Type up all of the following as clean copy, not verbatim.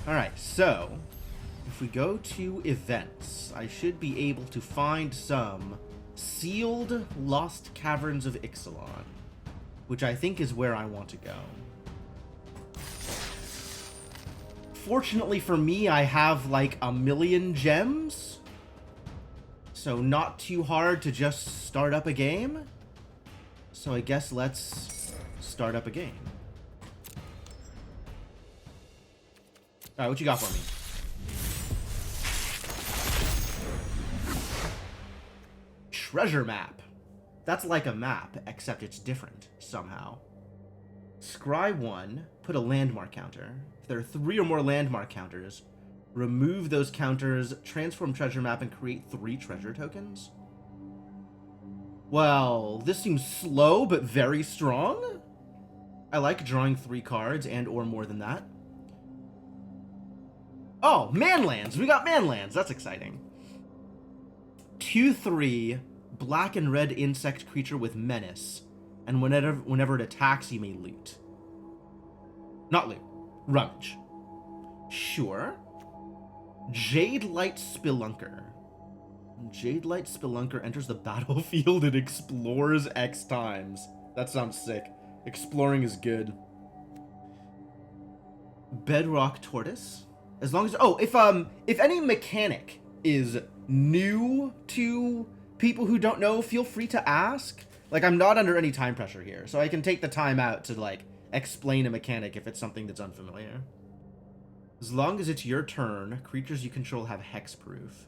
Alright, so if we go to events, I should be able to find some sealed lost caverns of Ixalan, which I think is where I want to go. Fortunately for me, I have like 1,000,000 gems, so not too hard to just start up a game. So I guess let's start up a game. Alright, what you got for me? Treasure map. That's like a map, except it's different somehow. Scry 1, put a landmark counter. If there are 3 or more landmark counters, remove those counters, transform treasure map, and create 3 treasure tokens. Well, this seems slow, but very strong. I like drawing 3 cards and or more than that. Oh, manlands! We got manlands! That's exciting. 2/3, black and red insect creature with menace. And whenever it attacks, you may loot. Not loot. Rummage. Sure. Jade Light Spelunker. Jade Light Spelunker enters the battlefield and explores X times. That sounds sick. Exploring is good. Bedrock Tortoise. As long as if any mechanic is new to people who don't know, feel free to ask. Like, I'm not under any time pressure here, so I can take the time out to like explain a mechanic if it's something that's unfamiliar. As long as it's your turn, creatures you control have hexproof.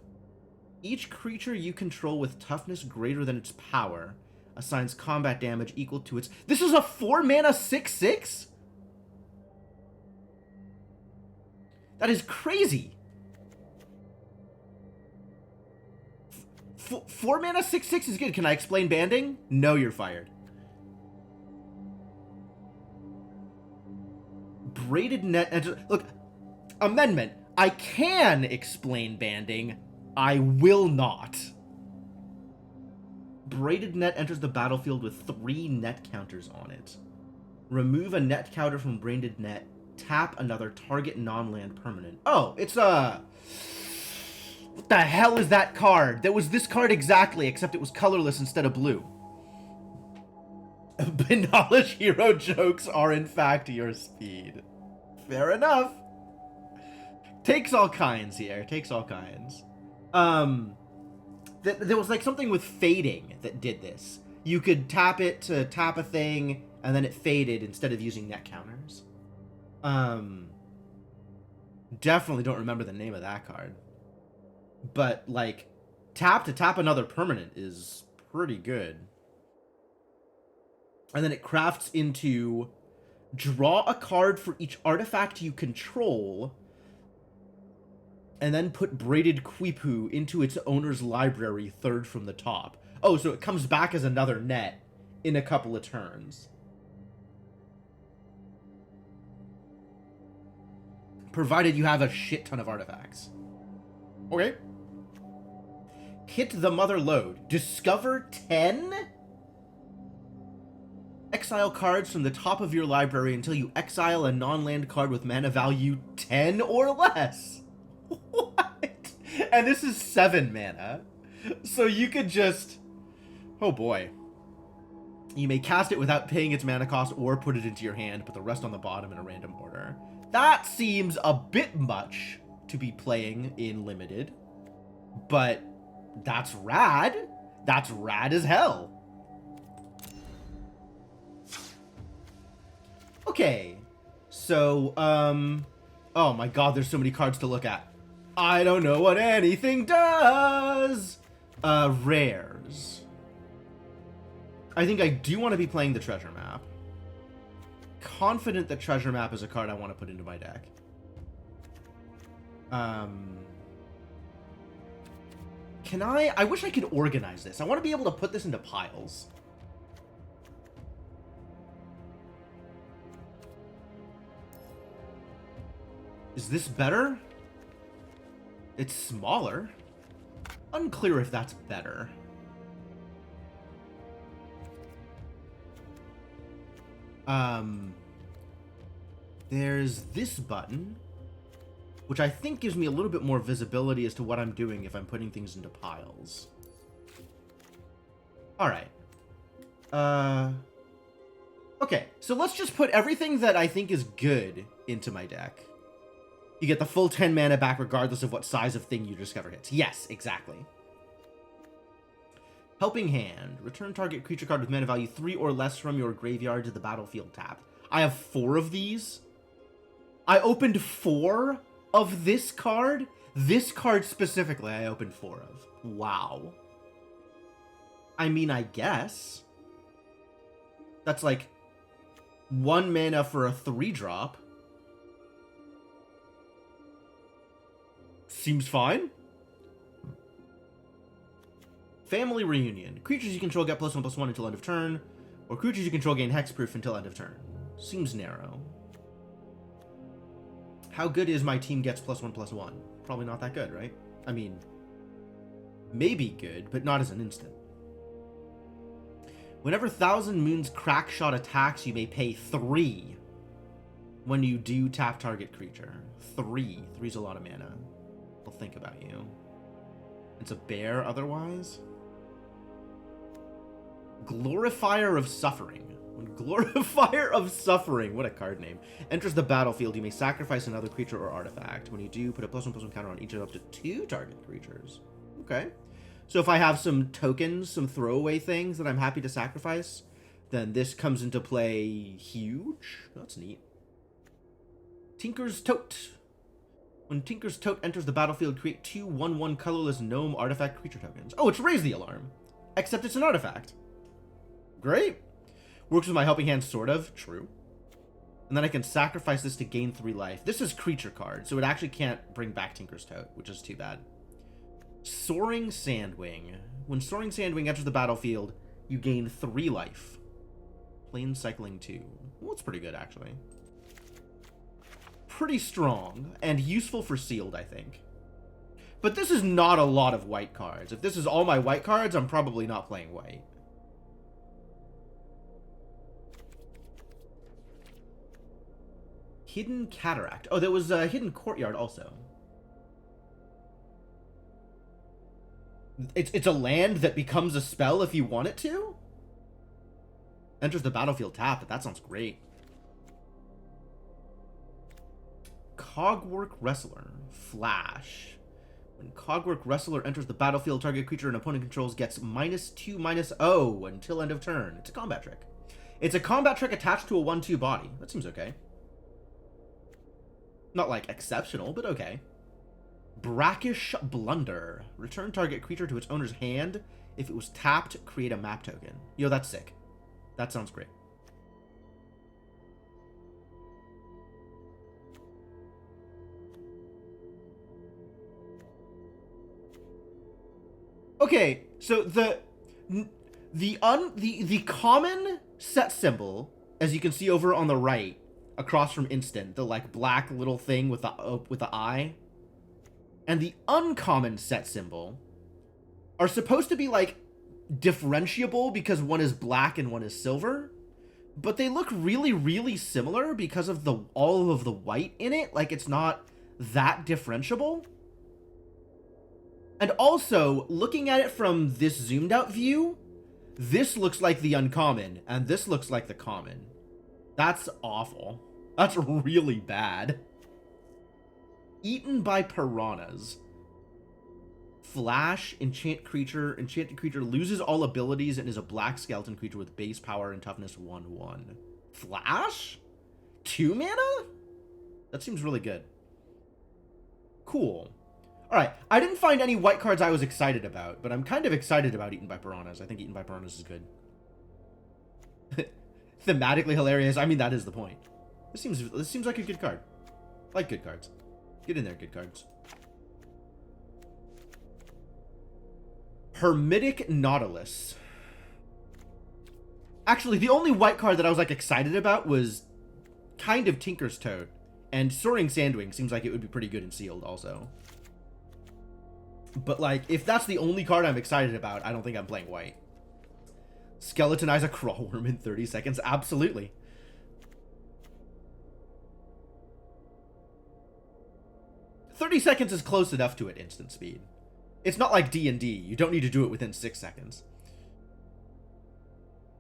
Each creature you control with toughness greater than its power assigns combat damage equal to its... This is a 4-mana 6/6? That is crazy. 4-mana 6/6 is good. Can I explain banding? No, you're fired. Braided net... Look, amendment. I can explain banding. I will not. Braided net enters the battlefield with 3 net counters on it. Remove a net counter from braided net. Tap another target non-land permanent. Oh, it's what the hell is that card? That was this card exactly, except it was colorless instead of blue. Knowledge hero jokes are in fact your speed. Fair enough. Takes all kinds here. Takes all kinds. There was like something with fading that did this. You could tap it to tap a thing, and then it faded instead of using net counters. Definitely don't remember the name of that card. But, like, tap to tap another permanent is pretty good. And then it crafts into draw a card for each artifact you control, and then put Braided Quipu into its owner's library 3rd from the top. Oh, so it comes back as another net in a couple of turns. Provided you have a shit ton of artifacts. Okay. Hit the mother load. Discover 10? Exile cards from the top of your library until you exile a non-land card with mana value 10 or less. What? And this is 7 mana. So you could just... Oh boy. You may cast it without paying its mana cost or put it into your hand, put the rest on the bottom in a random order. That seems a bit much to be playing in Limited, but that's rad. That's rad as hell. Okay, so, oh my god, there's so many cards to look at. I don't know what anything does. Rares. I think I do want to be playing the treasure map. Confident that treasure map is a card I want to put into my deck. Can I wish I could organize this. I want to be able to put this into piles. Is this better? It's smaller. Unclear if that's better. There's this button. which I think gives me a little bit more visibility as to what I'm doing if I'm putting things into piles. Alright. Okay, so let's just put everything that I think is good into my deck. You get the full 10 mana back regardless of what size of thing you discover hits. Yes, exactly. Helping Hand. Return target creature card with mana value 3 or less from your graveyard to the battlefield tapped. I have 4 of these. I opened 4 of this card. This card specifically I opened 4 of. Wow. I mean, I guess. That's like 1 mana for a 3-drop. Seems fine. Family Reunion. Creatures you control get +1/+1 until end of turn, or creatures you control gain hexproof until end of turn. Seems narrow. How good is my team gets +1/+1? Probably not that good, right? I mean, maybe good, but not as an instant. Whenever Thousand Moon's Crackshot attacks, you may pay 3 when you do tap target creature. 3. 3's a lot of mana. They'll think about you. It's a bear otherwise. Glorifier of Suffering. When Glorifier of Suffering, what a card name, enters the battlefield, you may sacrifice another creature or artifact. When you do, put a +1/+1 counter on each of up to 2 target creatures. Okay. So if I have some tokens, some throwaway things that I'm happy to sacrifice, then this comes into play huge. That's neat. Tinker's Tote. When Tinker's Tote enters the battlefield, create 2 1/1 colorless gnome artifact creature tokens. Oh, it's Raise the Alarm. Except it's an artifact. Great. Works with my Helping Hand, sort of. True. And then I can sacrifice this to gain 3 life. This is creature card, so it actually can't bring back Tinker's Tote, which is too bad. Soaring Sandwing. When Soaring Sandwing enters the battlefield, you gain 3 life. Plane Cycling 2. Well, it's pretty good, actually. Pretty strong, and useful for sealed, I think. But this is not a lot of white cards. If this is all my white cards, I'm probably not playing white. Hidden Cataract. Oh, there was a Hidden Courtyard also. It's a land that becomes a spell if you want it to? Enters the battlefield tapped. That sounds great. Cogwork Wrestler. Flash. When Cogwork Wrestler enters the battlefield, target creature an opponent controls gets -2/-0 until end of turn. It's a combat trick. It's a combat trick attached to a 1/2 body. That seems okay. Not, like, exceptional, but okay. Brackish Blunder. Return target creature to its owner's hand. If it was tapped, create a map token. Yo, that's sick. That sounds great. Okay, so the common set symbol, as you can see over on the right, across from instant, the like black little thing with the eye, and the uncommon set symbol are supposed to be like differentiable because one is black and one is silver, but they look really, really similar because of all of the white in it. Like, it's not that differentiable. And also, looking at it from this zoomed out view, this looks like the uncommon, and this looks like the common. That's awful. That's really bad. Eaten by Piranhas. Flash, enchanted creature loses all abilities and is a black skeleton creature with base power and toughness 1/1. Flash? 2 mana? That seems really good. Cool. Alright, I didn't find any white cards I was excited about, but I'm kind of excited about Eaten by Piranhas. I think Eaten by Piranhas is good. Thematically hilarious. I mean, that is the point. This seems like a good card. I like good cards. Get in there, good cards. Hermitic Nautilus. Actually, the only white card that I was like excited about was kind of Tinker's Toad. And Soaring Sandwing seems like it would be pretty good in sealed also. But like, if that's the only card I'm excited about, I don't think I'm playing white. Skeletonize a Crawlworm in 30 seconds? Absolutely. 30 seconds is close enough to it instant speed. It's not like D&D. You don't need to do it within 6 seconds.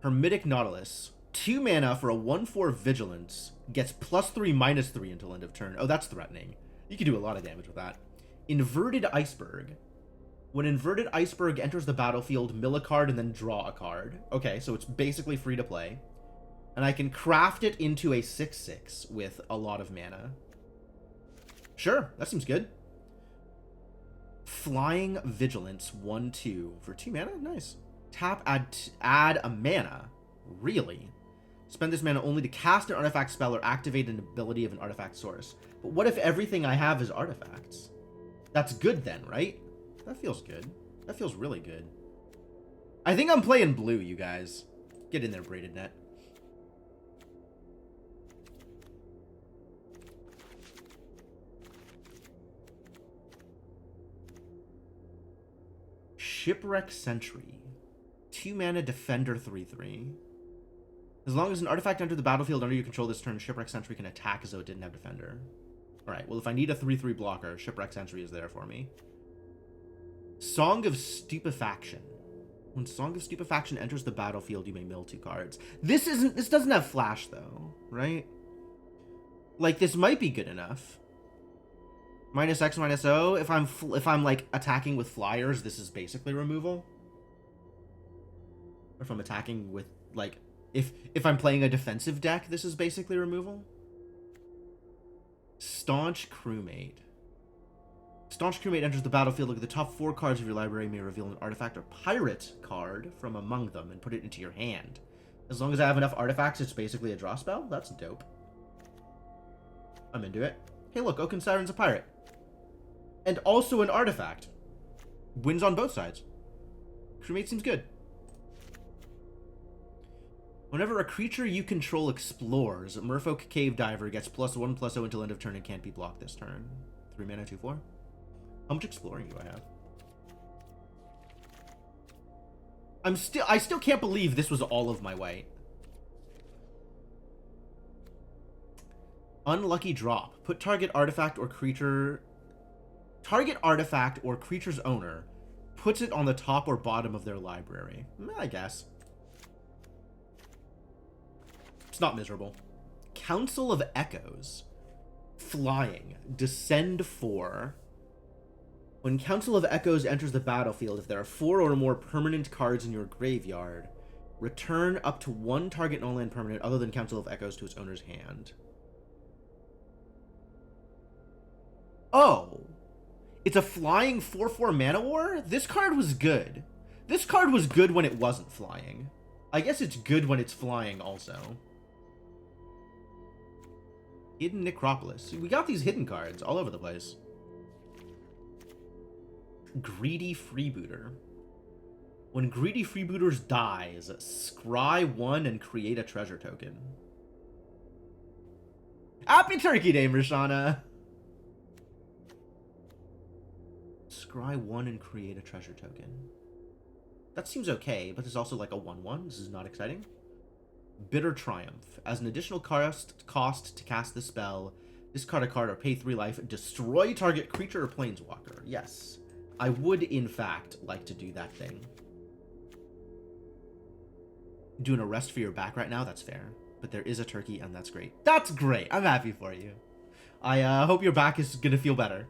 Hermitic Nautilus. 2 mana for a 1/4 Vigilance. Gets +3/-3 until end of turn. Oh, that's threatening. You can do a lot of damage with that. Inverted Iceberg. When Inverted Iceberg enters the battlefield, mill a card and then draw a card. Okay, so it's basically free to play. And I can craft it into a 6/6 with a lot of mana. Sure, that seems good. Flying Vigilance, 1/2. For 2 mana? Nice. Tap, add a mana. Really? Spend this mana only to cast an artifact spell or activate an ability of an artifact source. But what if everything I have is artifacts? That's good then, right? That feels good. That feels really good. I think I'm playing blue, you guys. Get in there, Braided Net. Shipwreck Sentry. 2 mana Defender 3/3. As long as an artifact entered the battlefield under your control this turn, Shipwreck Sentry can attack as though it didn't have Defender. Alright, well if I need a 3/3 blocker, Shipwreck Sentry is there for me. Song of Stupefaction. When Song of Stupefaction enters the battlefield, you may mill 2 cards. This doesn't have flash though, right? Like this might be good enough. -X, -O. If I'm like attacking with flyers, this is basically removal. Or if I'm attacking with like if I'm playing a defensive deck, this is basically removal. Staunch Crewmate. Staunch Crewmate enters the battlefield. Look at the top 4 cards of your library. May reveal an artifact or pirate card from among them and put it into your hand. As long as I have enough artifacts, it's basically a draw spell. That's dope. I'm into it. Hey, look, Oaken Siren's a pirate. And also an artifact. Wins on both sides. Crewmate seems good. Whenever a creature you control explores, Merfolk Cave Diver gets +1/+0 until end of turn and can't be blocked this turn. 3 mana, 2/4. How much exploring do I have? I still can't believe this was all of my white. Unlucky Drop. Put target artifact or creature's owner puts it on the top or bottom of their library. I guess. It's not miserable. Council of Echoes. Flying. Descend 4. When Council of Echoes enters the battlefield, if there are 4 or more permanent cards in your graveyard, return up to 1 target non-land permanent other than Council of Echoes to its owner's hand. Oh. It's a flying 4/4 Mana War? This card was good. This card was good when it wasn't flying. I guess it's good when it's flying also. Hidden Necropolis. We got these hidden cards all over the place. Greedy Freebooter. When Greedy Freebooters dies, scry 1 and create a treasure token. Happy Turkey Day, Marshana! Scry 1 and create a treasure token. That seems okay, but there's also like a 1/1. This is not exciting. Bitter Triumph. As an additional cost to cast the spell, discard a card or pay 3 life, destroy target creature or planeswalker. Yes, I would in fact like to do that thing. Doing a rest for your back right now, that's fair. But there is a turkey, and that's great. That's great! I'm happy for you. I hope your back is gonna feel better.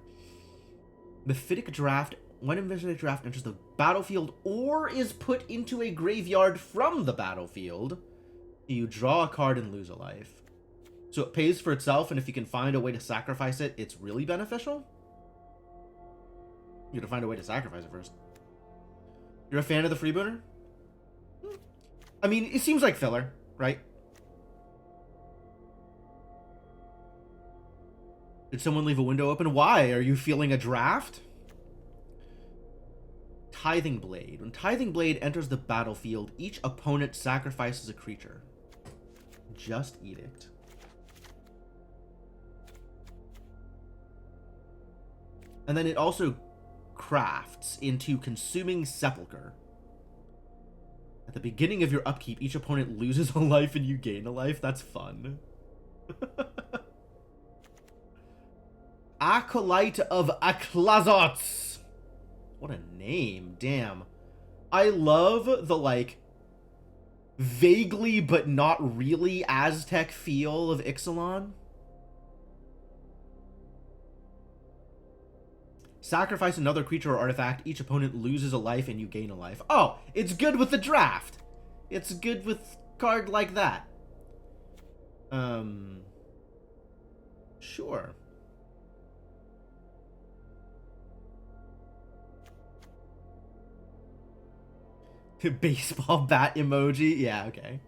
Mephitic Draft. When a Mephitic Draft enters the battlefield or is put into a graveyard from the battlefield, you draw a card and lose a life. So it pays for itself, and if you can find a way to sacrifice it, it's really beneficial. You gotta find a way to sacrifice it first. You're a fan of the Freebooter? I mean, it seems like filler, right? Did someone leave a window open? Why? Are you feeling a draft? Tithing Blade. When Tithing Blade enters the battlefield, each opponent sacrifices a creature. Just Edict. And then it also crafts into Consuming Sepulcher. At the beginning of your upkeep, each opponent loses a life and you gain a life. That's fun. Acolyte of Aklazots. What a name, damn. I love the, like, vaguely but not really Aztec feel of Ixalan. Sacrifice another creature or artifact. Each opponent loses a life and you gain a life. Oh, it's good with the draft. It's good with card like that. Sure. Baseball bat emoji. Yeah, okay.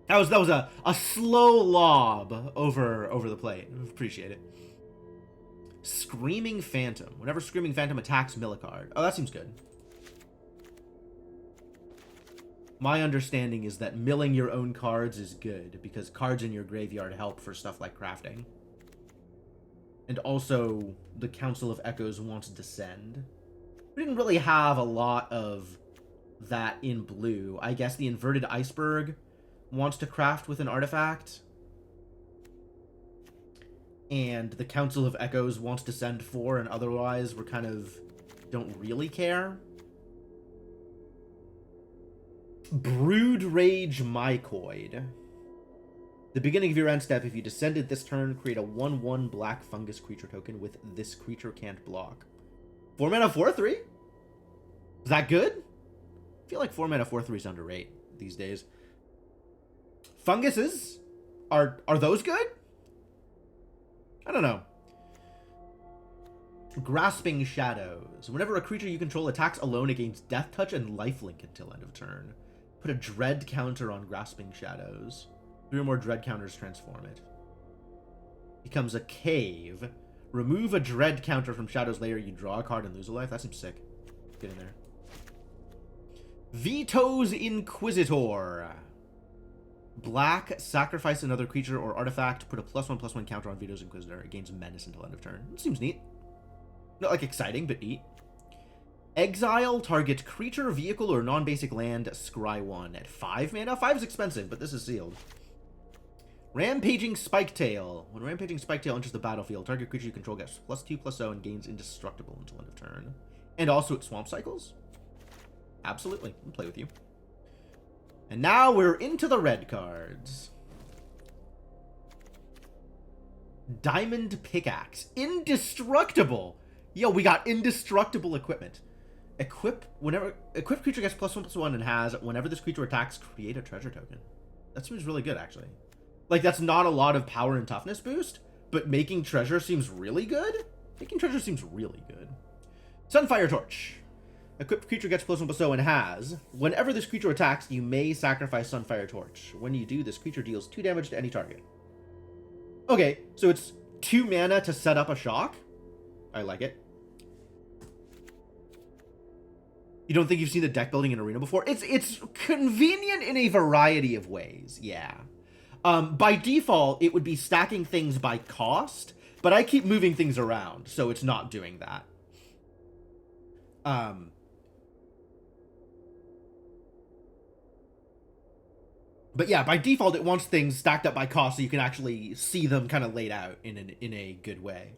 That was a slow lob over the plate. Appreciate it. Screaming Phantom. Whenever Screaming Phantom attacks, mill a card. Oh, that seems good. My understanding is that milling your own cards is good, because cards in your graveyard help for stuff like crafting. And also, the Council of Echoes wants Descend. We didn't really have a lot of that in blue. I guess the Inverted Iceberg wants to craft with an artifact. And the Council of Echoes wants to send 4, and otherwise we're kind of don't really care. Brood Rage Mycoid. The beginning of your end step, if you descended this turn, create a 1/1 black fungus creature token with this creature can't block. 4 mana 4/3? Is that good? I feel like 4 mana 4/3 is underrated these days. Funguses? Are those good? I don't know. Grasping Shadows. Whenever a creature you control attacks alone, it gains Death Touch and Lifelink until end of turn. Put a Dread counter on Grasping Shadows. 3 or more Dread counters, transform it. Becomes a Cave. Remove a Dread counter from Shadow's Lair, you draw a card and lose a life. That seems sick. Get in there. Veto's Inquisitor. Black, sacrifice another creature or artifact, put a +1/+1 counter on Veto's Inquisitor. It gains Menace until end of turn. It seems neat. Not like exciting, but neat. Exile, target creature, vehicle, or non-basic land, scry 1 at 5 mana. 5 is expensive, but this is sealed. Rampaging Spiketail. When Rampaging Spiketail enters the battlefield, target creature you control gets +2/+0 and gains Indestructible until end of turn. And also it swamp cycles? Absolutely. I'll play with you. And now we're into the red cards. Diamond Pickaxe. Indestructible! Yo, we got indestructible equipment. Equip creature gets +1/+1 and has, whenever this creature attacks, create a treasure token. That seems really good, actually. Like, that's not a lot of power and toughness boost, but making treasure seems really good? Making treasure seems really good. Sunfire Torch. Equipped creature gets +1/+0 and has, whenever this creature attacks, you may sacrifice Sunfire Torch. When you do, this creature deals 2 damage to any target. Okay, so it's 2 mana to set up a shock? I like it. You don't think you've seen the deck building in Arena before? It's convenient in a variety of ways, yeah. By default, it would be stacking things by cost, but I keep moving things around, so it's not doing that. But yeah, by default, it wants things stacked up by cost so you can actually see them kind of laid out in a good way.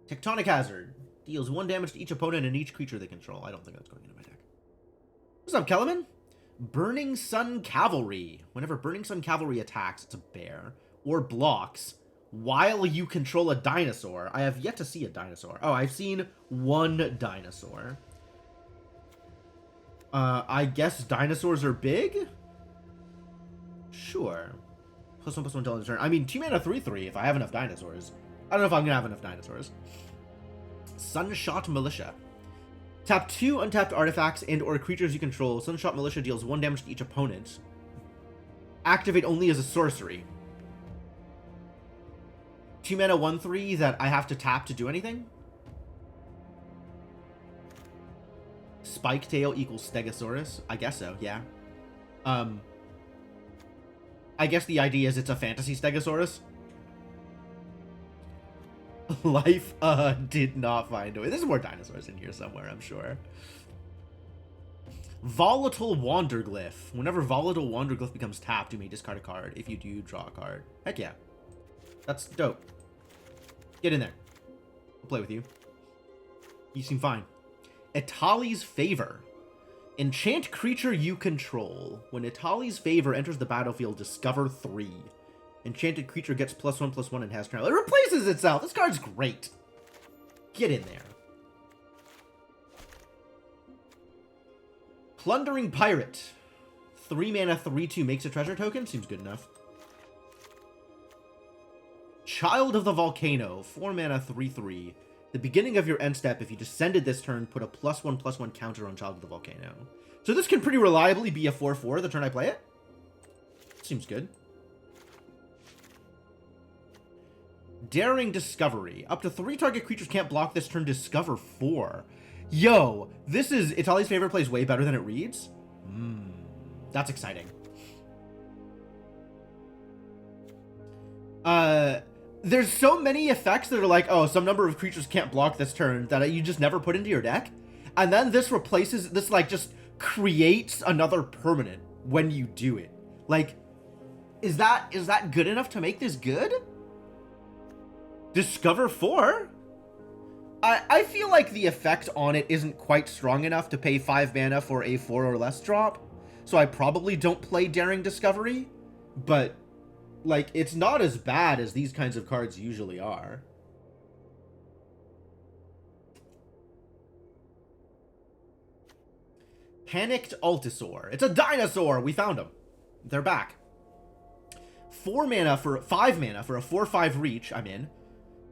Tectonic Hazard. Deals 1 damage to each opponent and each creature they control. I don't think that's going into my deck. What's up, Kellerman? Burning Sun Cavalry. Whenever Burning Sun Cavalry attacks, it's a bear, or blocks, while you control a dinosaur. I have yet to see a dinosaur. Oh, I've seen 1 dinosaur. I guess dinosaurs are big? Sure. +1/+1 until end of turn. I mean, 2 mana 3/3 if I have enough dinosaurs. I don't know if I'm gonna have enough dinosaurs. Sunshot Militia. Tap 2 untapped artifacts and or creatures you control. Sunshot Militia deals 1 damage to each opponent. Activate only as a sorcery. 2 mana 1/3 that I have to tap to do anything? Spiketail equals Stegosaurus? I guess so, yeah. I guess the idea is it's a fantasy Stegosaurus. Life did not find a way. There's more dinosaurs in here somewhere, I'm sure. Volatile Wanderglyph. Whenever Volatile Wanderglyph becomes tapped, you may discard a card. If you do, draw a card. Heck yeah. That's dope. Get in there. I'll play with you. You seem fine. Itali's Favor. Enchant creature you control. When Itali's Favor enters the battlefield, discover 3. Enchanted creature gets +1/+1 and has turn. It replaces itself. This card's great. Get in there. Plundering Pirate. 3 mana, 3/2 makes a treasure token. Seems good enough. Child of the Volcano. 4 mana, 3/3. The beginning of your end step, if you descended this turn, put a +1/+1 counter on Child of the Volcano. So this can pretty reliably be a 4/4 the turn I play it. Seems good. Daring Discovery. Up to 3 target creatures can't block this turn. Discover 4. Yo, this is... Itali's Favor plays way better than it reads. That's exciting. There's so many effects that are like, oh, some number of creatures can't block this turn that you just never put into your deck. And then this replaces... This, like, just creates another permanent when you do it. Like, is that good enough to make this good? Discover 4? I feel like the effect on it isn't quite strong enough to pay 5 mana for a 4 or less drop. So I probably don't play Daring Discovery. But, like, it's not as bad as these kinds of cards usually are. Panicked Altasaur. It's a dinosaur! We found them. They're back. 5 mana for a 4/5 reach. I'm in.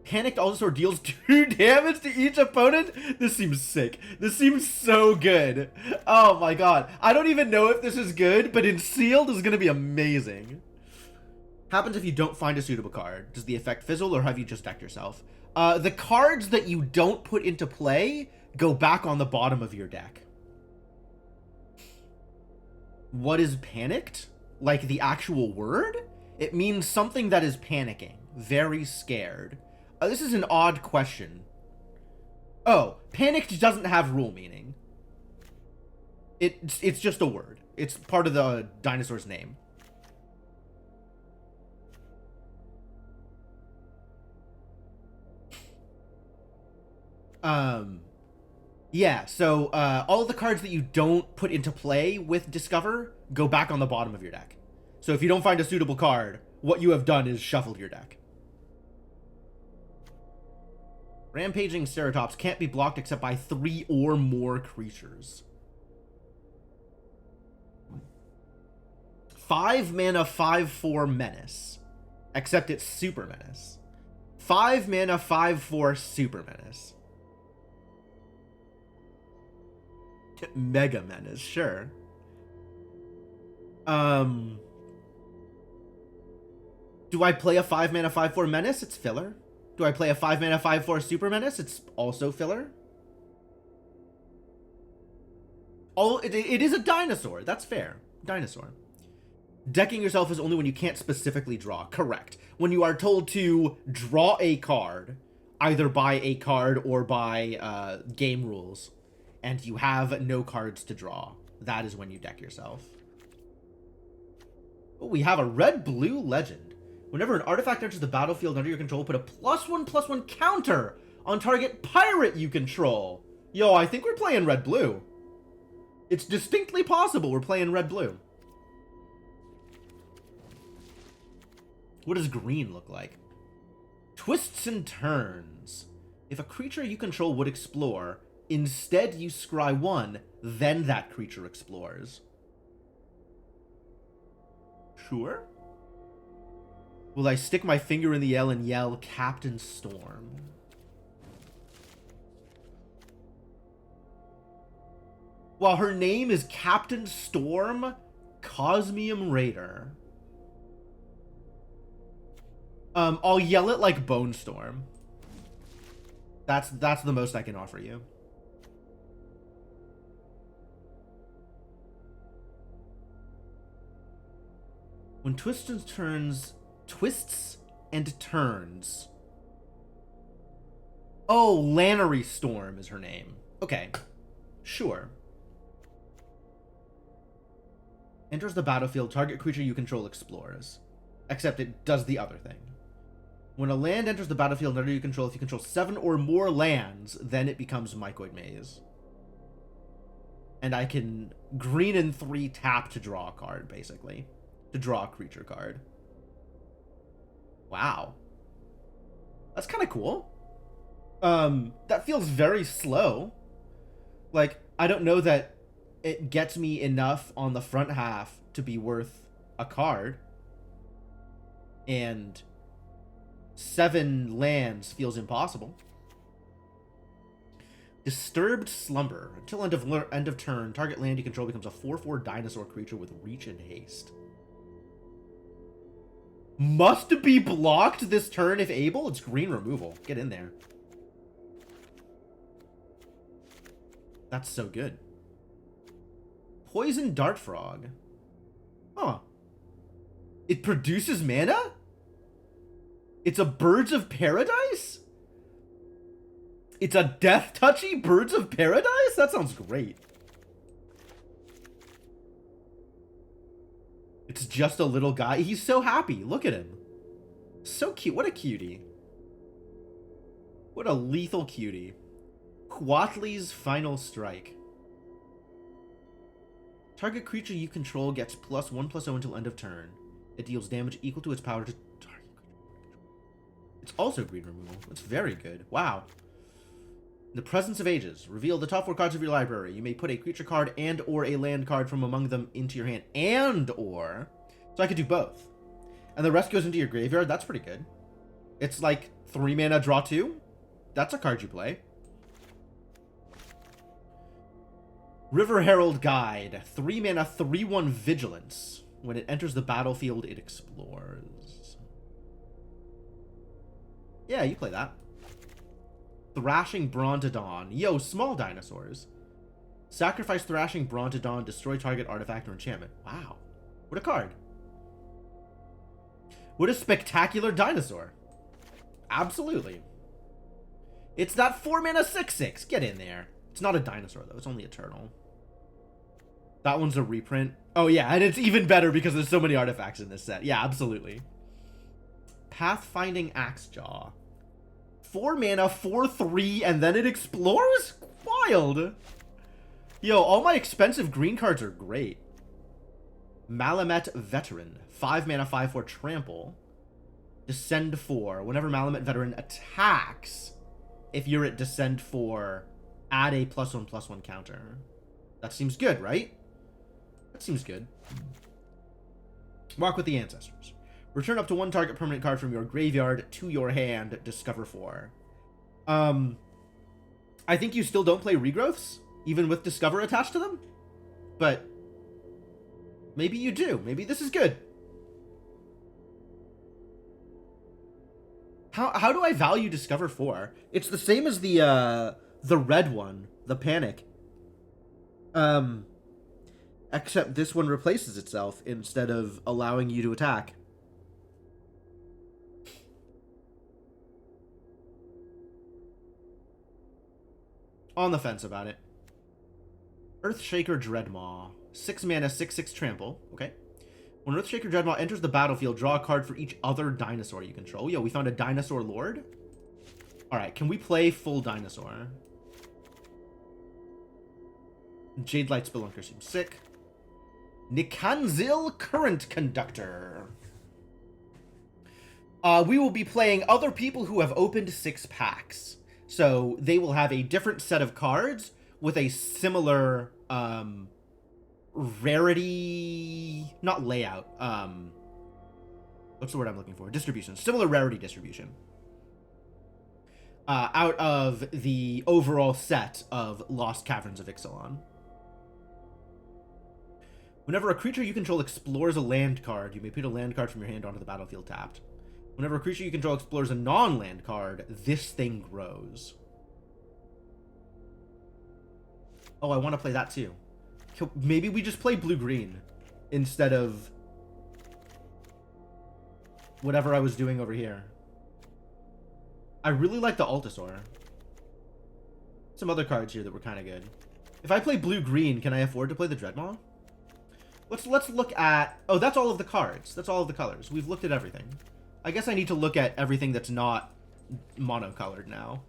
Panicked Altasaur deals 2 damage to each opponent? This seems sick. This seems so good. Oh my god. I don't even know if this is good, but in Sealed is going to be amazing. Happens if you don't find a suitable card. Does the effect fizzle, or have you just decked yourself? The cards that you don't put into play go back on the bottom of your deck. What is panicked? Like the actual word? It means something that is panicking. Very scared. This is an odd question. Oh, panicked doesn't have rule meaning. It's just a word. It's part of the dinosaur's name. Yeah, so all of the cards that you don't put into play with Discover go back on the bottom of your deck. So if you don't find a suitable card, what you have done is shuffled your deck. Rampaging Ceratops can't be blocked except by 3 or more creatures. 5 mana, 5/4 Menace. Except it's Super Menace. 5 mana, 5/4 Super Menace. Mega Menace, sure. Do I play a 5 mana, 5/4 Menace? It's filler. Do I play a 5 mana, 5/4 Super Menace? It's also filler. Oh, it is a dinosaur. That's fair. Dinosaur. Decking yourself is only when you can't specifically draw. Correct. When you are told to draw a card, either by a card or by game rules, and you have no cards to draw, that is when you deck yourself. Oh, we have a red-blue legend. Whenever an artifact enters the battlefield under your control, put a +1/+1 counter on target pirate you control. Yo, I think we're playing red-blue. It's distinctly possible we're playing red-blue. What does green look like? Twists and Turns. If a creature you control would explore, instead you scry 1, then that creature explores. Sure? Will I stick my finger in the L and yell, Captain Storm? While her name is Captain Storm, Cosmium Raider. I'll yell it like Bone Storm. That's the most I can offer you. When twists and turns. Oh, Lannery Storm is her name. Okay. Sure. Enters the battlefield, target creature you control explores. Except it does the other thing. When a land enters the battlefield under your control, if you control 7 or more lands, then it becomes Mycoid Maze. And I can green and 3 tap to draw a card, basically. To draw a creature card. Wow. That's kind of cool. That feels very slow. Like, I don't know that it gets me enough on the front half to be worth a card. And 7 lands feels impossible. Disturbed Slumber. Until end of turn, target land you control becomes a 4/4 dinosaur creature with reach and haste. Must be blocked this turn if able. It's green removal. Get in there. That's so good. Poison Dart Frog. Huh. It produces mana? It's a Birds of Paradise? It's a Death Touchy Birds of Paradise? That sounds great. It's just a little guy. He's so happy. Look at him. So cute. What a cutie. What a lethal cutie. Quatli's Final Strike. Target creature you control gets +1/+0 until end of turn. It deals damage equal to its power to target creature. It's also green removal. It's very good. Wow. In the presence of ages, reveal the top 4 cards of your library. You may put a creature card and or a land card from among them into your hand. And or. So I could do both. And the rest goes into your graveyard. That's pretty good. It's like 3 mana, draw 2. That's a card you play. River Herald Guide. 3 mana, 3/1 Vigilance. When it enters the battlefield, it explores. Yeah, you play that. Thrashing Brontodon. Yo, small dinosaurs. Sacrifice Thrashing Brontodon, destroy target artifact or enchantment. Wow. What a card. What a spectacular dinosaur. Absolutely. It's that 4 mana 6/6. Get in there. It's not a dinosaur, though. It's only a turtle. That one's a reprint. Oh, yeah, and it's even better because there's so many artifacts in this set. Yeah, absolutely. Pathfinding Axejaw. 4 mana, 4/3, and then it explores? Wild. Yo, all my expensive green cards are great. Malamet Veteran. 5 mana, 5/4 trample. Descend 4. Whenever Malamet Veteran attacks, if you're at Descend 4, add a +1/+1 counter. That seems good, right? That seems good. Walk with the Ancestors. Return up to 1 target permanent card from your graveyard to your hand. Discover 4. I think you still don't play Regrowths, even with Discover attached to them. But maybe you do. Maybe this is good. How do I value Discover 4? It's the same as the red one, the Panic. Except this one replaces itself instead of allowing you to attack. On the fence about it. Earthshaker Dreadmaw. 6 mana, 6/6 trample. Okay. When Earthshaker Dreadmaw enters the battlefield, draw a card for each other dinosaur you control. Yo, we found a Dinosaur Lord. Alright, can we play full dinosaur? Jade Light Spelunker seems sick. Nikanzil Current Conductor. We will be playing other people who have opened 6 packs. So they will have a different set of cards with a similar rarity, not layout. What's the word I'm looking for? Distribution. Similar rarity distribution. Out of the overall set of Lost Caverns of Ixalan. Whenever a creature you control explores a land card, you may put a land card from your hand onto the battlefield tapped. Whenever a creature you control explores a non-land card, this thing grows. Oh, I want to play that too. Maybe we just play blue-green instead of whatever I was doing over here. I really like the Altasaur. Some other cards here that were kind of good. If I play blue-green, can I afford to play the Dreadmaw? Let's look at... Oh, that's all of the cards. That's all of the colors. We've looked at everything. I guess I need to look at everything that's not monocolored now.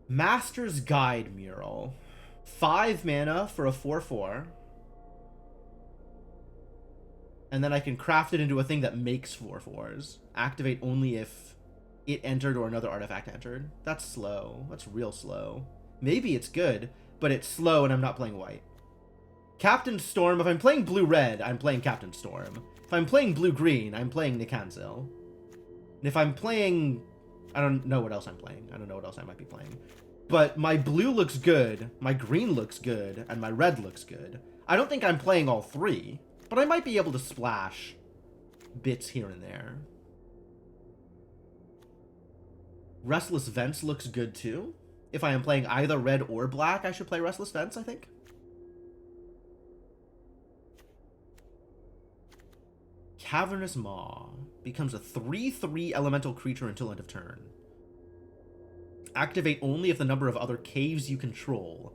Master's Guide Mural. 5 mana for a 4/4. And then I can craft it into a thing that makes 4/4s. Activate only if it entered or another artifact entered. That's slow. That's real slow. Maybe it's good, but it's slow and I'm not playing white. Captain Storm. If I'm playing blue-red, I'm playing Captain Storm. If I'm playing blue-green, I'm playing Nikansil. And if I'm playing... I don't know what else I'm playing. I don't know what else I might be playing. But my blue looks good, my green looks good, and my red looks good. I don't think I'm playing all 3, but I might be able to splash bits here and there. Restless Vents looks good too. If I am playing either red or black, I should play Restless Vents, I think. Cavernous Maw becomes a 3/3 elemental creature until end of turn. Activate only if the number of other caves you control,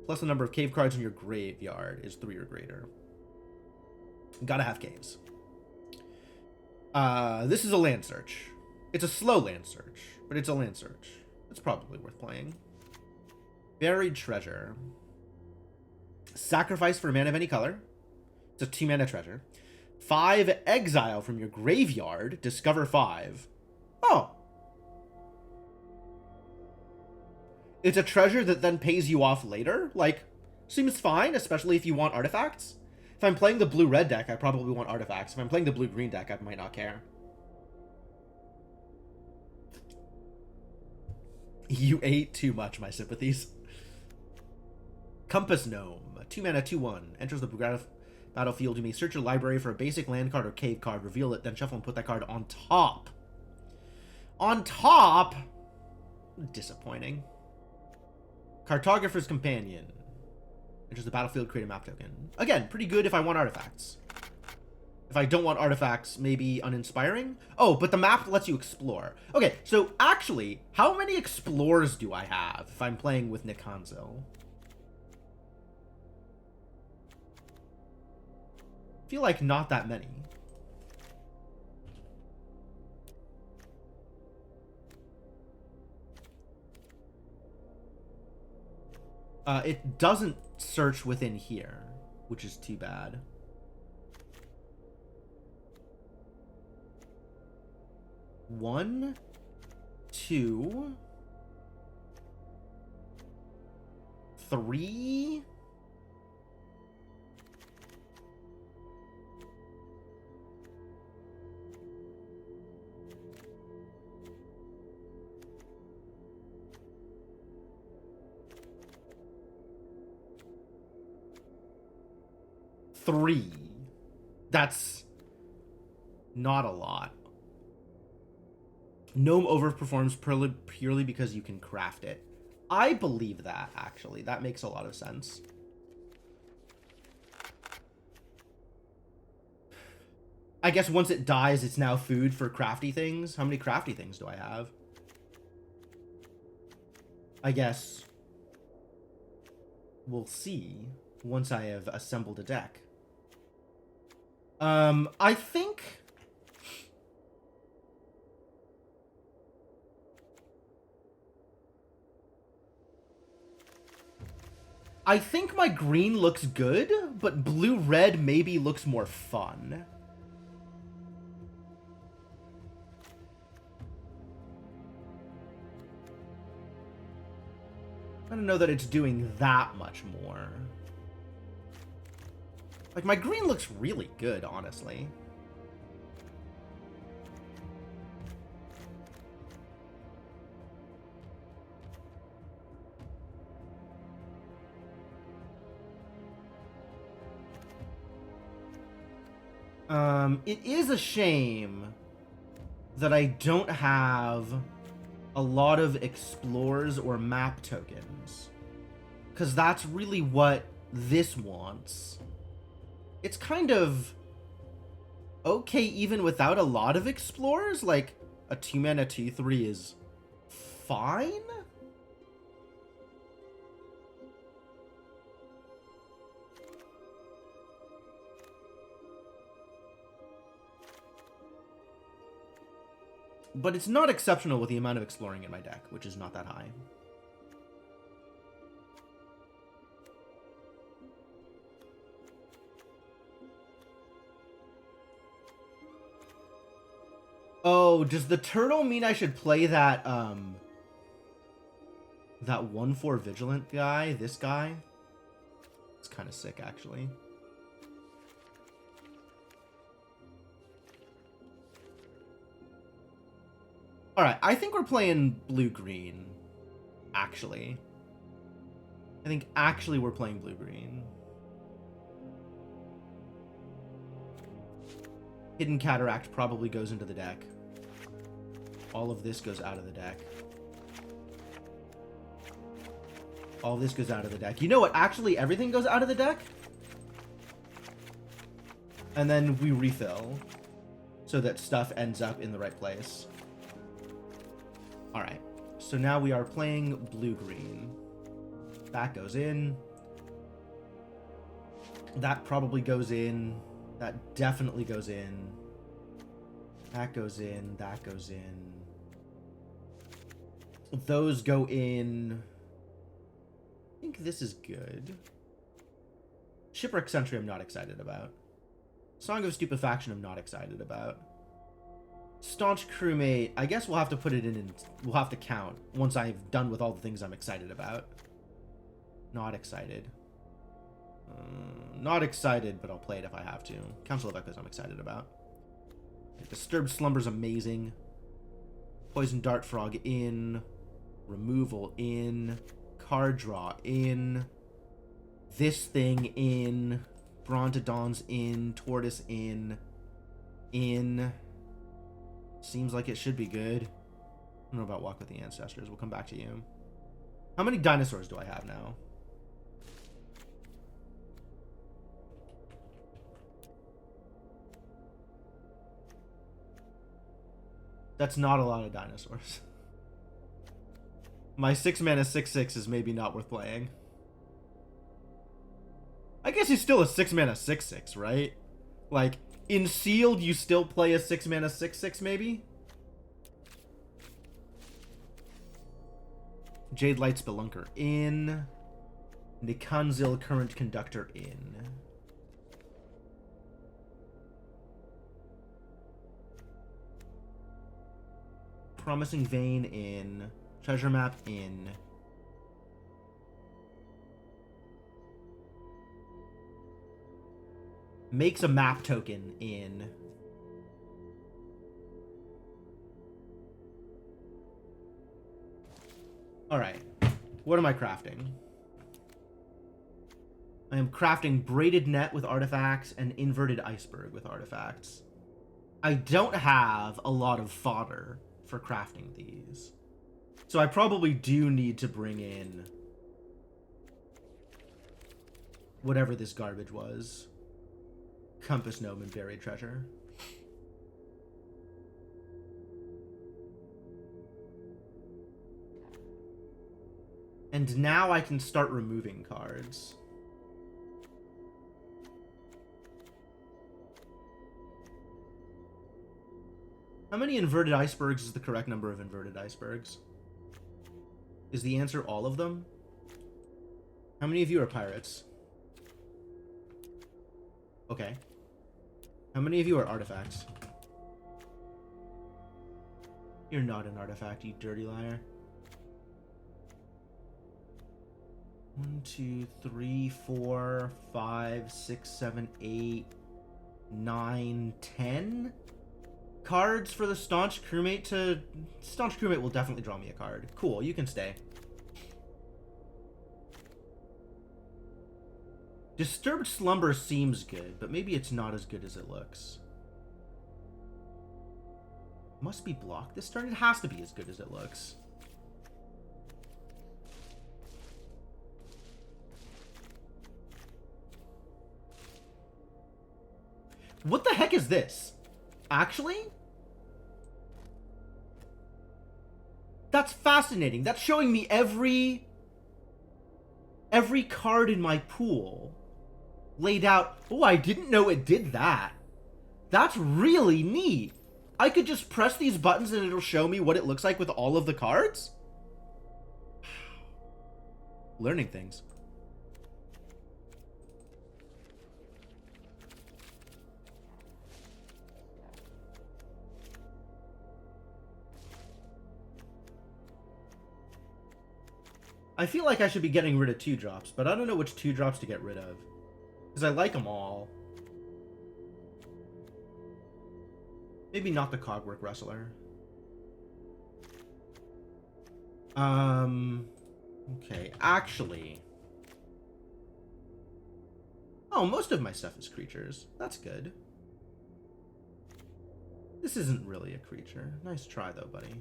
plus the number of cave cards in your graveyard, is 3 or greater. Gotta have caves. This is a land search. It's a slow land search, but it's a land search. It's probably worth playing. Buried Treasure. Sacrifice for a mana of any color. It's a 2 mana treasure. 5 exile from your graveyard. Discover 5. Oh. It's a treasure that then pays you off later. Like, seems fine, especially if you want artifacts. If I'm playing the blue-red deck, I probably want artifacts. If I'm playing the blue-green deck, I might not care. You ate too much, my sympathies. Compass Gnome. 2 mana, 2/1. Enters the battlefield. You may search your library for a basic land card or cave card. Reveal it, then shuffle and put that card on top. On top? Disappointing. Cartographer's Companion. Enters the battlefield, create a map token. Again, pretty good if I want artifacts. If I don't want artifacts, maybe uninspiring. Oh, but the map lets you explore. Okay, so actually, how many explores do I have if I'm playing with Nikansil? I feel like not that many. It doesn't search within here, which is too bad. One, two, three. Three. That's not a lot. Gnome overperforms purely because you can craft it. I believe that, actually. That makes a lot of sense. I guess once it dies, it's now food for crafty things. How many crafty things do I have? I guess we'll see once I have assembled a deck. I think... I think my green looks good, but blue-red maybe looks more fun. I don't know that it's doing that much more. Like, my green looks really good, honestly. It is a shame that I don't have a lot of explores or map tokens, because that's really what this wants. It's kind of okay even without a lot of explorers. Like, a 2 mana 2/3 is fine. But it's not exceptional with the amount of exploring in my deck, which is not that high. Oh, does the turtle mean I should play that, that 1/4 Vigilant guy? This guy? It's kind of sick, actually. Alright, I think we're playing blue-green, actually. I think actually we're playing blue-green. Hidden Cataract probably goes into the deck. All of this goes out of the deck. All this goes out of the deck. You know what? Actually, everything goes out of the deck. And then we refill so that stuff ends up in the right place. Alright. So now we are playing blue-green. That goes in. That probably goes in. That definitely goes in. That goes in. That goes in. Those go in. I think this is good. Shipwreck Sentry I'm not excited about. Song of Stupefaction I'm not excited about. Staunch Crewmate, I guess we'll have to put it in and we'll have to count once I've done with all the things I'm excited about. Not excited. Not excited, but I'll play it if I have to. Council of Echoes I'm excited about. Disturbed Slumber's amazing. Poison Dart Frog in. Removal in. Card draw in. This thing in. Brontodon's in. Tortoise in. In. Seems like it should be good. I don't know about Walk with the Ancestors. We'll come back to you. How many dinosaurs do I have now? That's not a lot of dinosaurs. My 6-mana 6/6 is maybe not worth playing. I guess he's still a 6-mana 6/6, right? Like, in Sealed, you still play a 6-mana 6/6, maybe? Jade Light Spelunker in. Nikanzil Current Conductor in. Promising Vein in. Treasure Map in. Makes a map token in. Alright. What am I crafting? I am crafting Braided Net with artifacts and Inverted Iceberg with artifacts. I don't have a lot of fodder for crafting these. So I probably do need to bring in whatever this garbage was. Compass Gnome and Buried Treasure. And now I can start removing cards. How many inverted icebergs is the correct number of inverted icebergs? Is the answer all of them? How many of you are pirates? Okay. How many of you are artifacts? You're not an artifact, you dirty liar. 1, 2, 3, 4, 5, 6, 7, 8, 9, 10 cards for the Staunch Crewmate to... Staunch Crewmate will definitely draw me a card. Cool, you can stay. Disturbed Slumber seems good, but maybe it's not as good as it looks. Must be blocked this turn? It has to be as good as it looks. What the heck is this? Actually? That's fascinating. That's showing me every card in my pool laid out. Oh, I didn't know it did that. That's really neat. I could just press these buttons and it'll show me what it looks like with all of the cards? Learning things. I feel like I should be getting rid of 2-drops, but I don't know which 2-drops to get rid of. Because I like them all. Maybe not the Cogwork Wrestler. Okay, actually. Oh, most of my stuff is creatures. That's good. This isn't really a creature. Nice try, though, buddy.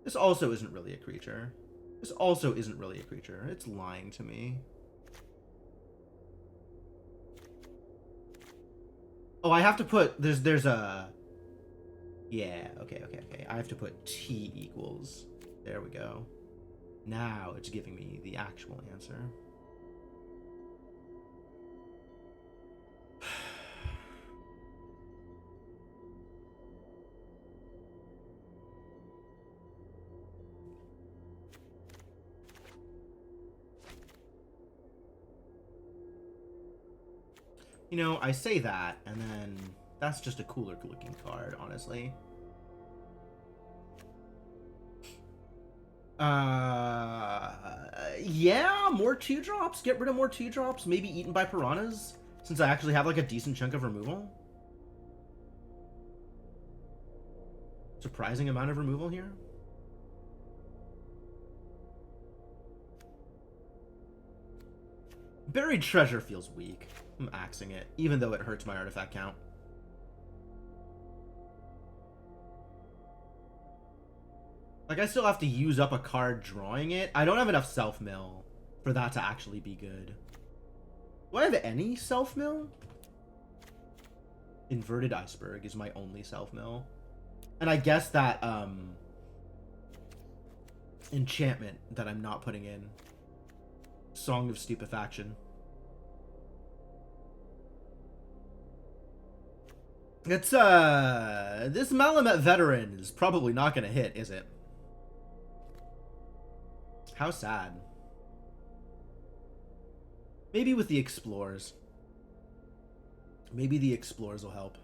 This also isn't really a creature. This also isn't really a creature. It's lying to me. Oh, I have to put... There's a... Yeah, okay. I have to put T equals. There we go. Now it's giving me the actual answer. You know, I say that, and then that's just a cooler looking card, honestly. Yeah, more 2-drops. Get rid of more 2-drops. Maybe Eaten by Piranhas, since I actually have like a decent chunk of removal. Surprising amount of removal here. Buried Treasure feels weak. I'm axing it, even though it hurts my artifact count. Like, I still have to use up a card drawing it. I don't have enough self-mill for that to actually be good. Do I have any self-mill? Inverted Iceberg is my only self-mill. And I guess that, enchantment that I'm not putting in. Song of Stupefaction. It's, this Malamet Veteran is probably not gonna hit, is it? How sad. Maybe with the Explorers. Maybe the Explorers will help.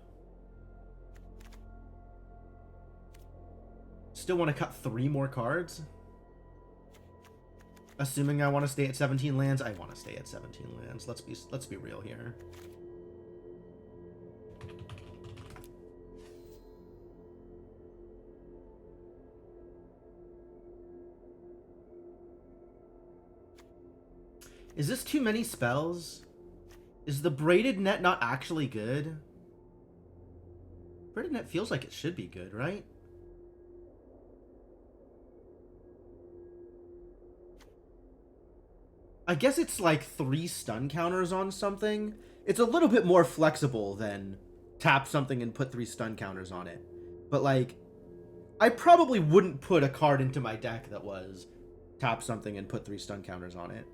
Still want to cut 3 more cards? Assuming I want to stay at 17 lands, I want to stay at 17 lands. Let's be real here. Is this too many spells? Is the Braided Net not actually good? Braided Net feels like it should be good, right? I guess it's like 3 stun counters on something. It's a little bit more flexible than tap something and put 3 stun counters on it. But like, I probably wouldn't put a card into my deck that was tap something and put 3 stun counters on it.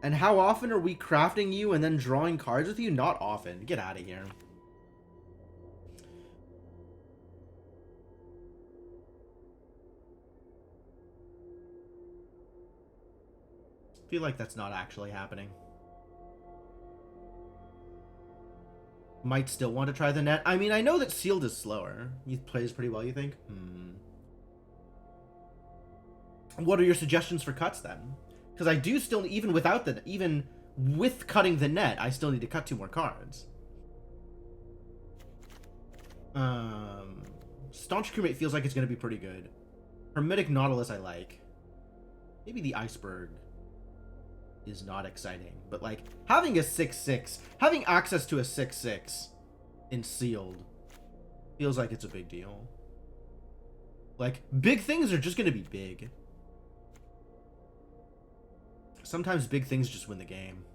And how often are we crafting you and then drawing cards with you? Not often. Get out of here. I feel like that's not actually happening. Might still want to try the net. I mean, I know that Sealed is slower. He plays pretty well, you think? What are your suggestions for cuts, then? Because I do still, even with cutting the net, I still need to cut 2 more cards. Staunch Crewmate feels like it's going to be pretty good. Hermetic Nautilus I like. Maybe the Iceberg is not exciting. But, like, having a 6/6, having access to a 6/6 in Sealed feels like it's a big deal. Like, big things are just going to be big. Sometimes big things just win the game.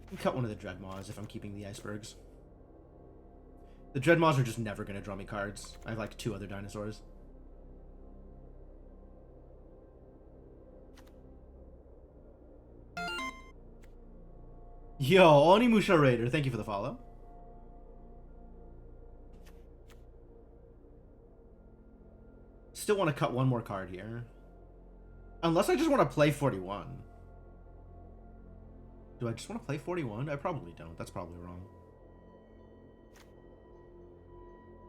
I can cut one of the Dreadmaws if I'm keeping the Icebergs. The Dreadmaws are just never going to draw me cards. I have like 2 other dinosaurs. Yo, Onimusha Raider, thank you for the follow. Still want to cut one more card here. Unless I just want to play 41. Do I just want to play 41? I probably don't. That's probably wrong.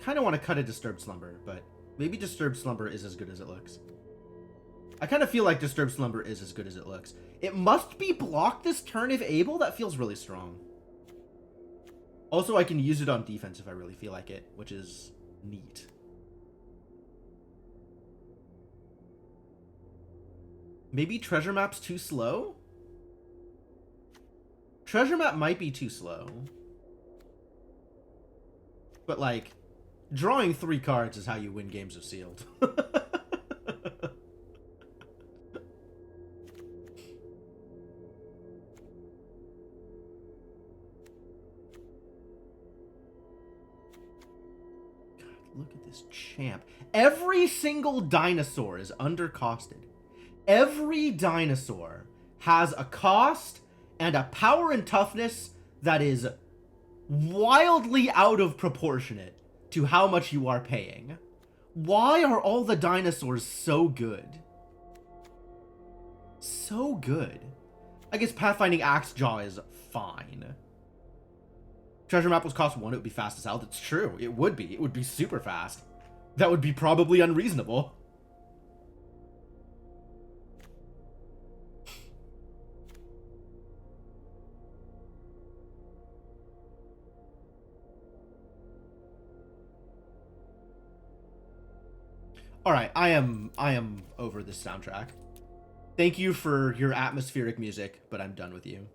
Kind of want to cut a Disturbed Slumber, but maybe Disturbed Slumber is as good as it looks. I kind of feel like Disturbed Slumber is as good as it looks. It must be blocked this turn if able. That feels really strong. Also, I can use it on defense if I really feel like it, which is neat. Maybe Treasure Map's too slow? Treasure Map might be too slow. But, like, drawing 3 cards is how you win games of Sealed. Look at this champ. Every single dinosaur is undercosted. Every dinosaur has a cost and a power and toughness that is wildly out of proportionate to how much you are paying. Why are all the dinosaurs so good? So good. I guess Pathfinding Axejaw is fine. Treasure Map was cost 1, it would be fast as hell. That's true. It would be. It would be super fast. That would be probably unreasonable. Alright, I am over this soundtrack. Thank you for your atmospheric music, but I'm done with you.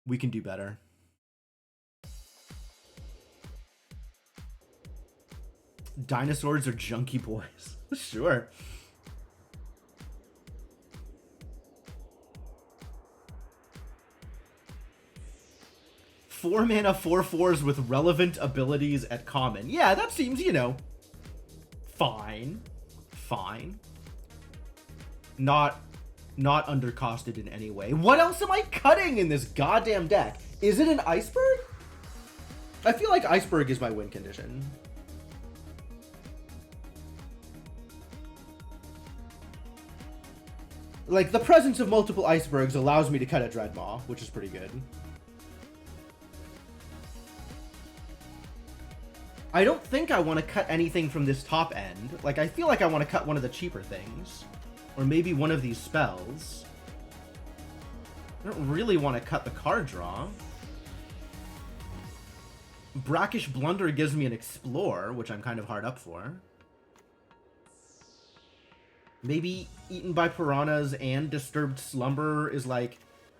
We can do better. Dinosaurs are junky boys. Sure. Four mana 4/4s with relevant abilities at common. Yeah, that seems, you know, fine. Fine. Not undercosted in any way. What else am I cutting in this goddamn deck? Is it an Iceberg? I feel like Iceberg is my win condition. Like, the presence of multiple Icebergs allows me to cut a Dreadmaw, which is pretty good. I don't think I want to cut anything from this top end. Like, I feel like I want to cut one of the cheaper things. Or maybe one of these spells. I don't really want to cut the card draw. Brackish Blunder gives me an Explore, which I'm kind of hard up for. Maybe Eaten by Piranhas and Disturbed Slumber is like...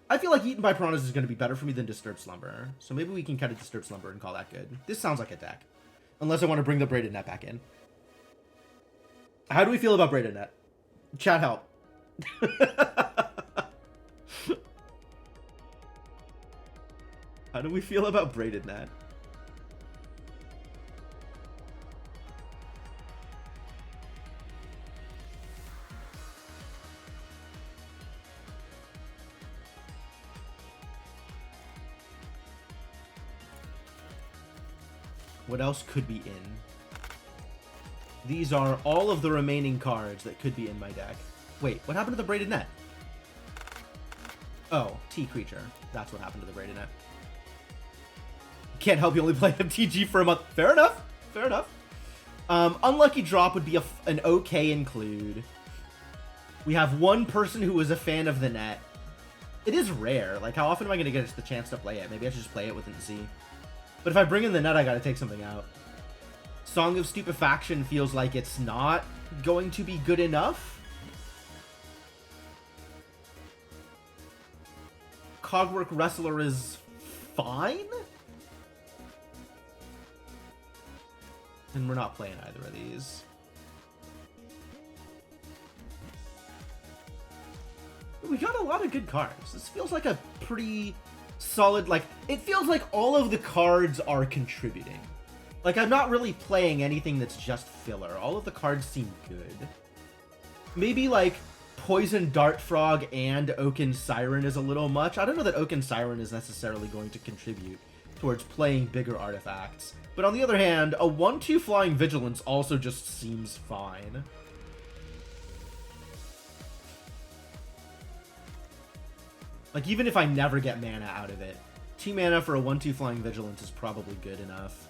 I feel like Eaten by Piranhas is going to be better for me than Disturbed Slumber. So maybe we can cut a Disturbed Slumber and call that good. This sounds like a deck. Unless I want to bring the Braided Net back in. How do we feel about Braided Net? Chat help. How do we feel about Braided Net? What else could be in? These are all of the remaining cards that could be in my deck. Wait, what happened to the Braided Net? Oh, T-Creature. That's what happened to the Braided Net. Can't help you only play MTG for a month. Fair enough. Fair enough. Unlucky Drop would be an okay include. We have one person who is a fan of the net. It is rare. Like, how often am I going to get the chance to play it? Maybe I should just play it with an Z. But if I bring in the net, I got to take something out. Song of Stupefaction feels like it's not going to be good enough. Cogwork Wrestler is fine. And we're not playing either of these. We got a lot of good cards. This feels like a pretty solid, like, it feels like all of the cards are contributing. Like, I'm not really playing anything that's just filler. All of the cards seem good. Maybe, like, Poison Dart Frog and Oaken Siren is a little much. I don't know that Oaken Siren is necessarily going to contribute towards playing bigger artifacts. But on the other hand, a 1/2 Flying Vigilance also just seems fine. Like, even if I never get mana out of it, 2 mana for a 1/2 Flying Vigilance is probably good enough.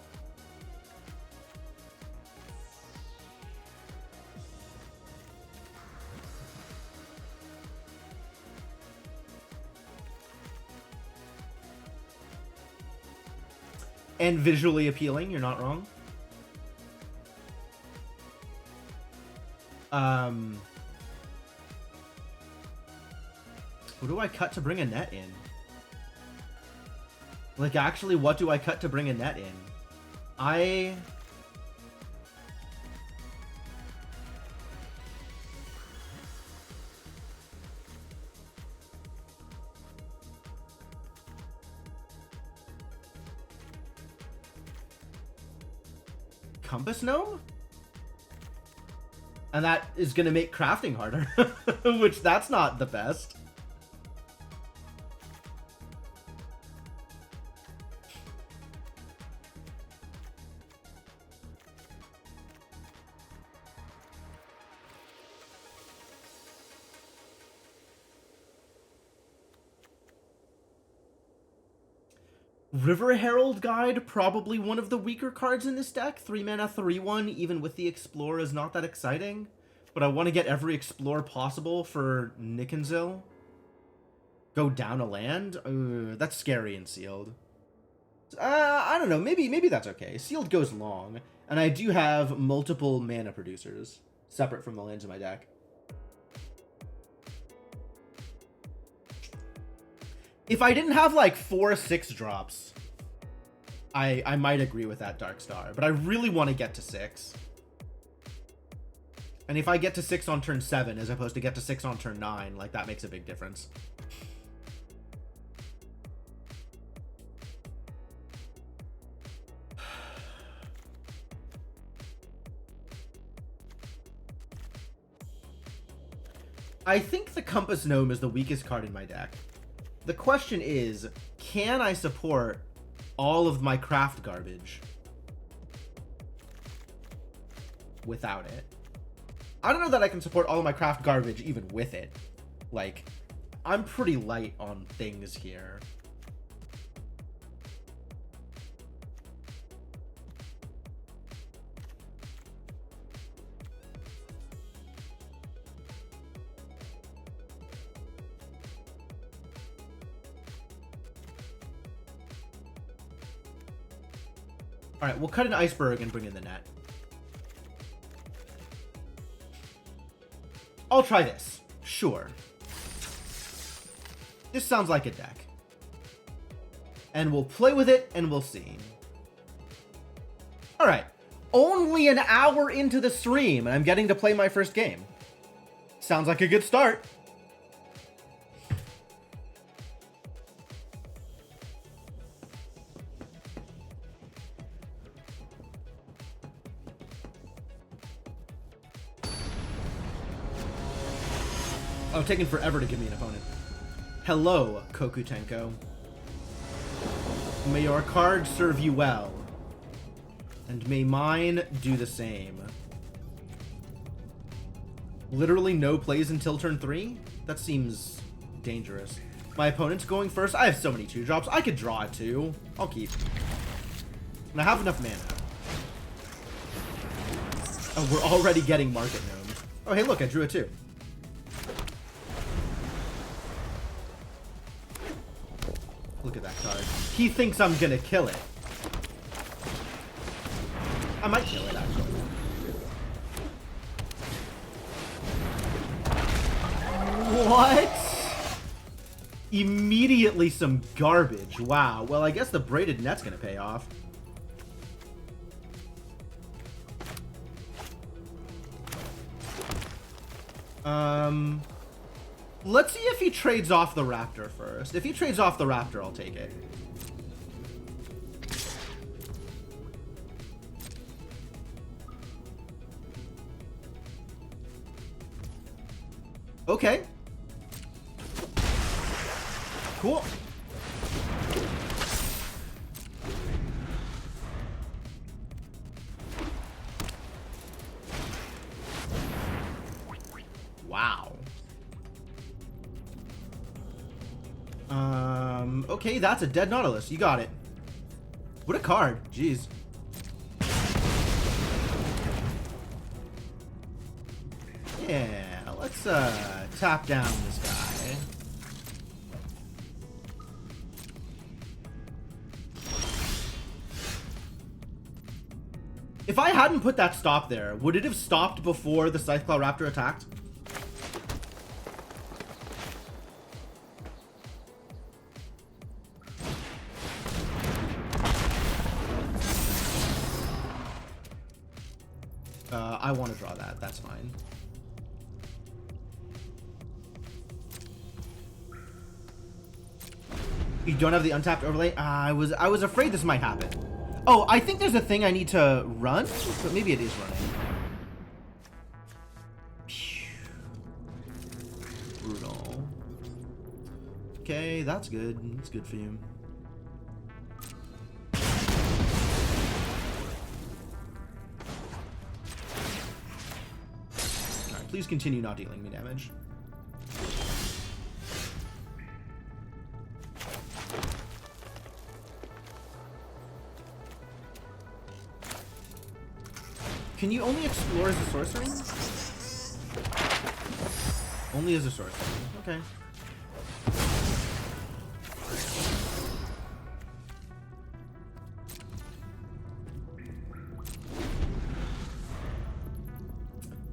And visually appealing, you're not wrong. What do I cut to bring a net in? Like, actually, what do I cut to bring a net in? Compass Gnome? And that is going to make crafting harder, which that's not the best. River Herald Guide, probably one of the weaker cards in this deck. 3 mana, 3/1, even with the Explorer, is not that exciting. But I want to get every Explorer possible for Nickenzill. Go down a land? That's scary in Sealed. I don't know, maybe that's okay. Sealed goes long, and I do have multiple mana producers, separate from the lands in my deck. If I didn't have like 4 6-drops, I might agree with that Dark Star, but I really want to get to 6. And if I get to 6 on turn 7 as opposed to get to 6 on turn 9, like, that makes a big difference. I think the Compass Gnome is the weakest card in my deck. The question is, can I support all of my craft garbage without it? I don't know that I can support all of my craft garbage even with it. Like, I'm pretty light on things here. All right, we'll cut an Iceberg and bring in the net. I'll try this. Sure. This sounds like a deck. And we'll play with it and we'll see. All right. Only an hour into the stream and I'm getting to play my first game. Sounds like a good start. Oh, taking forever to give me an opponent. Hello, Kokutenko. May your card serve you well. And may mine do the same. Literally no plays until turn 3? That seems dangerous. My opponent's going first. I have so many 2-drops. I could draw a 2. I'll keep. And I have enough mana. Oh, we're already getting Market Gnomes. Oh, hey, look, I drew a 2. Look at that card. He thinks I'm gonna kill it. I might kill it, actually. What? Immediately some garbage. Wow. Well, I guess the braided net's gonna pay off. Let's see if he trades off the Raptor first. If he trades off the Raptor, I'll take it. Okay. Cool. Wow. Okay, that's a dead Nautilus. You got it. What a card. Jeez. Yeah, let's tap down this guy. If I hadn't put that stop there, would it have stopped before the Scytheclaw Raptor attacked? I want to draw that. That's fine. You don't have the untapped overlay? I was afraid this might happen. Oh, I think there's a thing I need to run, but maybe it is running. Brutal. Okay, that's good. That's good for you. Alright, please continue not dealing me damage. Can you only explore as a sorcery? Only as a sorcery. Okay.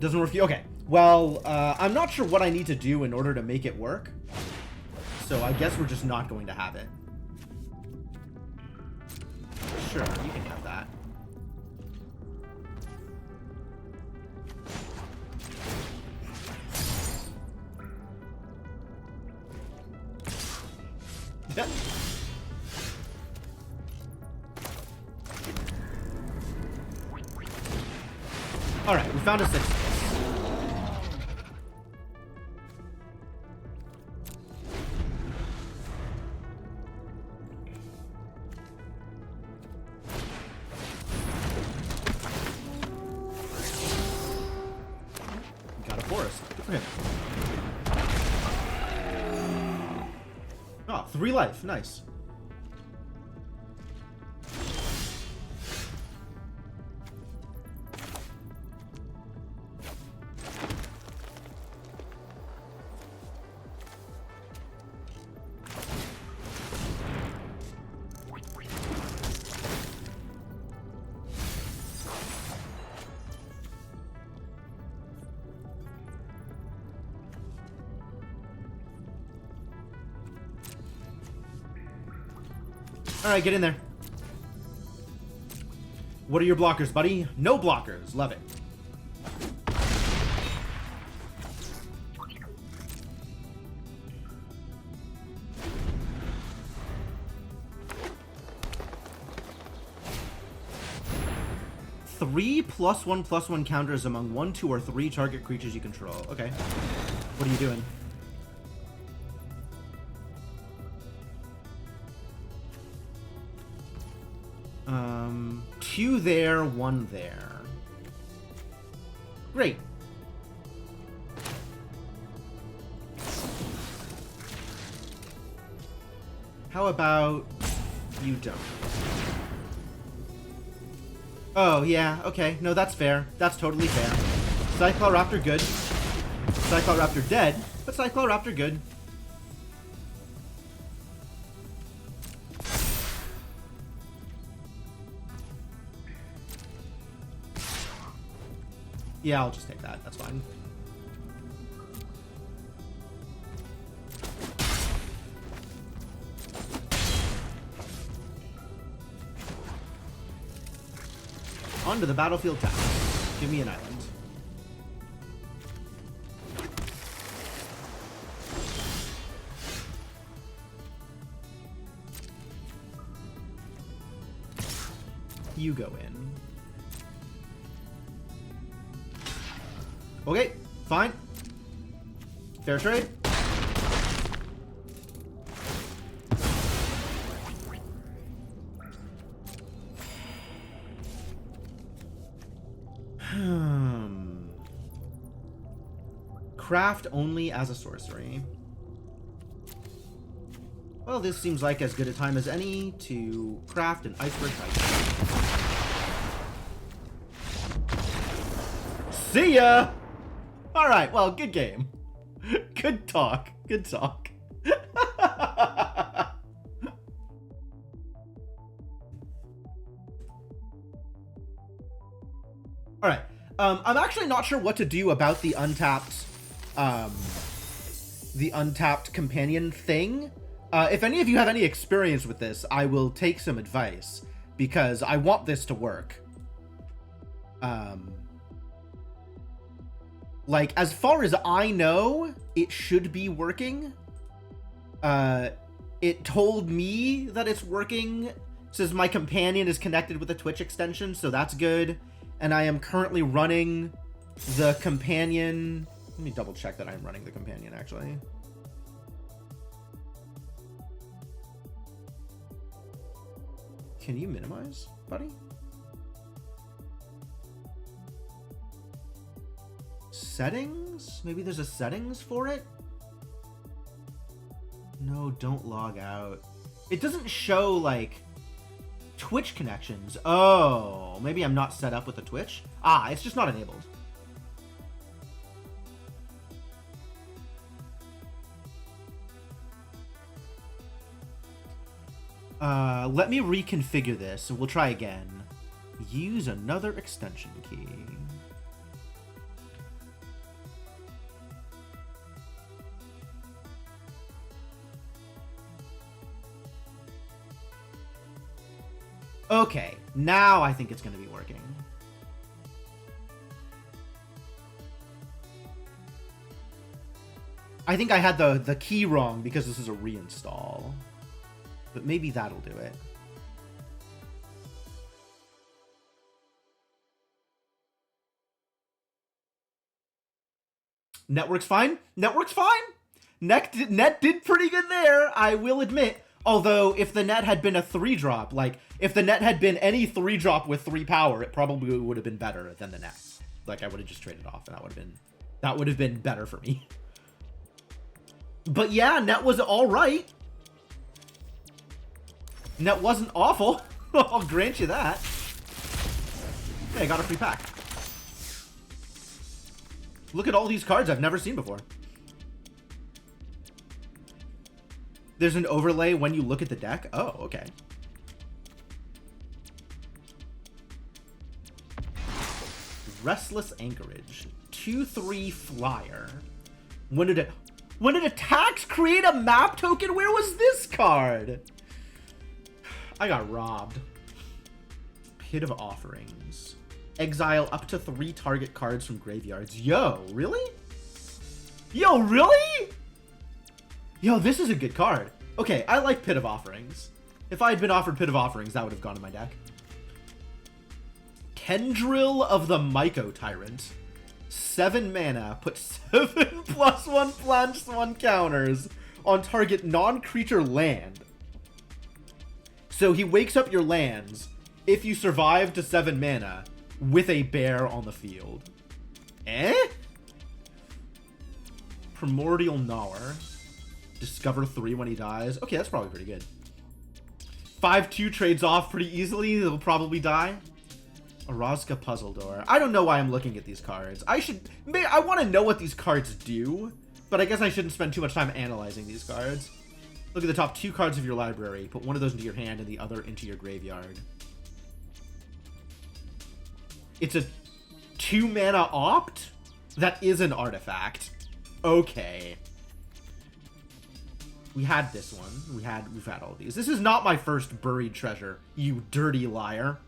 Doesn't work for you? Okay. Well, I'm not sure what I need to do in order to make it work. So I guess we're just not going to have it. Sure, you can have that. Alright, we found a 6. Got a forest. Good for him. Oh, 3 life. Nice. Alright, get in there. What are your blockers, buddy? No blockers. Love it. Three +1/+1 counters among 1, 2, or 3 target creatures you control. Okay. What are you doing? Two there, 1 there. Great. How about you don't? Oh, yeah, okay. No, that's fair. That's totally fair. Scytheclaw Raptor good. Scytheclaw Raptor dead, but Scytheclaw Raptor good. Yeah, I'll just take that. That's fine. Onto the battlefield tap. Give me an island. You go in. Okay, fine. Fair trade. Craft only as a sorcery. Well, this seems like as good a time as any to craft an iceberg type. See ya! Alright, well, good game. Good talk. Good talk. Alright. I'm actually not sure what to do about the untapped companion thing. If any of you have any experience with this, I will take some advice, because I want this to work. Like, as far as I know, it should be working. It told me that it's working. It says my companion is connected with a Twitch extension, so that's good. And I am currently running the companion. Let me double check that I'm running the companion, actually. Can you minimize, buddy? Settings? Maybe there's a settings for it? No, don't log out. It doesn't show, like, Twitch connections. Oh, maybe I'm not set up with the Twitch? Ah, it's just not enabled. Let me reconfigure this, and we'll try again. Use another extension key. Okay, now I think it's going to be working. I think I had the key wrong because this is a reinstall. But maybe that'll do it. Network's fine. Network's fine. Net did pretty good there, I will admit. Although, if the net had been a 3-drop, like, if the net had been any 3-drop with 3 power, it probably would have been better than the net. Like, I would have just traded off, and that would have been better for me. But yeah, net was alright. Net wasn't awful. I'll grant you that. Hey, I got a free pack. Look at all these cards I've never seen before. There's an overlay when you look at the deck? Oh, okay. Restless Anchorage. 2/3 flyer. When it attacks, create a map token? Where was this card? I got robbed. Pit of Offerings. Exile up to 3 target cards from graveyards. Yo, really? Yo, really? Yo, this is a good card. Okay, I like Pit of Offerings. If I had been offered Pit of Offerings, that would have gone in my deck. Tendril of the Myco Tyrant. 7 mana, put 7 +1/+1 counters on target non-creature land. So he wakes up your lands if you survive to 7 mana with a bear on the field. Eh? Primordial Gnawer. Discover 3 when he dies. Okay, that's probably pretty good. 5/2 trades off pretty easily. They'll probably die. Orazka Puzzle Door. I don't know why I'm looking at these cards. I want to know what these cards do, but I guess I shouldn't spend too much time analyzing these cards. Look at the top 2 cards of your library. Put one of those into your hand and the other into your graveyard. It's a 2 mana opt? That is an artifact. Okay. We had this one. We've had all these. This is not my first buried treasure, you dirty liar.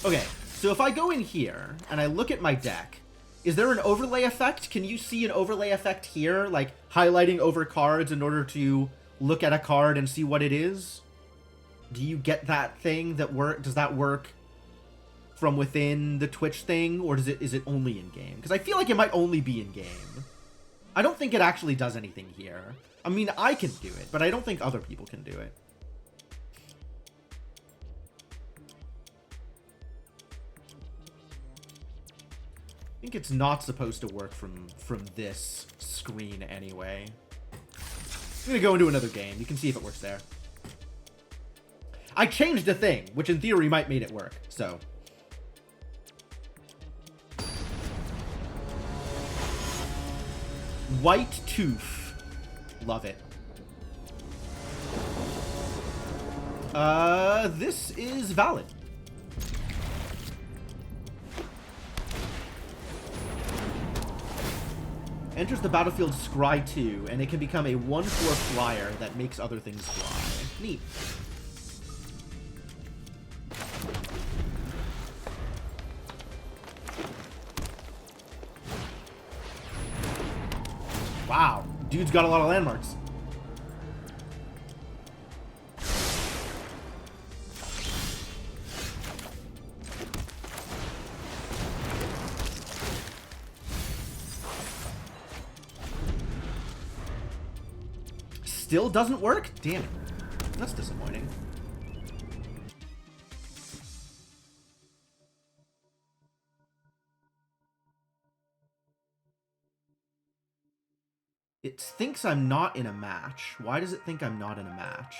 Okay, so if I go in here and I look at my deck, is there an overlay effect? Can you see an overlay effect here? Like highlighting over cards in order to look at a card and see what it is? Do you get that thing that work? Does that work from within the Twitch thing, or is it only in game? Because I feel like it might only be in game. I don't think it actually does anything here. I mean, I can do it, but I don't think other people can do it. I think it's not supposed to work from this screen anyway. I'm gonna go into another game. You can see if it works there. I changed the thing, which in theory might make it work, so. White Tooth. Love it. This is valid. Enters the battlefield Scry 2, and it can become a 1/4 flyer that makes other things fly. Neat. Wow, dude's got a lot of landmarks. Still doesn't work? Damn it. That's disappointing. It thinks I'm not in a match. Why does it think I'm not in a match?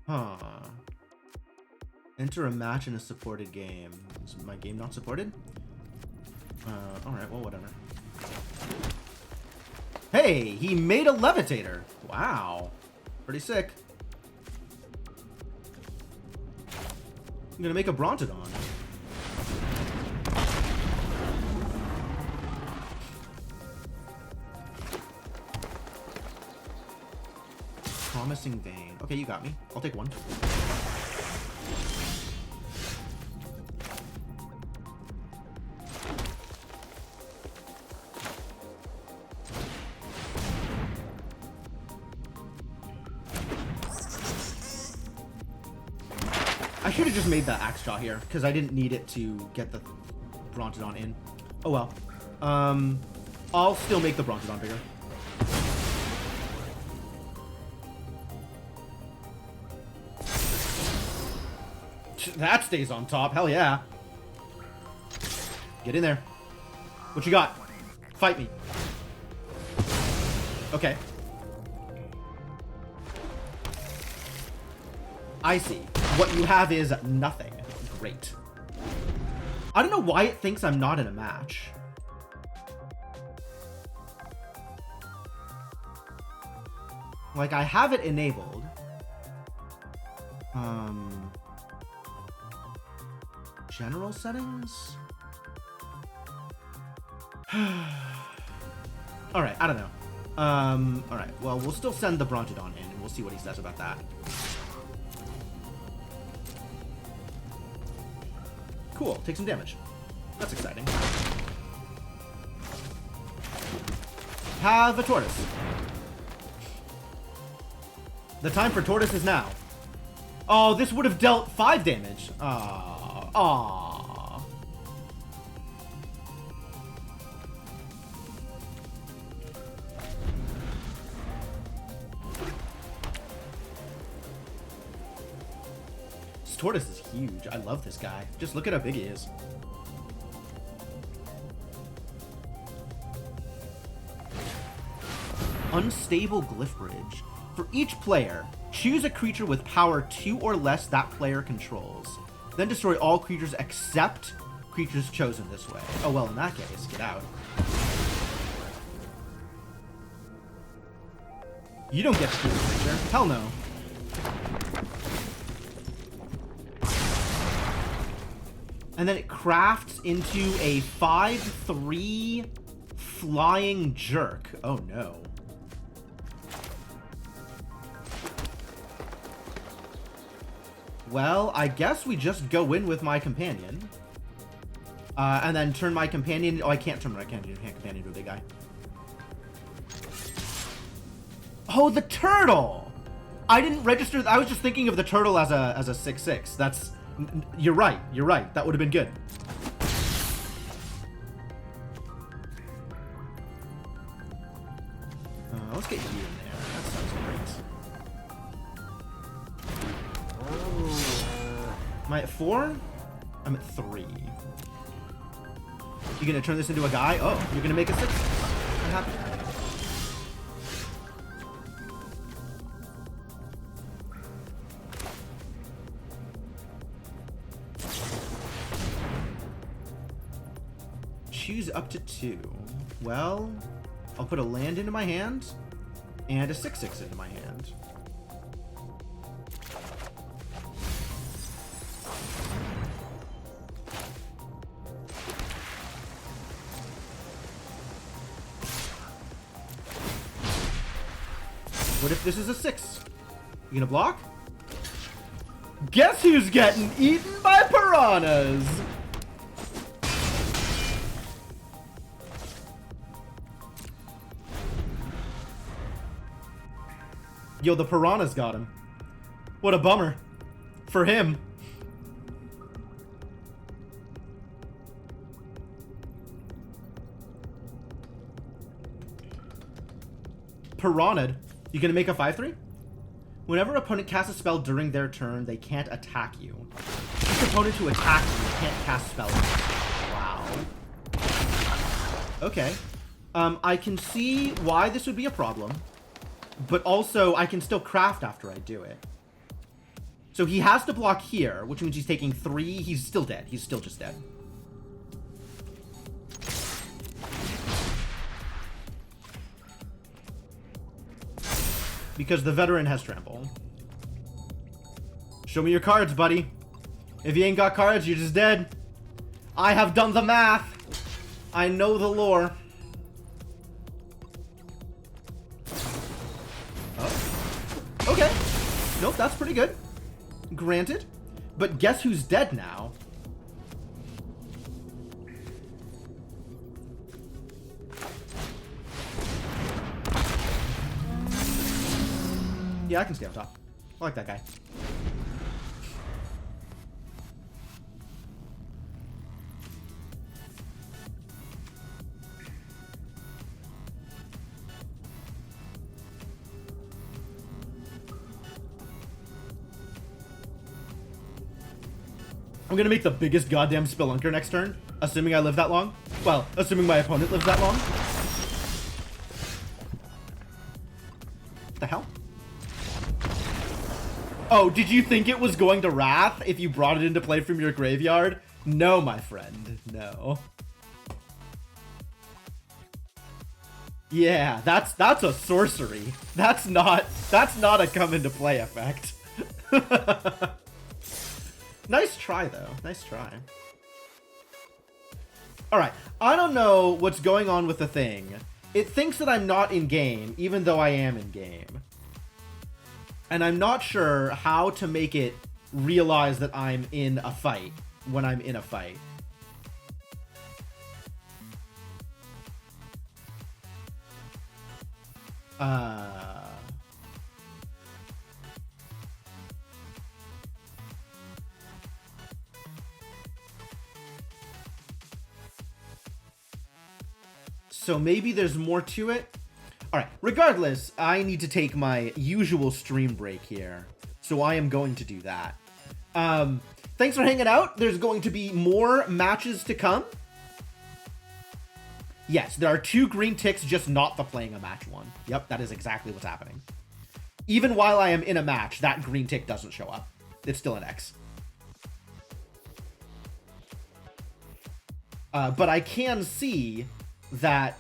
Huh. Enter a match in a supported game. Is my game not supported? Alright, well, whatever. Hey, he made a levitator. Wow. Pretty sick. I'm gonna make a Brontodon. Promising vein. Okay, you got me. I'll take one. I should have just made the Axe Jaw here, because I didn't need it to get the Brontodon in. Oh well. I'll still make the Brontodon bigger. That stays on top. Hell yeah. Get in there. What you got? Fight me. Okay. I see. What you have is nothing. Great. I don't know why it thinks I'm not in a match. Like, I have it enabled. General settings? Alright, I don't know. Alright, well, we'll still send the Brontodon in, and we'll see what he says about that. Cool, take some damage. That's exciting. Have a tortoise. The time for tortoise is now. Oh, this would have dealt 5 damage. Aww. This tortoise is huge. I love this guy. Just look at how big he is. Unstable Glyph Bridge. For each player, choose a creature with power 2 or less that player controls. Then destroy all creatures except creatures chosen this way. Oh, well, in that case, get out. You don't get to choose a creature. Hell no. And then it crafts into a 5/3 flying jerk. Oh, no. Well, I guess we just go in with my companion. And then turn my companion... Oh, I can't turn my companion into a big guy. Oh, the turtle! I didn't register. I was just thinking of the turtle as a 6/6. That's, you're right. You're right. That would have been good. Let's get you in there. That sounds great. Am I at 4? I'm at 3. You gonna turn this into a guy? Oh, you're gonna make a 6. I'm happy. Choose up to 2. Well, I'll put a land into my hand and a 6/6 into my hand. What if this is a 6? You gonna block? Guess who's getting eaten by piranhas? Yo, the piranhas got him. What a bummer. For him. Piranha'd. You gonna make a 5/3? Whenever an opponent casts a spell during their turn, they can't attack you. Each opponent to attack you can't cast spells. Wow. Okay. I can see why this would be a problem. But also, I can still craft after I do it. So he has to block here, which means he's taking 3. He's still dead. He's still just dead. Because the veteran has trample. Show me your cards, buddy. If you ain't got cards, you're just dead. I have done the math. I know the lore. Okay. Nope, that's pretty good. Granted. But guess who's dead now? Yeah, I can stay on top. I like that guy. I'm gonna make the biggest goddamn Spelunker next turn, assuming I live that long. Well, assuming my opponent lives that long. What the hell? Oh, did you think it was going to Wrath if you brought it into play from your graveyard? No, my friend, no. Yeah, that's a sorcery. That's not a come into play effect. Nice try, though. Nice try. Alright, I don't know what's going on with the thing. It thinks that I'm not in-game, even though I am in-game. And I'm not sure how to make it realize that I'm in a fight when I'm in a fight. So maybe there's more to it. All right, regardless, I need to take my usual stream break here. So I am going to do that. Thanks for hanging out. There's going to be more matches to come. Yes, there are 2 green ticks, just not the playing a match one. Yep, that is exactly what's happening. Even while I am in a match, that green tick doesn't show up. It's still an X. But I can see that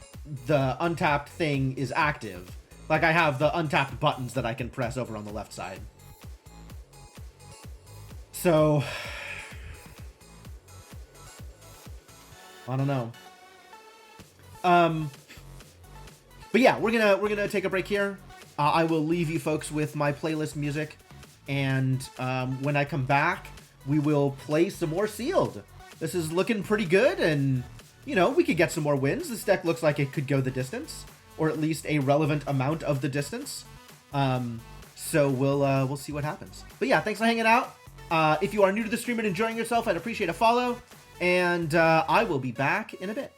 the untapped thing is active. Like, I have the untapped buttons that I can press over on the left side. So I don't know. But yeah, we're gonna take a break here. I will leave you folks with my playlist music, and when I come back, we will play some more Sealed. This is looking pretty good, and you know, we could get some more wins. This deck looks like it could go the distance, or at least a relevant amount of the distance. So we'll see what happens. But yeah, thanks for hanging out. If you are new to the stream and enjoying yourself, I'd appreciate a follow. And I will be back in a bit.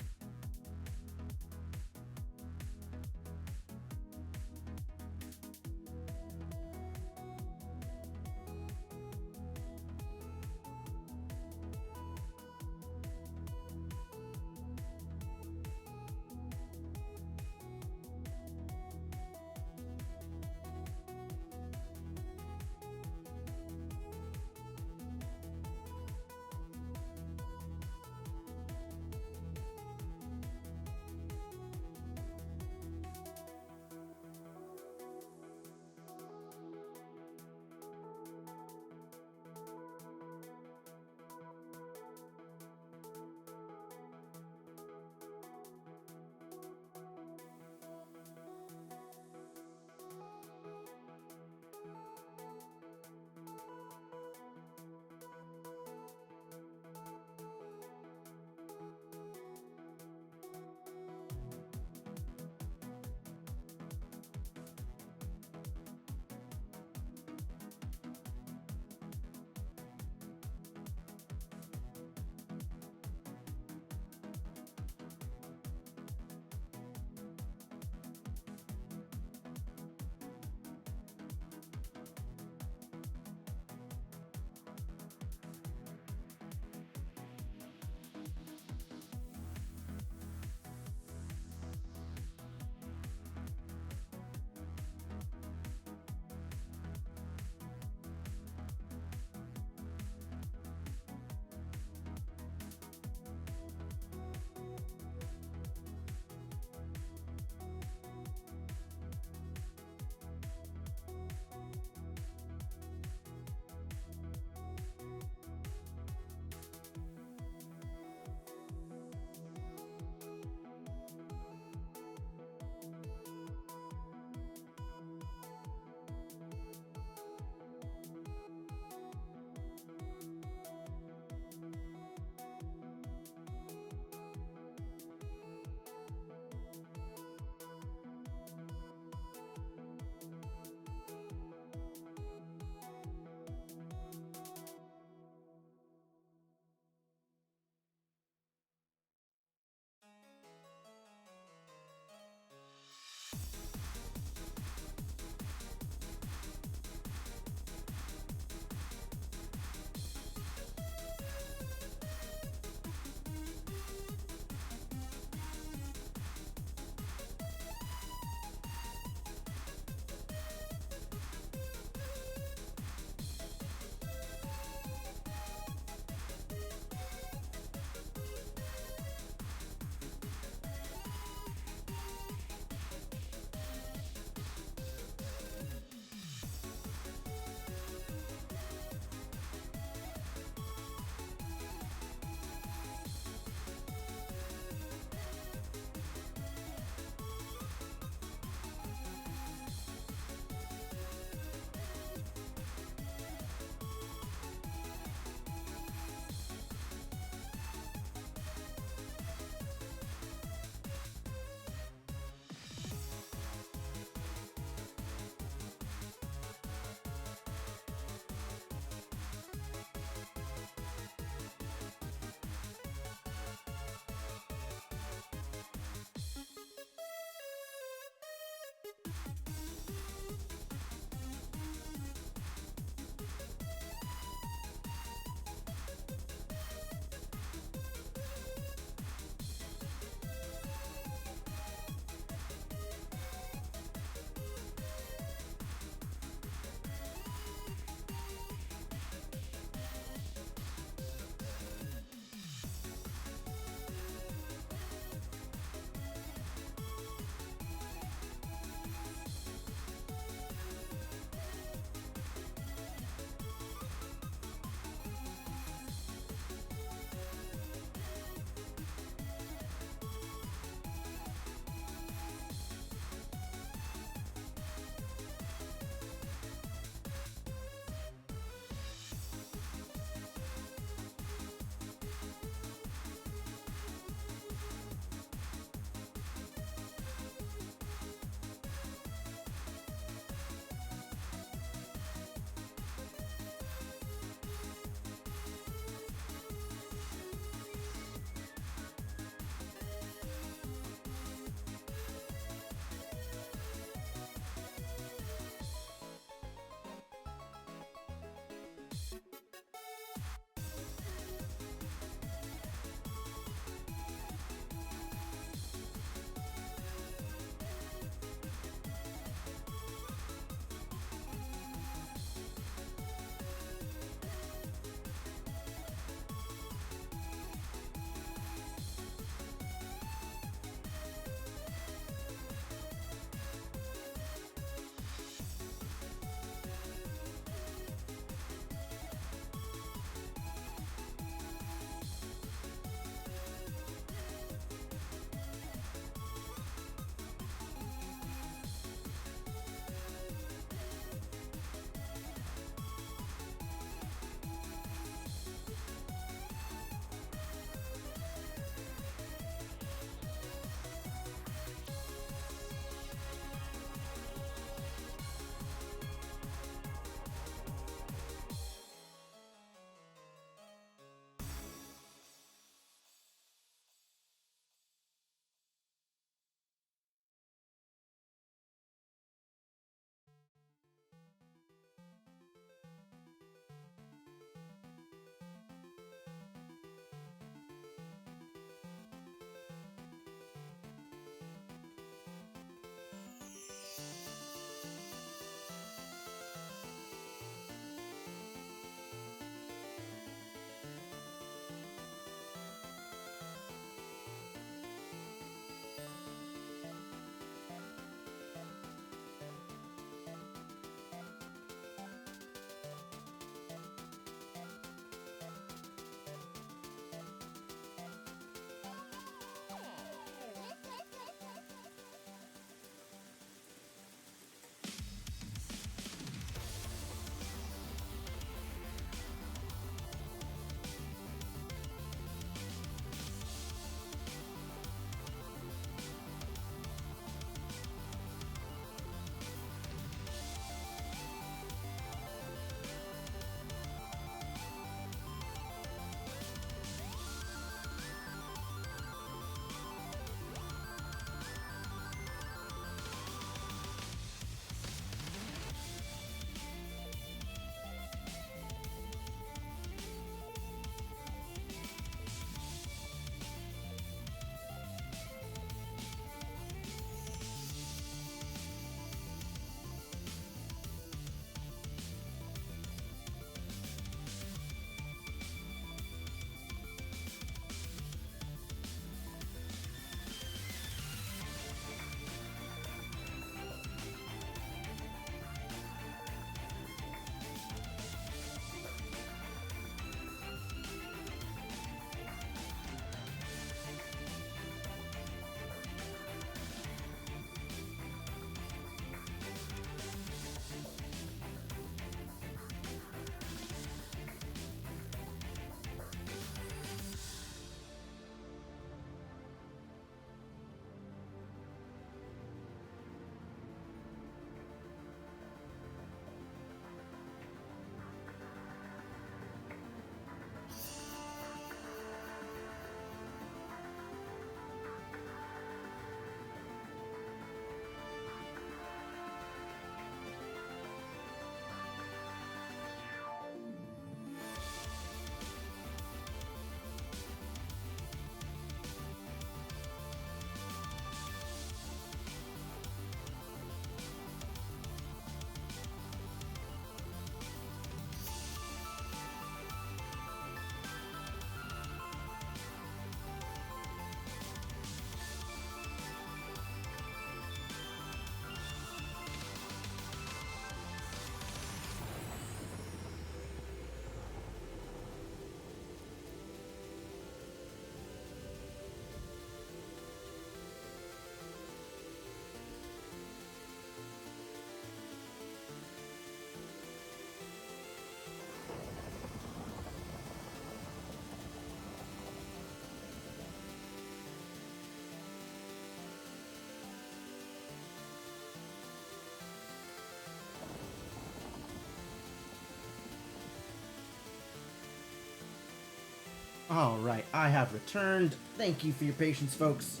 All right, I have returned. Thank you for your patience, folks.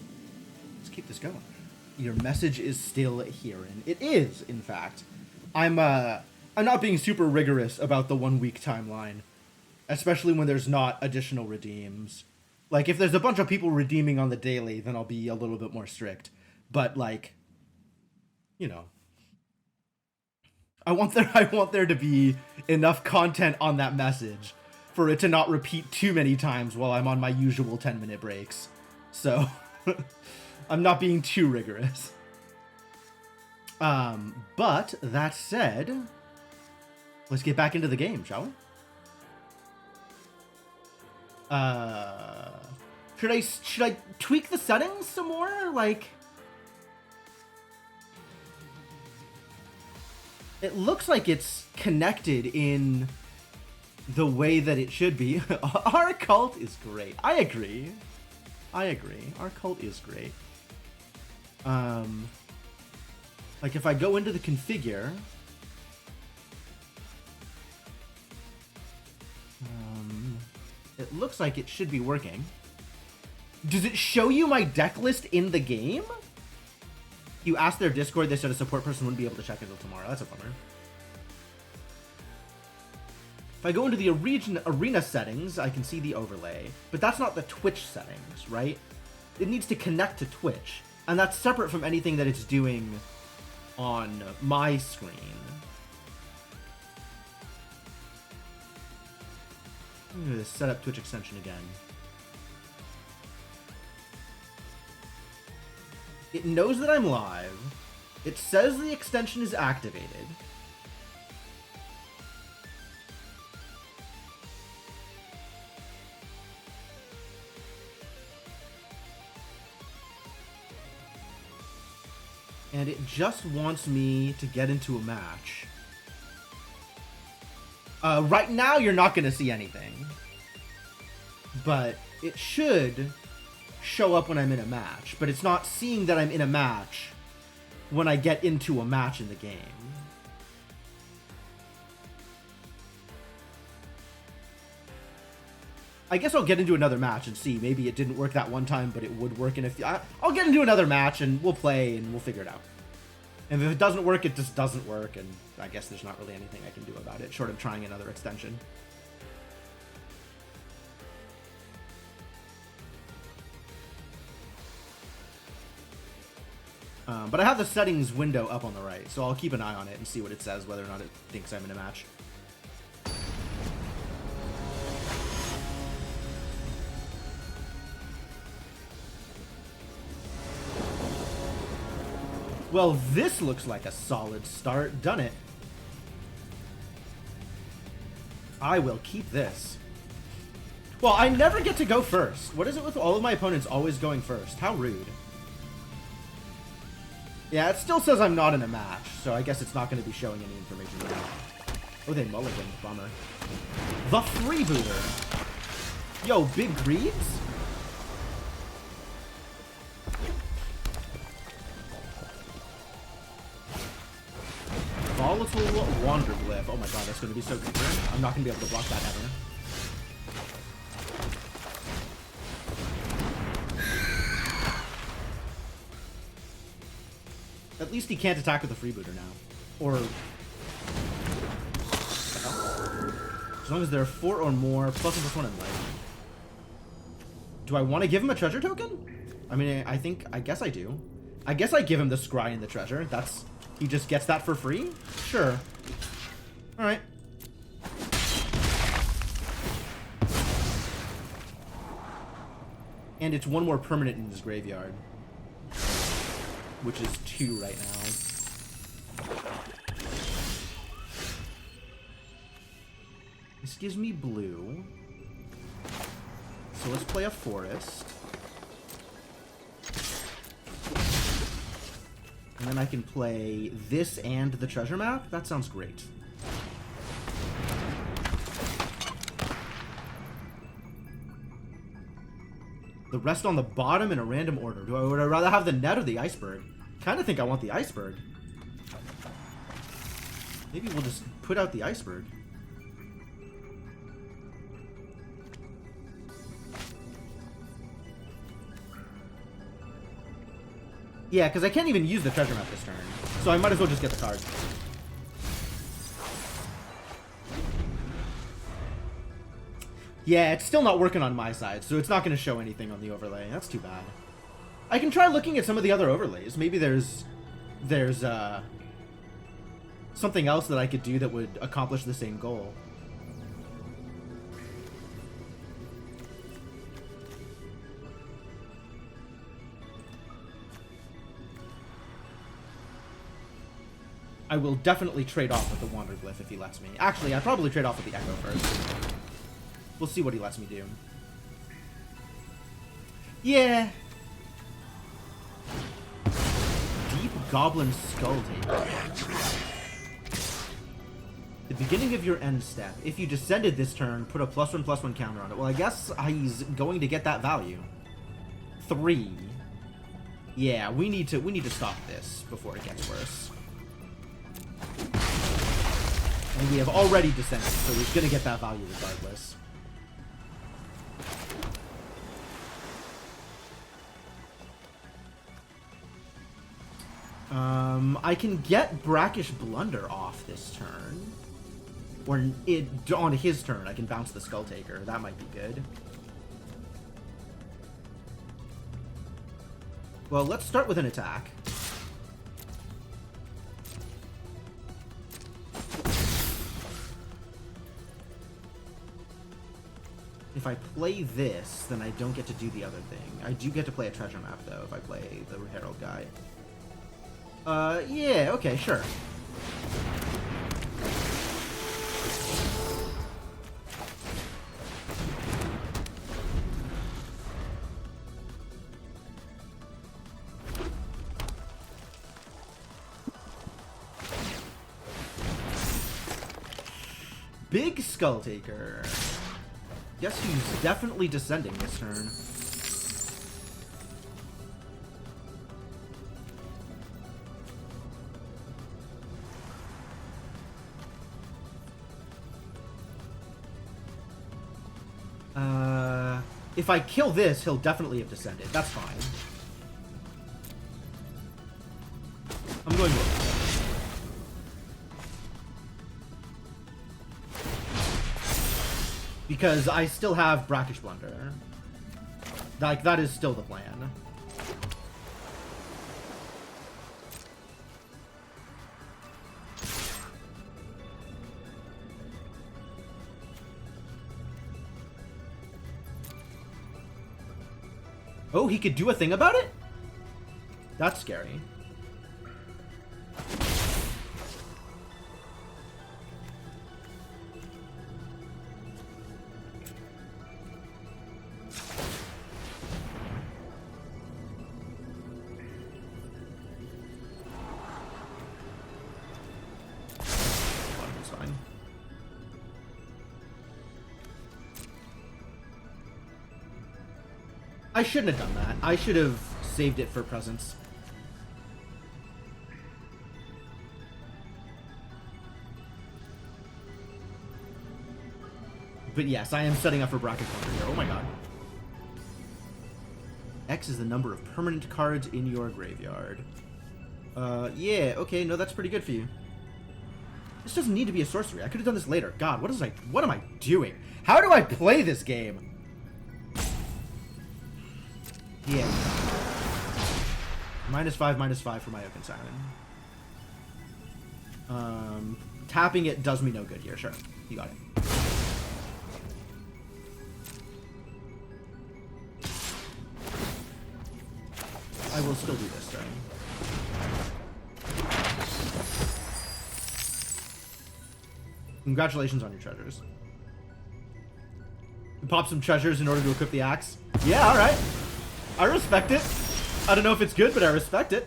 Let's keep this going. Your message is still here, and it is, in fact. I'm not being super rigorous about the 1 week timeline, especially when there's not additional redeems. Like, if there's a bunch of people redeeming on the daily, then I'll be a little bit more strict. But, like, you know, I want there to be enough content on that message for it to not repeat too many times while I'm on my usual 10-minute breaks. So, I'm not being too rigorous. But that said, let's get back into the game, shall we? Should I tweak the settings some more? Like, it looks like it's connected in the way that it should be. Our cult is great. I agree. Our cult is great. Like, if I go into the configure, it looks like it should be working. Does it show you my deck list in the game? You asked their Discord, they said a support person wouldn't be able to check until tomorrow. That's a bummer. If I go into the arena settings, I can see the overlay, but that's not the Twitch settings, right? It needs to connect to Twitch, and that's separate from anything that it's doing on my screen. I'm going to set up Twitch extension again. It knows that I'm live. It says the extension is activated. And it just wants me to get into a match. Right now, you're not going to see anything. But it should show up when I'm in a match. But it's not seeing that I'm in a match when I get into a match in the game. I guess I'll get into another match and see. Maybe it didn't work that one time, but it would work in a few... I'll get into another match and we'll play and we'll figure it out. And if it doesn't work, it just doesn't work, and I guess there's not really anything I can do about it, short of trying another extension. But I have the settings window up on the right, so I'll keep an eye on it and see what it says, whether or not it thinks I'm in a match. Well, this looks like a solid start. Done it. I will keep this. Well, I never get to go first. What is it with all of my opponents always going first? How rude. Yeah, it still says I'm not in a match, so I guess it's not going to be showing any information now. Oh, they mulliganed. Bummer. The freebooter. Yo, big greaves? Volatile Wanderglyph. Oh my god, that's going to be so good. I'm not going to be able to block that ever. At least he can't attack with the freebooter now. Or... as long as there are 4 or more, plus and plus 1 in life. Do I want to give him a treasure token? I mean, I guess I do. I guess I give him the scry and the treasure. That's... he just gets that for free? Sure. Alright. And it's 1 more permanent in his graveyard. Which is 2 right now. This gives me blue. So let's play a forest. And then I can play this and the treasure map? That sounds great. The rest on the bottom in a random order. Would I rather have the net or the iceberg? Kind of think I want the iceberg. Maybe we'll just put out the iceberg. Yeah, because I can't even use the treasure map this turn. So I might as well just get the card. Yeah, it's still not working on my side, so it's not going to show anything on the overlay. That's too bad. I can try looking at some of the other overlays. Maybe there's something else that I could do that would accomplish the same goal. I will definitely trade off with the Wanderglyph if he lets me. Actually, I'd probably trade off with the Echo first. We'll see what he lets me do. Yeah. Deep Goblin Skull Taker. The beginning of your end step. If you descended this turn, put a +1/+1 counter on it. Well, I guess he's going to get that value. 3. Yeah, we need to stop this before it gets worse. And we have already descended, so he's going to get that value regardless. I can get Brackish Blunder off this turn. Or on his turn, I can bounce the Skull Taker. That might be good. Well, let's start with an attack. If I play this, then I don't get to do the other thing. I do get to play a treasure map, though, if I play the Herald guy. Yeah, okay, sure. Big Skull Taker. Guess he's definitely descending this turn. If I kill this, he'll definitely have descended. That's fine. I'm going with it. Because I still have Brackish Blunder. Like, that is still the plan. Oh, he could do a thing about it? That's scary. I shouldn't have done that. I should have saved it for presence. But yes, I am setting up for Brackish Blunder here. Oh my god. X is the number of permanent cards in your graveyard. Yeah, okay, no, that's pretty good for you. This doesn't need to be a sorcery. I could have done this later. God, what am I doing? How do I play this game? Yeah. -5/-5 for my Ixalan. Tapping it does me no good here. Sure. You got it. I will still do this turn. Congratulations on your treasures. Pop some treasures in order to equip the axe. Yeah, alright. I respect it. I don't know if it's good, but I respect it.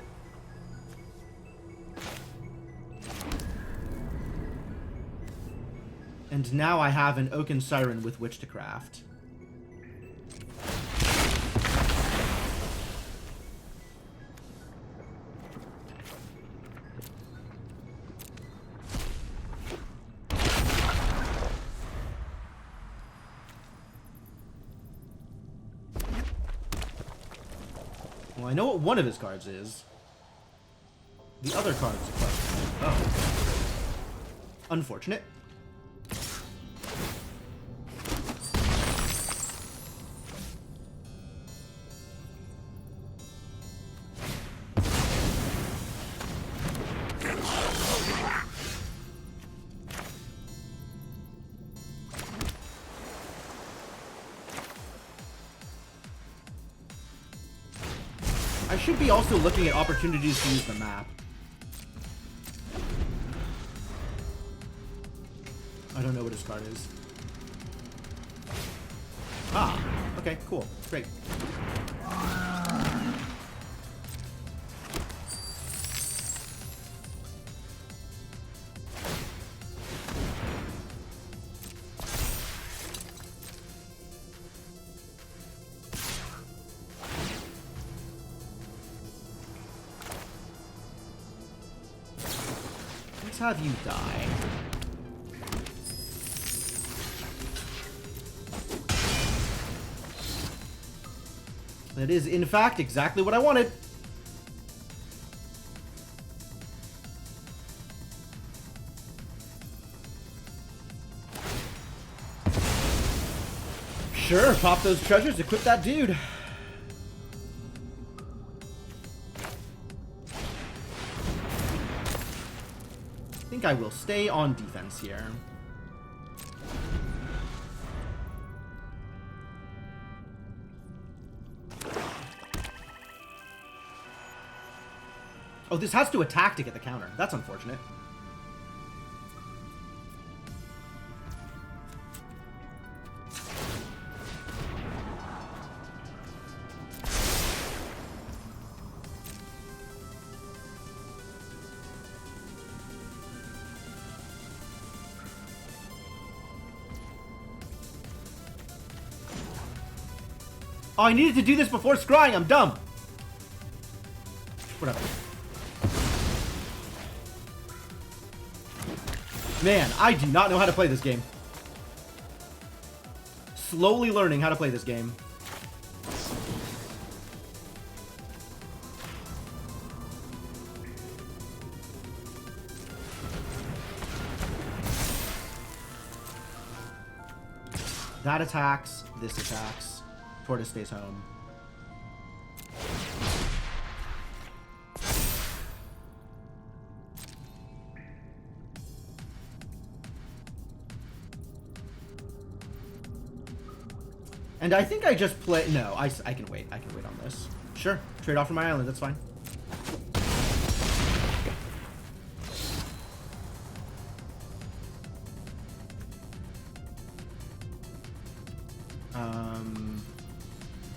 And now I have an Oaken Siren with which to craft. Well, I know what one of his cards is. The other cards. Oh. Unfortunate. I should be also looking at opportunities to use the map. I don't know what his card is. Ah, okay, cool, great. Let's have you die. That is, in fact, exactly what I wanted. Sure, pop those treasures, equip that dude. I think I will stay on defense here. Oh, this has to attack to get the counter. That's unfortunate. Oh, I needed to do this before scrying. I'm dumb. Whatever. Man, I do not know how to play this game. Slowly learning how to play this game. That attacks, this attacks. Tortoise stays home. And I think I just play... No, I can wait. I can wait on this. Sure. Trade off from my island. That's fine.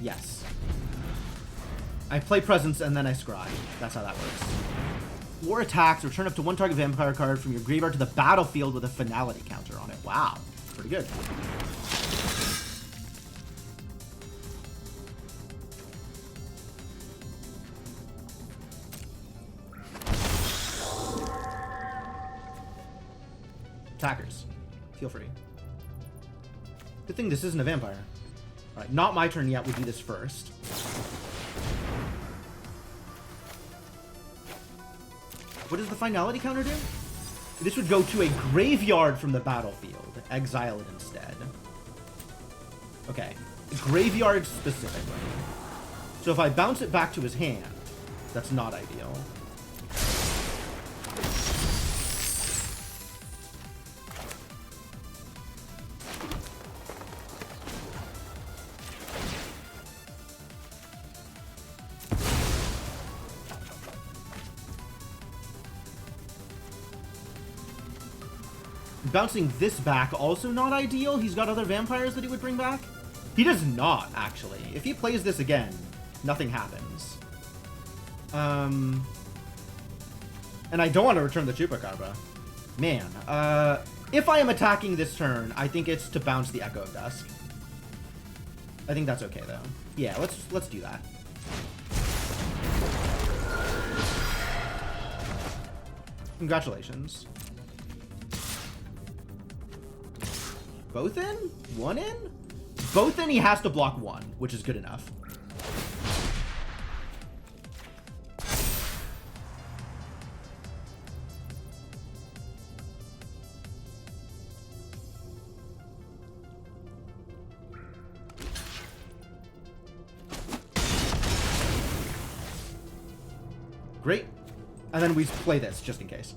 Yes. I play Presence and then I scry. That's how that works. War attacks. Return up to one target vampire card from your graveyard to the battlefield with a finality counter on it. Wow. Pretty good. Attackers, feel free. Good thing this isn't a vampire. Alright, not my turn yet. We'll do this first. What does the finality counter do? This would go to a graveyard from the battlefield. Exile it instead. Okay. Graveyard specifically. So if I bounce it back to his hand, that's not ideal. Bouncing this back, also not ideal. He's got other vampires that he would bring back. He does not, actually. If he plays this again, nothing happens. And I don't want to return the Chupacabra. Man, if I am attacking this turn, I think it's to bounce the Echo of Dusk. I think that's okay, though. Yeah, let's do that. Congratulations. Both in? One in? Both in, he has to block one, which is good enough. I Great. And then we play this, just in case.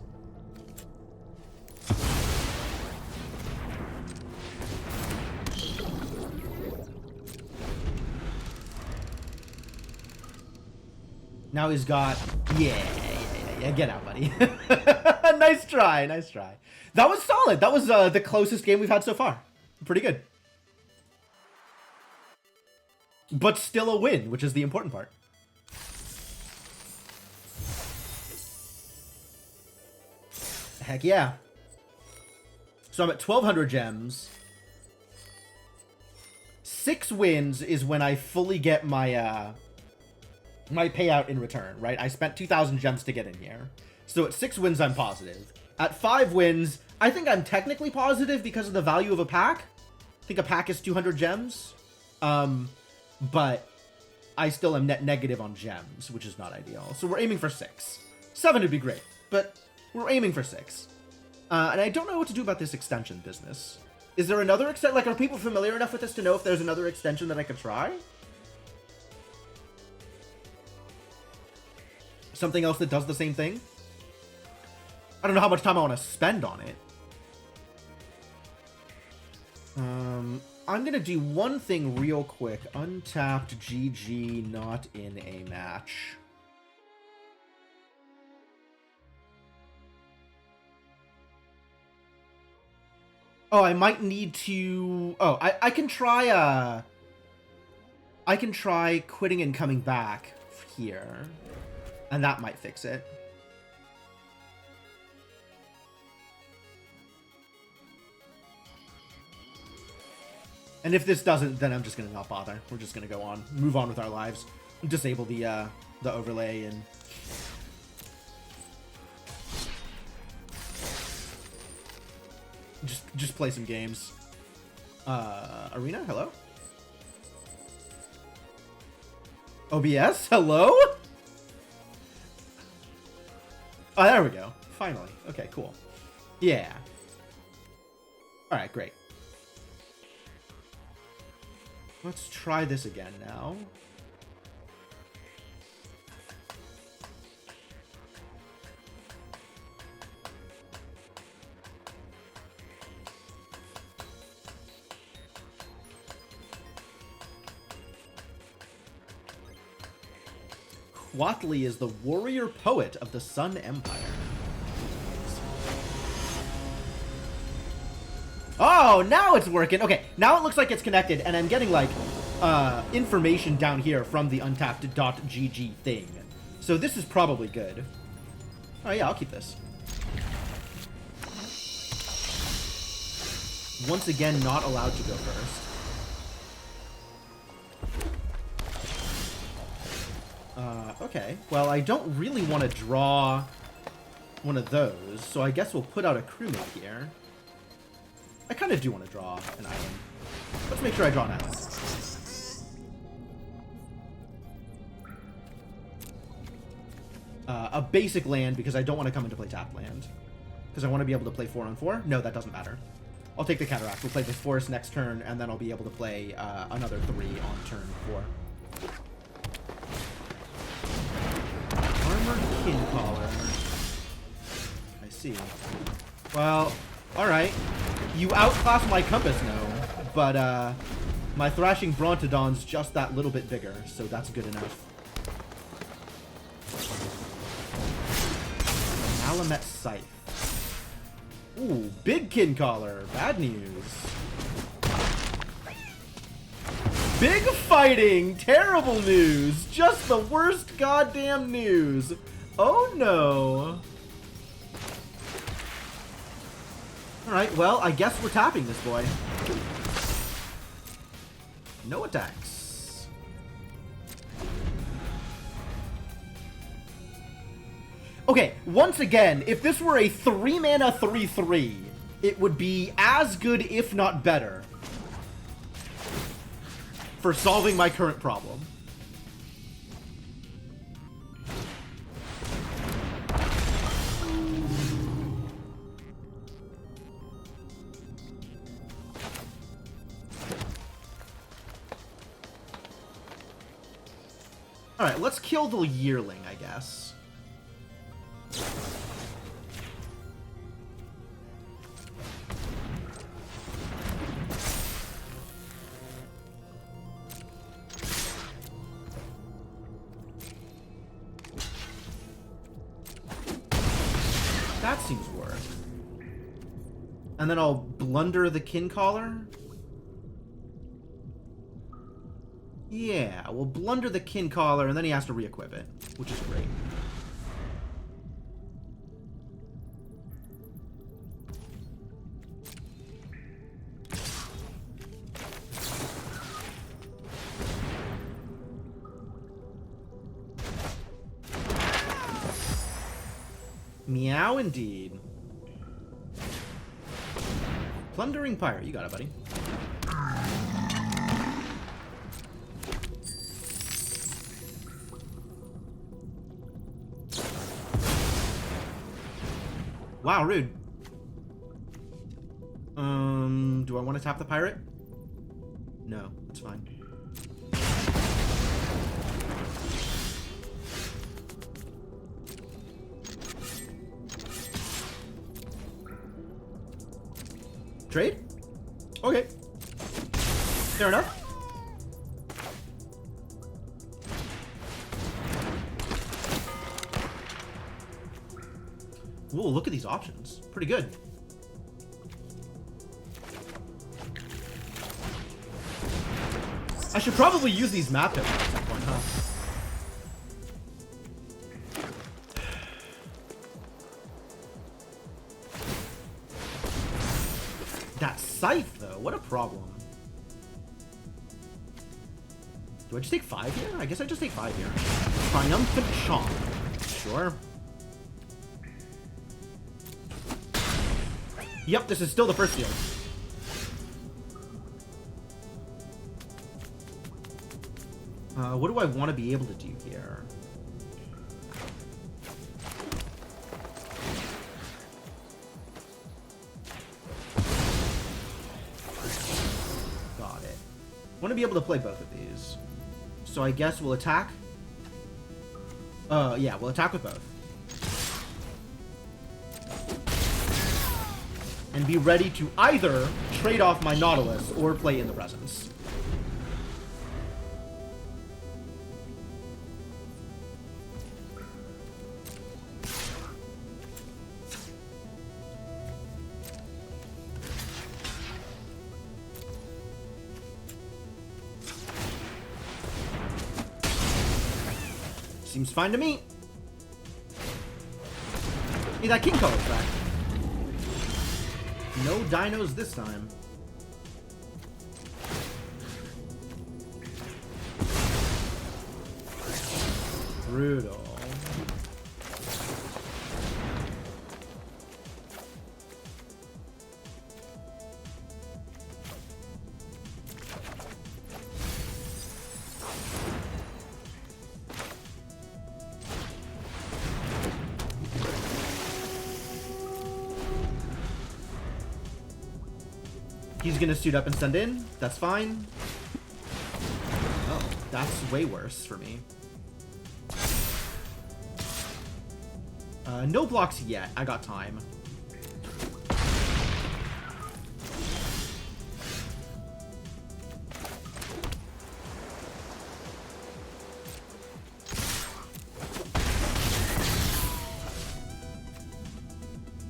Now he's got... Yeah. Get out, buddy. Nice try. That was solid. That was the closest game we've had so far. Pretty good. But still a win, which is the important part. Heck yeah. So I'm at 1,200 gems. 6 wins is when I fully get my my payout in return, right? I spent 2,000 gems to get in here. So at 6 wins, I'm positive. At 5 wins, I think I'm technically positive because of the value of a pack. I think a pack is 200 gems. But I still am net negative on gems, which is not ideal. So we're aiming for 6. 7 would be great, but we're aiming for 6. And I don't know what to do about this extension business. Is there another extension? Like, are people familiar enough with this to know if there's another extension that I could try? Something else that does the same thing? I don't know how much time I want to spend on it. I'm gonna do one thing real quick. Untapped GG, not in a match. Oh, I might need to... Oh, I can try, I can try quitting and coming back here. And that might fix it. And if this doesn't, then I'm just gonna not bother. We're just gonna go on, move on with our lives, disable the overlay, and just play some games. Arena, hello. OBS, hello. Oh, there we go. Finally. Okay, cool. Yeah. All right, great. Let's try this again now. Quatli is the warrior poet of the Sun Empire. Oh, now it's working. Okay, now it looks like it's connected, and I'm getting, like, information down here from the untapped.gg thing. So this is probably good. Oh, yeah, I'll keep this. Once again, not allowed to go first. Okay. Well, I don't really want to draw one of those, so I guess we'll put out a crewmate here. I kind of do want to draw an island. Let's make sure I draw an island. A basic land, because I don't want to come into play tapped land. Because I want to be able to play 4-on-4. No, that doesn't matter. I'll take the Cataract. We'll play this forest next turn, and then I'll be able to play another 3 on turn 4. Armored Kincaller. I see. Well, alright. You outclass my Compass Gnome, but my Thrashing Brontodon's just that little bit bigger, so that's good enough. Alamet Scythe. Ooh, big Kincaller. Bad news. Big fighting! Terrible news! Just the worst goddamn news! Oh no! Alright, well, I guess we're tapping this boy. No attacks. Okay, once again, if this were a 3-mana 3/3, it would be as good, if not better, for solving my current problem. Alright, let's kill the yearling, I guess. That seems work. And then I'll blunder the kin collar. Yeah, we'll blunder the kin collar, and then he has to re-equip it, which is great. Meow indeed. Plundering Pirate, you got it, buddy. Wow, rude. Do I want to tap the pirate? No, that's fine. Trade? Okay. Fair enough. Whoa, look at these options. Pretty good. I should probably use these map tokens at some point, huh? That scythe, though, what a problem. Do I just take 5 here? I guess I just take 5 here. Triumphant Chomp. Sure. Yep, this is still the first field. What do I want to be able to do here? Got it. Want to be able to play both of these. So I guess we'll attack. Yeah, we'll attack with both. And be ready to either trade off my Nautilus or play in the presence. Seems fine to me. Hey, that king color's back. No dinos this time. Brutal. He's gonna suit up and send in. That's fine. Oh, that's way worse for me. No blocks yet. I got time.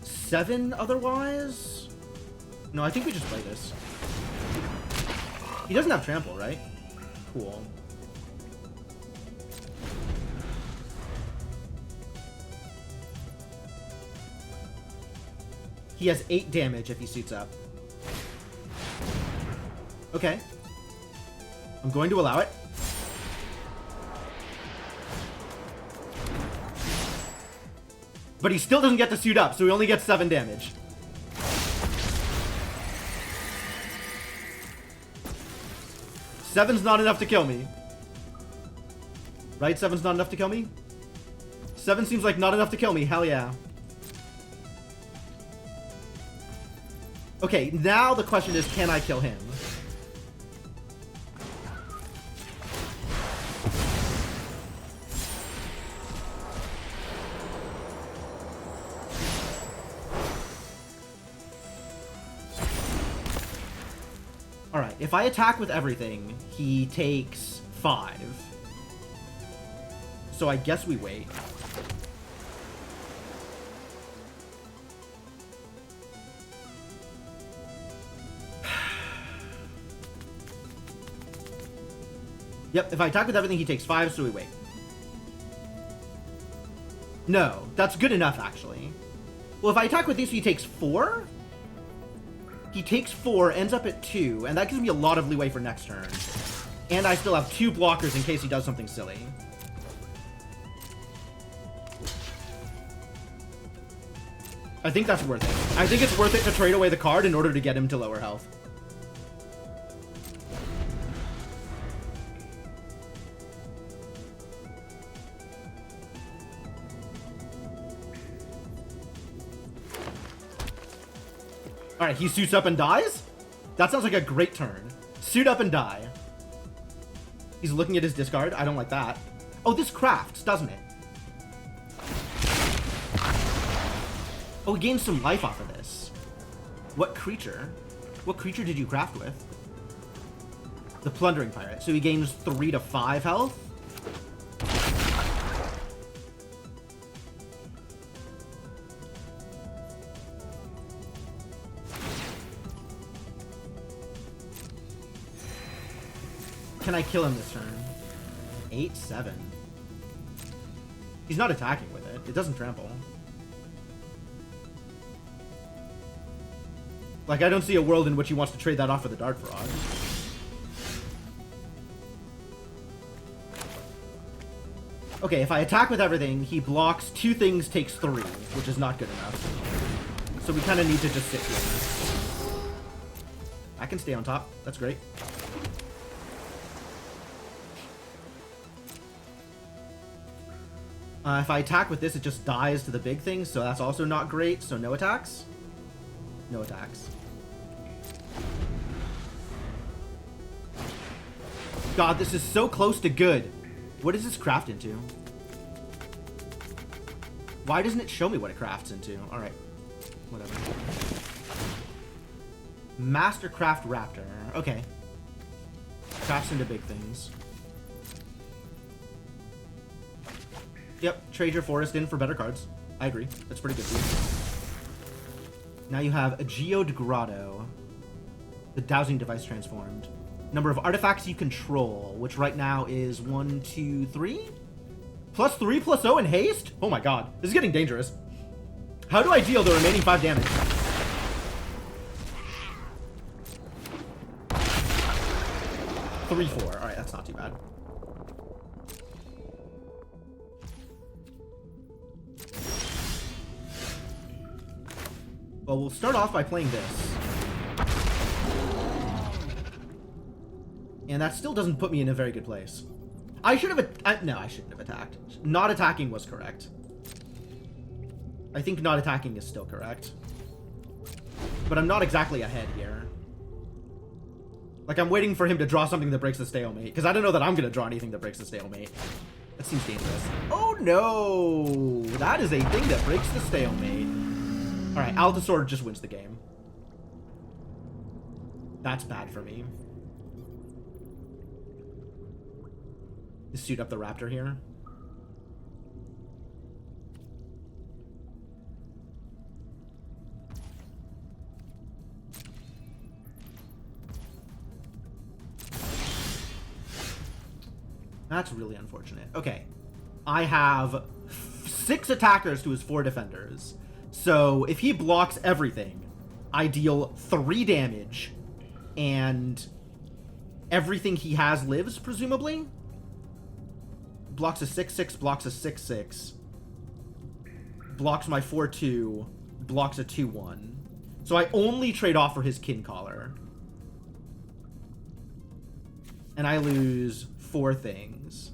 Seven otherwise? No, I think we just play this. He doesn't have trample, right? Cool. He has 8 damage if he suits up. Okay. I'm going to allow it. But he still doesn't get to suit up, so he only gets 7 damage. Seven's not enough to kill me. Right? 7's not enough to kill me? 7 seems like not enough to kill me. Hell yeah. Okay, now the question is, can I kill him? if I attack with everything, he takes 5. So I guess we wait. Yep, if I attack with everything, he takes 5, so we wait. No, that's good enough, actually. Well, if I attack with these, he takes 4? He takes 4, ends up at 2, and that gives me a lot of leeway for next turn. And I still have 2 blockers in case he does something silly. I think that's worth it. I think it's worth it to trade away the card in order to get him to lower health. Alright, he suits up and dies? That sounds like a great turn. Suit up and die. He's looking at his discard. I don't like that. Oh, this crafts, doesn't it? Oh, he gains some life off of this. What creature? What creature did you craft with? The Plundering Pirate. So he gains 3 to 5 health? Can I kill him this turn? 8-7. He's not attacking with it. It doesn't trample. Like, I don't see a world in which he wants to trade that off for the Dart Frog. Okay, if I attack with everything, he blocks 2 things, takes 3, which is not good enough. So we kind of need to just sit here. I can stay on top. That's great. If I attack with this, it just dies to the big thing, so that's also not great. So no attacks. No attacks. God, this is so close to good. What does this craft into? Why doesn't it show me what it crafts into? Alright. Whatever. Mastercraft Raptor. Okay. Crafts into big things. Yep, trade your forest in for better cards. I agree. That's pretty good for you. Now you have a Geode Grotto. The dowsing device transformed. Number of artifacts you control, which right now is 1, 2, 3? Plus 3 plus 0 in haste? Oh my god. This is getting dangerous. How do I deal the remaining 5 damage? Three, 4. Alright, that's not too bad. Well, we'll start off by playing this. And that still doesn't put me in a very good place. I should have... no, I shouldn't have attacked. Not attacking was correct. I think not attacking is still correct. But I'm not exactly ahead here. Like, I'm waiting for him to draw something that breaks the stalemate. Because I don't know that I'm going to draw anything that breaks the stalemate. That seems dangerous. Oh, no! That is a thing that breaks the stalemate. Alright, Altasaur just wins the game. That's bad for me. Suit up the Raptor here. That's really unfortunate. Okay. I have 6 attackers to his 4 defenders. So if he blocks everything, I deal 3 damage, and everything he has lives, presumably? Blocks a 6-6, blocks a 6-6. Blocks my 4-2, blocks a 2-1. So I only trade off for his Kin Collar. And I lose 4 things.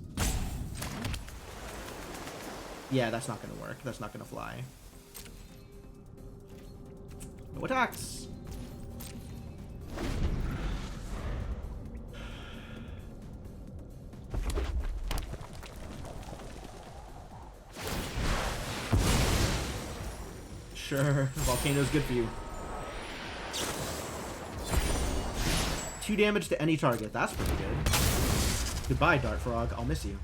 Yeah, that's not going to work. That's not going to fly. No attacks. Sure, Volcano's good for you. 2 damage to any target. That's pretty good. Goodbye, Dart Frog. I'll miss you.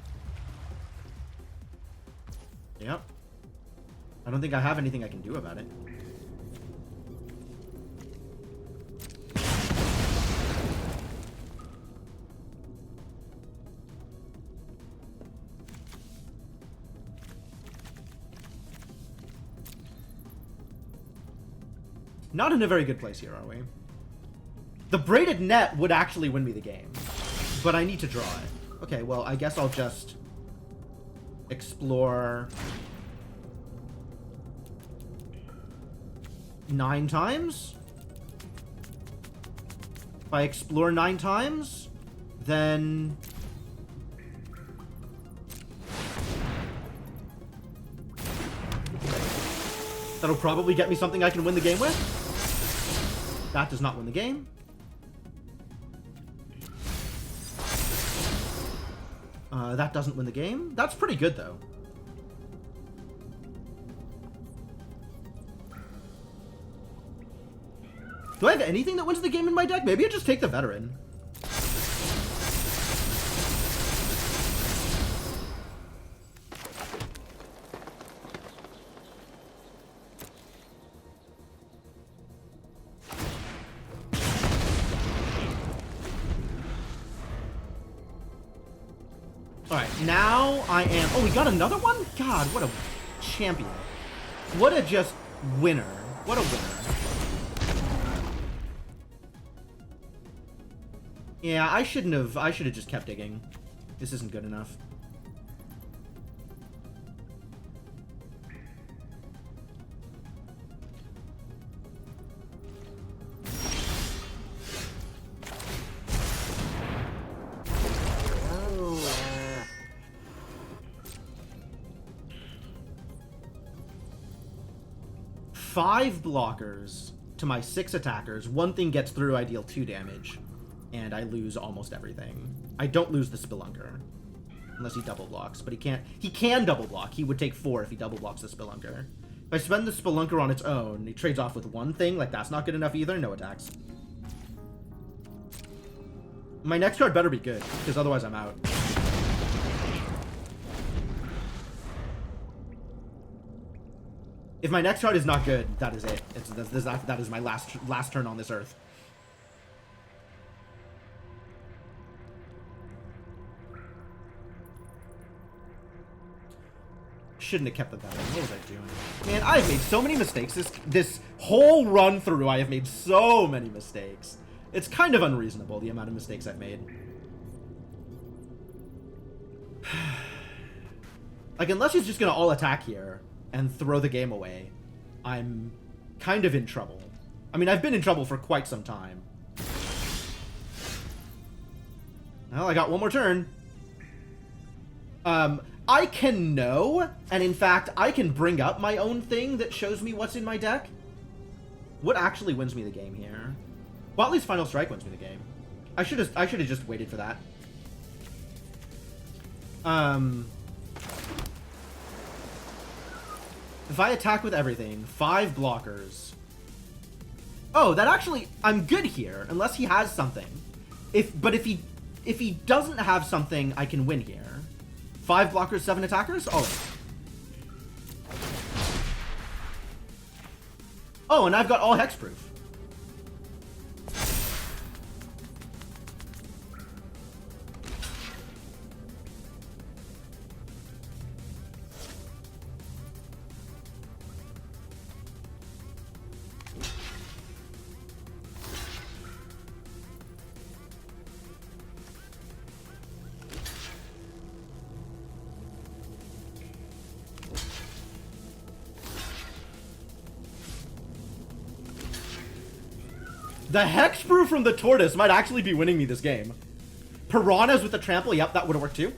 Yep. I don't think I have anything I can do about it. Not in a very good place here, are we? The braided net would actually win me the game, but I need to draw it. Okay, well, I guess I'll just explore 9 times. If I explore 9 times, then that'll probably get me something I can win the game with. That does not win the game. That doesn't win the game. That's pretty good, though. Do I have anything that wins the game in my deck? Maybe I just take the veteran. Alright, now I am... Oh, we got another one? God, what a champion. What a just winner. What a winner. Yeah, I should have just kept digging. This isn't good enough. Five blockers to my 6 attackers. One thing gets through, I deal 2 damage. And I lose almost everything. I don't lose the Spelunker. Unless he double blocks. But he can double block. He would take 4 if he double blocks the Spelunker. If I spend the Spelunker on its own, he trades off with 1 thing. Like, that's not good enough either. No attacks. My next card better be good, because otherwise I'm out. If my next card is not good, that is it. That is my last turn on this earth. Shouldn't have kept the veteran. What was I doing? Man, I've made so many mistakes. This whole run through, I have made so many mistakes. It's kind of unreasonable, the amount of mistakes I've made. Like, unless he's just gonna all attack here and throw the game away, I'm kind of in trouble. I mean, I've been in trouble for quite some time. Well, I got one more turn. I can know, and in fact, I can bring up my own thing that shows me what's in my deck. What actually wins me the game here? Well, at least Final Strike wins me the game. I should have just waited for that. If I attack with everything, 5 blockers. Oh, that actually, I'm good here, unless he has something. But if he doesn't have something, I can win here. 5 blockers, 7 attackers? Oh, and I've got all hexproof. The hexproof from the tortoise might actually be winning me this game. Piranhas with the trample, yep, that would have worked too.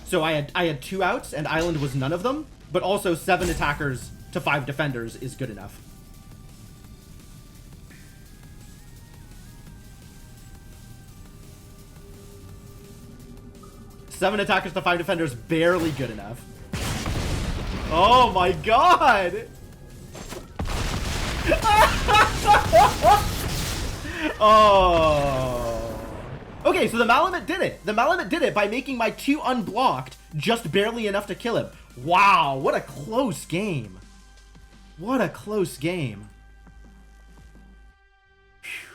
So I had 2 outs, and Island was none of them, but also 7 attackers to 5 defenders is good enough. Seven attackers to 5 defenders, barely good enough. Oh my god! Oh. Okay, so the Malamute did it. The Malamute did it by making my 2 unblocked just barely enough to kill him. Wow, what a close game. What a close game. Whew.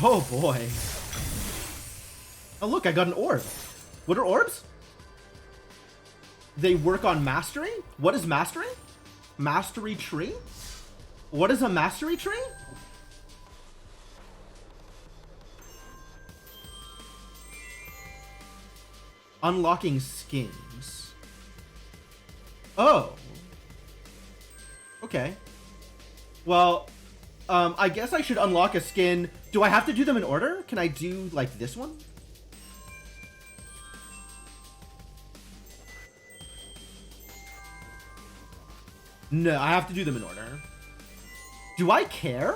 Oh boy. Oh look, I got an orb. What are orbs? They work on mastery? What is mastery? Mastery tree? What is a mastery tree? Unlocking skins. Oh. Okay. Well, I guess I should unlock a skin. Do I have to do them in order? Can I do, like, this one? No, I have to do them in order. Do I care?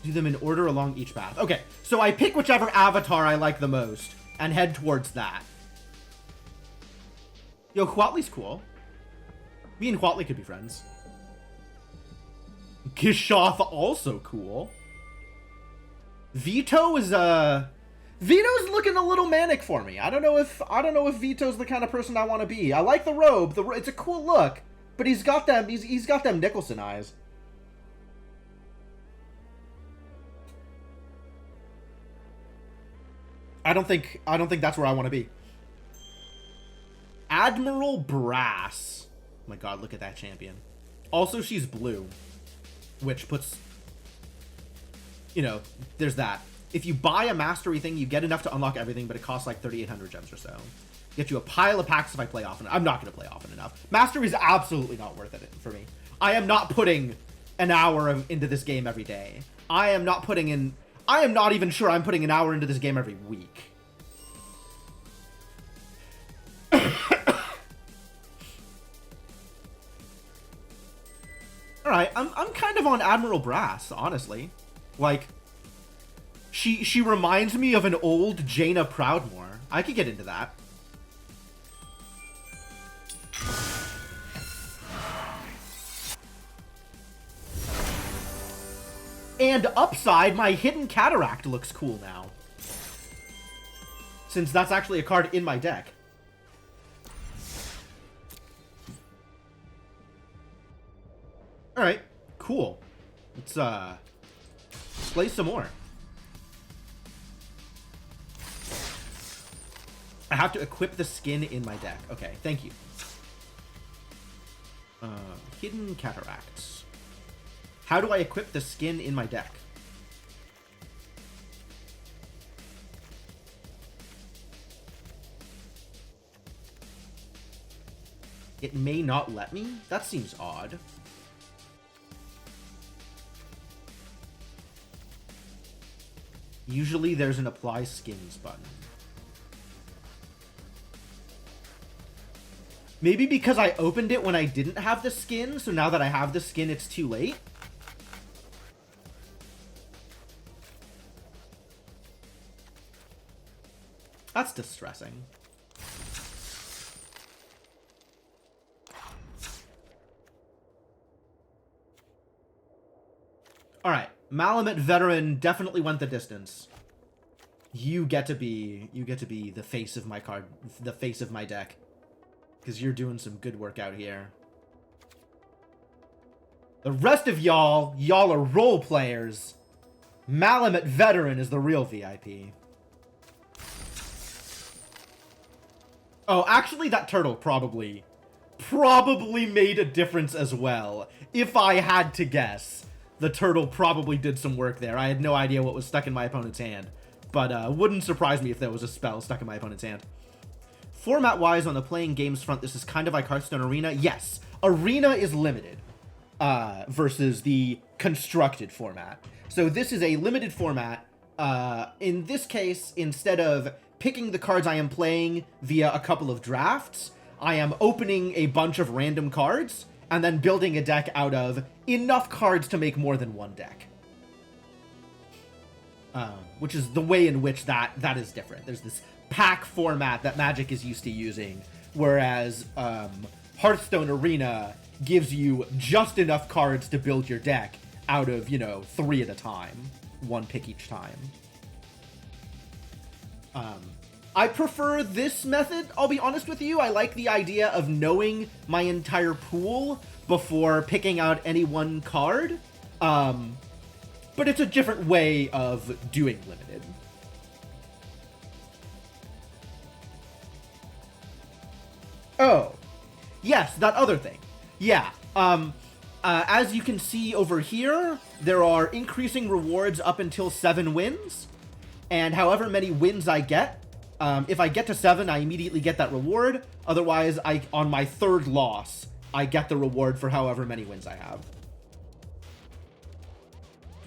Do them in order along each path. Okay, so I pick whichever avatar I like the most and head towards that. Yo, Huatli's cool. Me and Huatli could be friends. Gishoth also cool. Vito is Vito's looking a little manic for me. I don't know if Vito's the kind of person I want to be. I like the robe. It's a cool look, but he's got them Nicholson eyes. I don't think that's where I want to be. Admiral Brass. Oh my god, look at that champion. Also, she's blue, which puts, you know, there's that. If you buy a mastery thing, you get enough to unlock everything, but it costs like 3,800 gems or so. Get you a pile of packs if I play often. I'm not going to play often enough. Mastery is absolutely not worth it for me. I am not putting an hour into this game every day. I am not even sure I'm putting an hour into this game every week. Alright, I'm kind of on Admiral Brass, honestly. Like, she reminds me of an old Jaina Proudmoore. I could get into that. And upside, my Hidden Cataract looks cool now. Since that's actually a card in my deck. Alright, cool. Let's play some more. I have to equip the skin in my deck. Okay, thank you. Hidden Cataracts. How do I equip the skin in my deck? It may not let me? That seems odd. Usually there's an apply skins button. Maybe because I opened it when I didn't have the skin, so now that I have the skin, it's too late? That's distressing. Alright, Malamute Veteran definitely went the distance. You get to be the face of my card, the face of my deck. Because you're doing some good work out here. The rest of y'all are role players. Malamute Veteran is the real VIP. Oh, actually that turtle probably made a difference as well. If I had to guess, the turtle probably did some work there. I had no idea what was stuck in my opponent's hand. But wouldn't surprise me if there was a spell stuck in my opponent's hand. Format-wise, on the playing games front, this is kind of like Hearthstone Arena. Yes, Arena is limited versus the constructed format. So this is a limited format. In this case, instead of picking the cards I am playing via a couple of drafts, I am opening a bunch of random cards and then building a deck out of enough cards to make more than one deck. Which is the way in which that is different. There's this pack format that Magic is used to using, whereas Hearthstone Arena gives you just enough cards to build your deck out of, 3 at a time. 1 pick each time. I prefer this method, I'll be honest with you. I like the idea of knowing my entire pool before picking out any one card. But it's a different way of doing limited. Oh, yes, that other thing. Yeah, as you can see over here, there are increasing rewards up until 7 wins. And however many wins I get, if I get to 7, I immediately get that reward. Otherwise, on my 3rd loss, I get the reward for however many wins I have.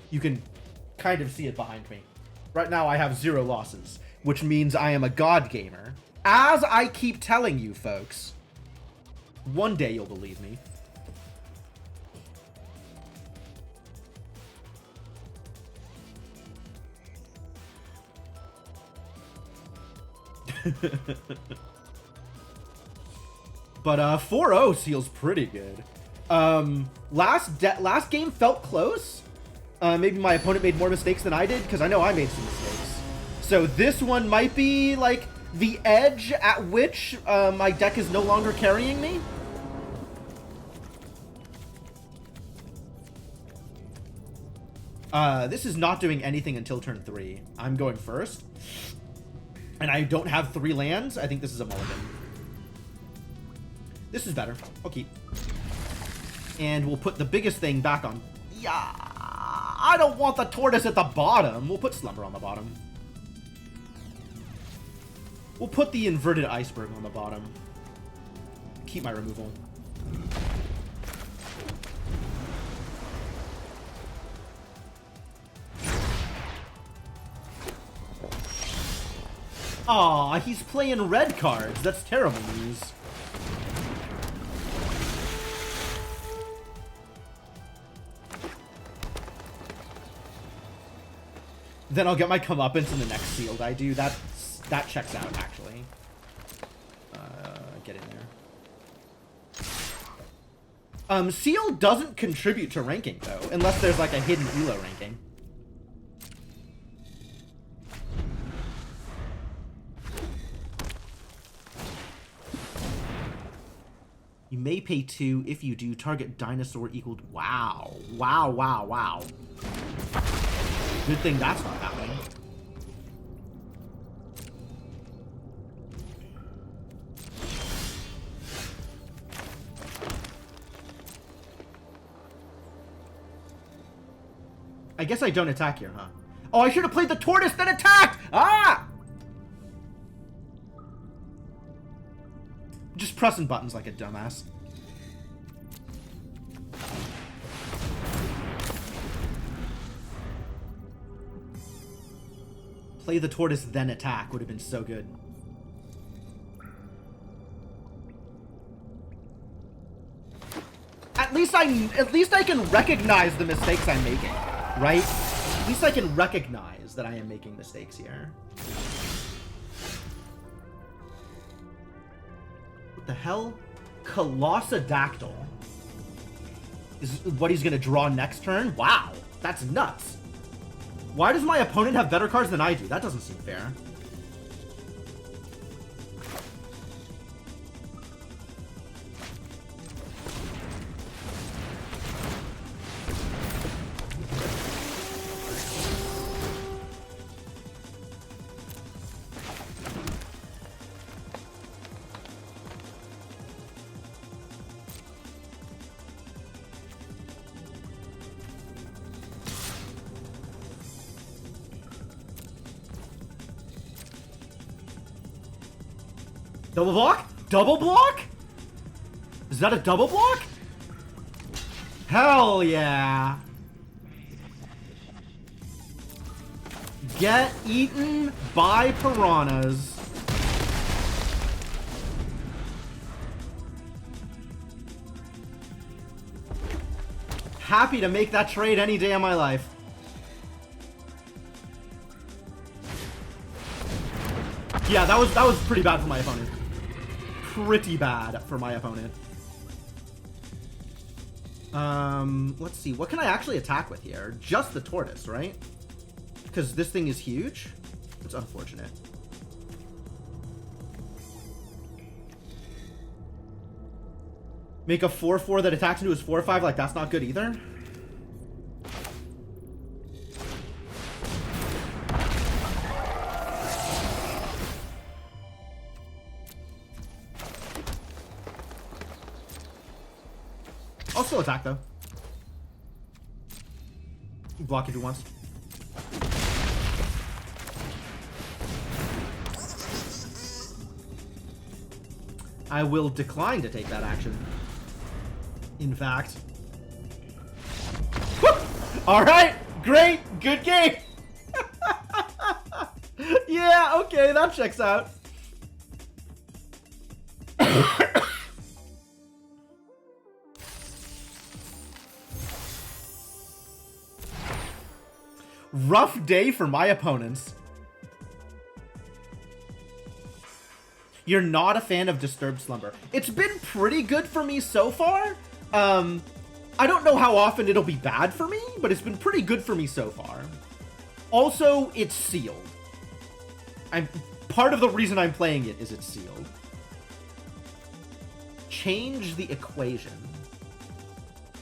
You can kind of see it behind me. Right now, I have 0 losses, which means I am a god gamer. As I keep telling you, folks, one day you'll believe me. But 4-0 feels pretty good. Last game felt close. Maybe my opponent made more mistakes than I did, because I know I made some mistakes. So this one might be like the edge at which my deck is no longer carrying me. This is not doing anything until turn 3. I'm going first. And I don't have 3 lands. I think this is a mulligan. This is better. I'll keep. And we'll put the biggest thing back on. Yeah, I don't want the tortoise at the bottom. We'll put Slumber on the bottom. We'll put the inverted iceberg on the bottom. Keep my removal. Aw, he's playing red cards. That's terrible news. Then I'll get my comeuppance in the next sealed I do. That checks out, actually. Get in there. Sealed doesn't contribute to ranking, though, unless there's like a hidden ELO ranking. You may pay 2. If you do, target dinosaur equaled... Wow. Wow, wow, wow. Good thing that's not happening. I guess I don't attack here, huh? Oh, I should have played the tortoise, then attacked! Ah! Just pressing buttons like a dumbass. Play the tortoise, then attack would have been so good. At least I can recognize the mistakes I'm making, right? At least I can recognize that I am making mistakes here. What the hell? Colossadactyl is what he's gonna draw next turn? Wow, that's nuts. Why does my opponent have better cards than I do? That doesn't seem fair. Double block? Double block? Is that a double block? Hell yeah. Get eaten by piranhas. Happy to make that trade any day of my life. Yeah, that was pretty bad for my opponent. Pretty bad for my opponent. Let's see. What can I actually attack with here? Just the tortoise, right? Because this thing is huge. It's unfortunate. Make a 4/4 that attacks into his 4/5. Like, that's not good either. I'll still attack, though. Block if he wants. I will decline to take that action. In fact. All right, great, good game. Yeah, okay, that checks out. Rough day for my opponents. You're not a fan of Disturbed Slumber. It's been pretty good for me so far. I don't know how often it'll be bad for me, but it's been pretty good for me so far. Also, it's sealed. Part of the reason I'm playing it is it's sealed. Change the equation.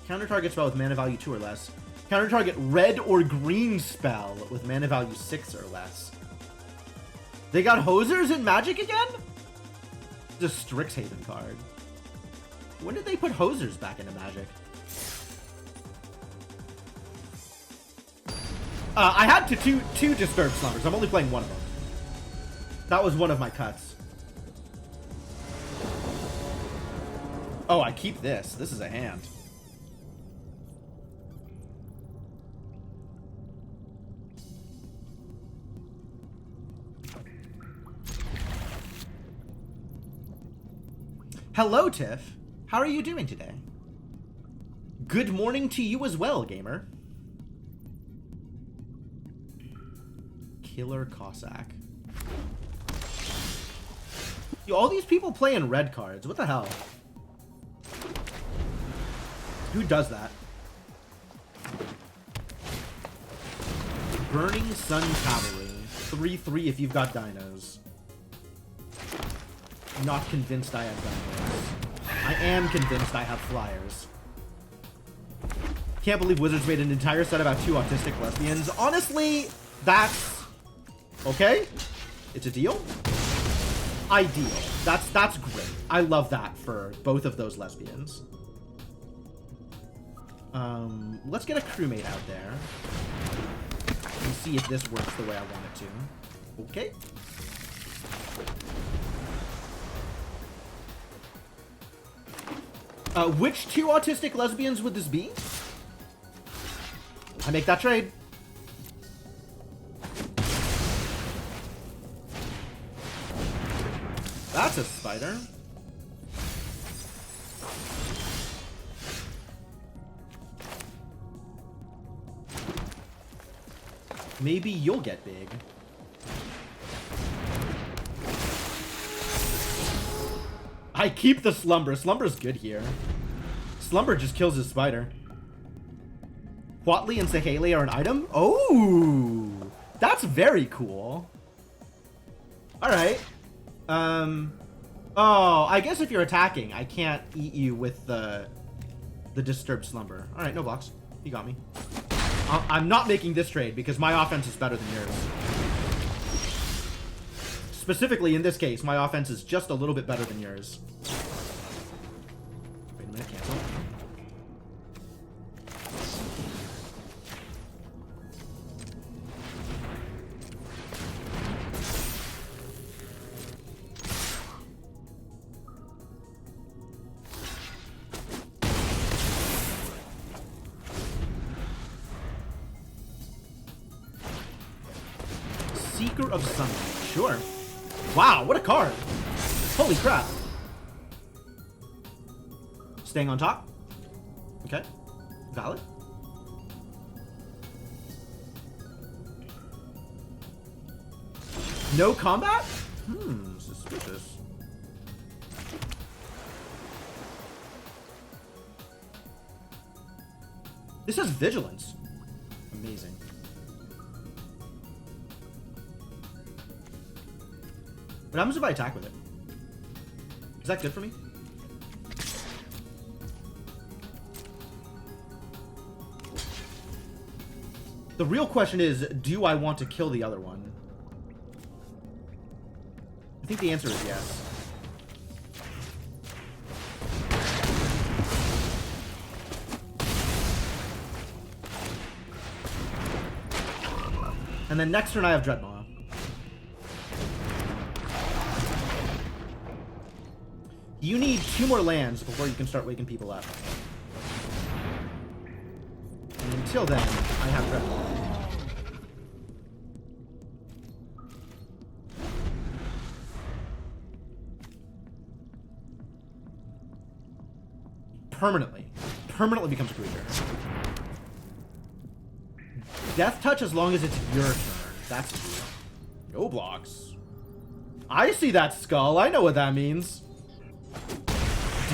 Counter target spell with mana value 2 or less. Counter target red or green spell with mana value 6 or less. They got Hosers in Magic again? The Strixhaven card. When did they put Hosers back into Magic? I had two Disturbed Slumbers. I'm only playing one of them. That was one of my cuts. Oh, I keep this. This is a hand. Hello, Tiff. How are you doing today? Good morning to you as well, gamer. Killer Cossack. Yo, all these people playing red cards. What the hell? Who does that? Burning Sun Cavalry. 3/3 if you've got dinos. Not convinced I have dinos. I am convinced I have flyers. Can't believe Wizards made an entire set about 2 autistic lesbians. Honestly, that's okay. It's a deal. Ideal. That's great. I love that for both of those lesbians. Let's get a crewmate out there and see if this works the way I want it to. Okay. Which 2 autistic lesbians would this be? I make that trade. That's a spider. Maybe you'll get big. I keep the Slumber. Slumber's good here. Slumber just kills his spider. Huatli and Sahele are an item? Oh! That's very cool. Alright. Oh, I guess if you're attacking, I can't eat you with the Disturbed Slumber. Alright, no blocks. You got me. I'm not making this trade because my offense is better than yours. Specifically, in this case, my offense is just a little bit better than yours. Wait a minute, cancel. Seeker of Sunlight. Sure. Wow, what a card. Holy crap. Staying on top. Okay. Valid. No combat? Suspicious. This has vigilance. Amazing. What happens if I attack with it? Is that good for me? The real question is, do I want to kill the other one? I think the answer is yes. And then next turn I have Dreadmaw. You need 2 more lands before you can start waking people up. And until then, I have Dreadmaw. Permanently becomes a creature. Death touch as long as it's your turn. That's cool. No blocks. I see that skull. I know what that means.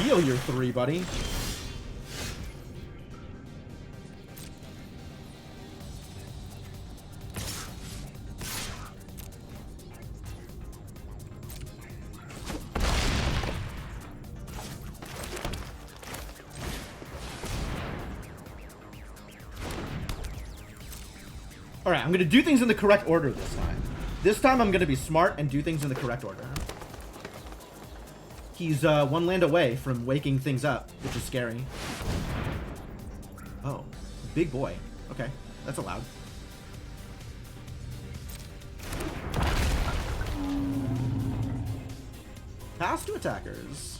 Deal your 3, buddy. Alright, I'm going to do things in the correct order this time. This time I'm going to be smart and do things in the correct order. He's 1 land away from waking things up, which is scary. Oh, big boy. Okay, that's allowed. Pass to attackers.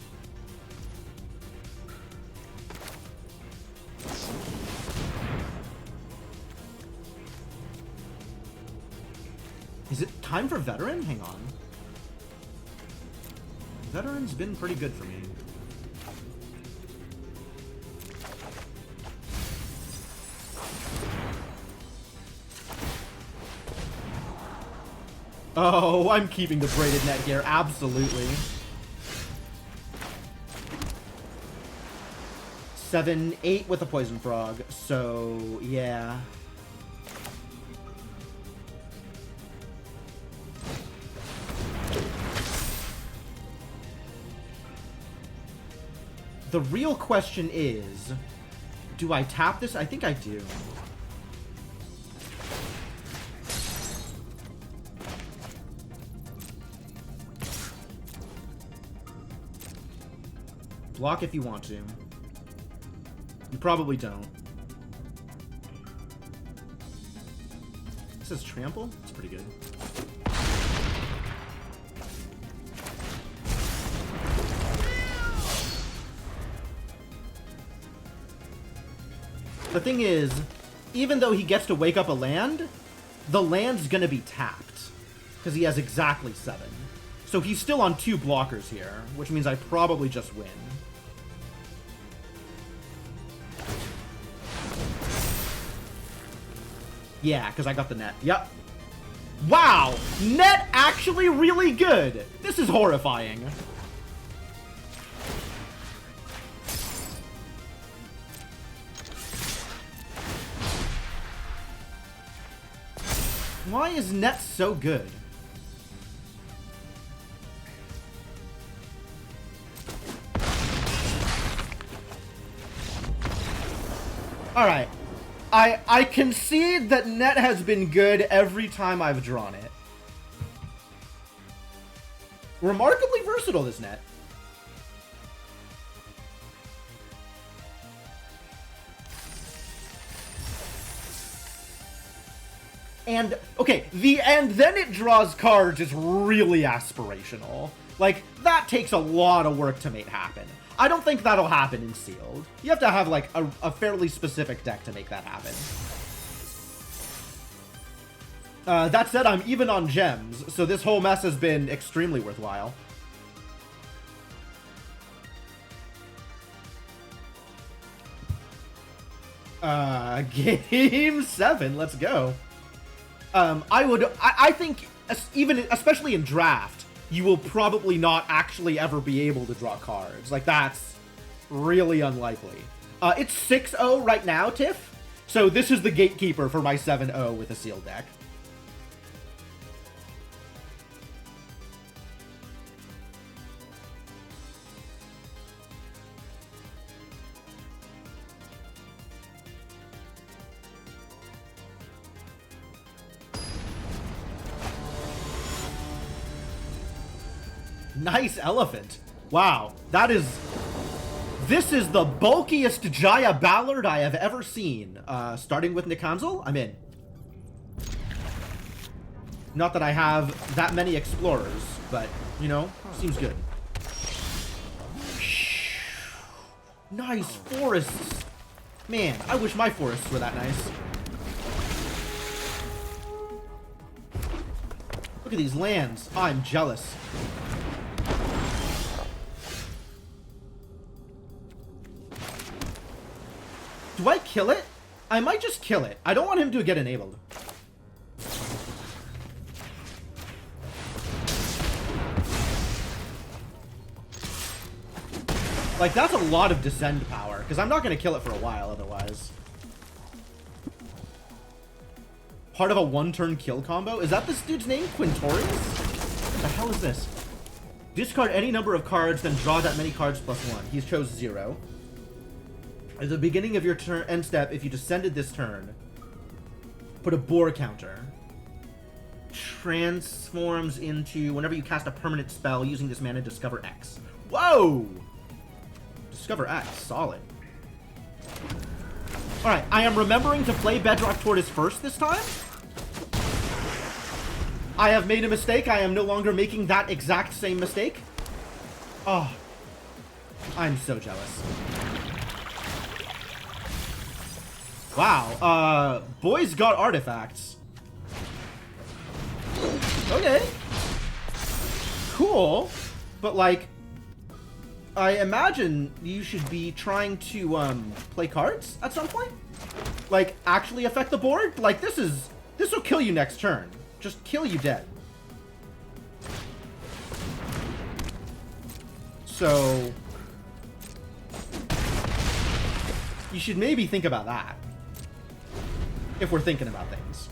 Is it time for Veteran? Hang on. Veteran's been pretty good for me. Oh, I'm keeping the braided net here. Absolutely. 7, 8 with a poison frog. So, yeah. The real question is, do I tap this? I think I do. Block if you want to. You probably don't. This is trample? It's pretty good. The thing is, even though he gets to wake up a land, the land's gonna be tapped. Because he has exactly 7. So he's still on 2 blockers here, which means I probably just win. Yeah, because I got the net. Yep. Wow! Net actually really good! This is horrifying. Why is net so good? Alright. I concede that net has been good every time I've drawn it. Remarkably versatile, this net. And, okay, and then it draws cards is really aspirational. Like, that takes a lot of work to make happen. I don't think that'll happen in Sealed. You have to have, like, a fairly specific deck to make that happen. That said, I'm even on gems, so this whole mess has been extremely worthwhile. Game 7, let's go. I think, especially in draft, you will probably not actually ever be able to draw cards. Like, that's really unlikely. It's 6-0 right now, Tiff. So this is the gatekeeper for my 7-0 with a sealed deck. Nice elephant. Wow, this is the bulkiest Jaya Ballard I have ever seen. Starting with Nikanzel, I'm in. Not that I have that many explorers, but, you know, seems good. Nice forests. Man, I wish my forests were that nice. Look at these lands. I'm jealous. Do I kill it? I might just kill it. I don't want him to get enabled. Like, that's a lot of descend power, because I'm not going to kill it for a while otherwise. Part of a one-turn kill combo? Is that this dude's name? Quintorius? What the hell is this? Discard any number of cards, then draw that many cards plus 1. He's chose 0. At the beginning of your turn end step, if you descended this turn, put a boar counter. Transforms into whenever you cast a permanent spell using this mana, discover X. Whoa! Discover X, solid. Alright, I am remembering to play Bedrock Tortoise first this time. I have made a mistake. I am no longer making that exact same mistake. Oh, I'm so jealous. Wow, boy's got artifacts. Okay. Cool. But, like, I imagine you should be trying to, play cards at some point? Like, actually affect the board? Like, this will kill you next turn. Just kill you dead. So, you should maybe think about that. If we're thinking about things.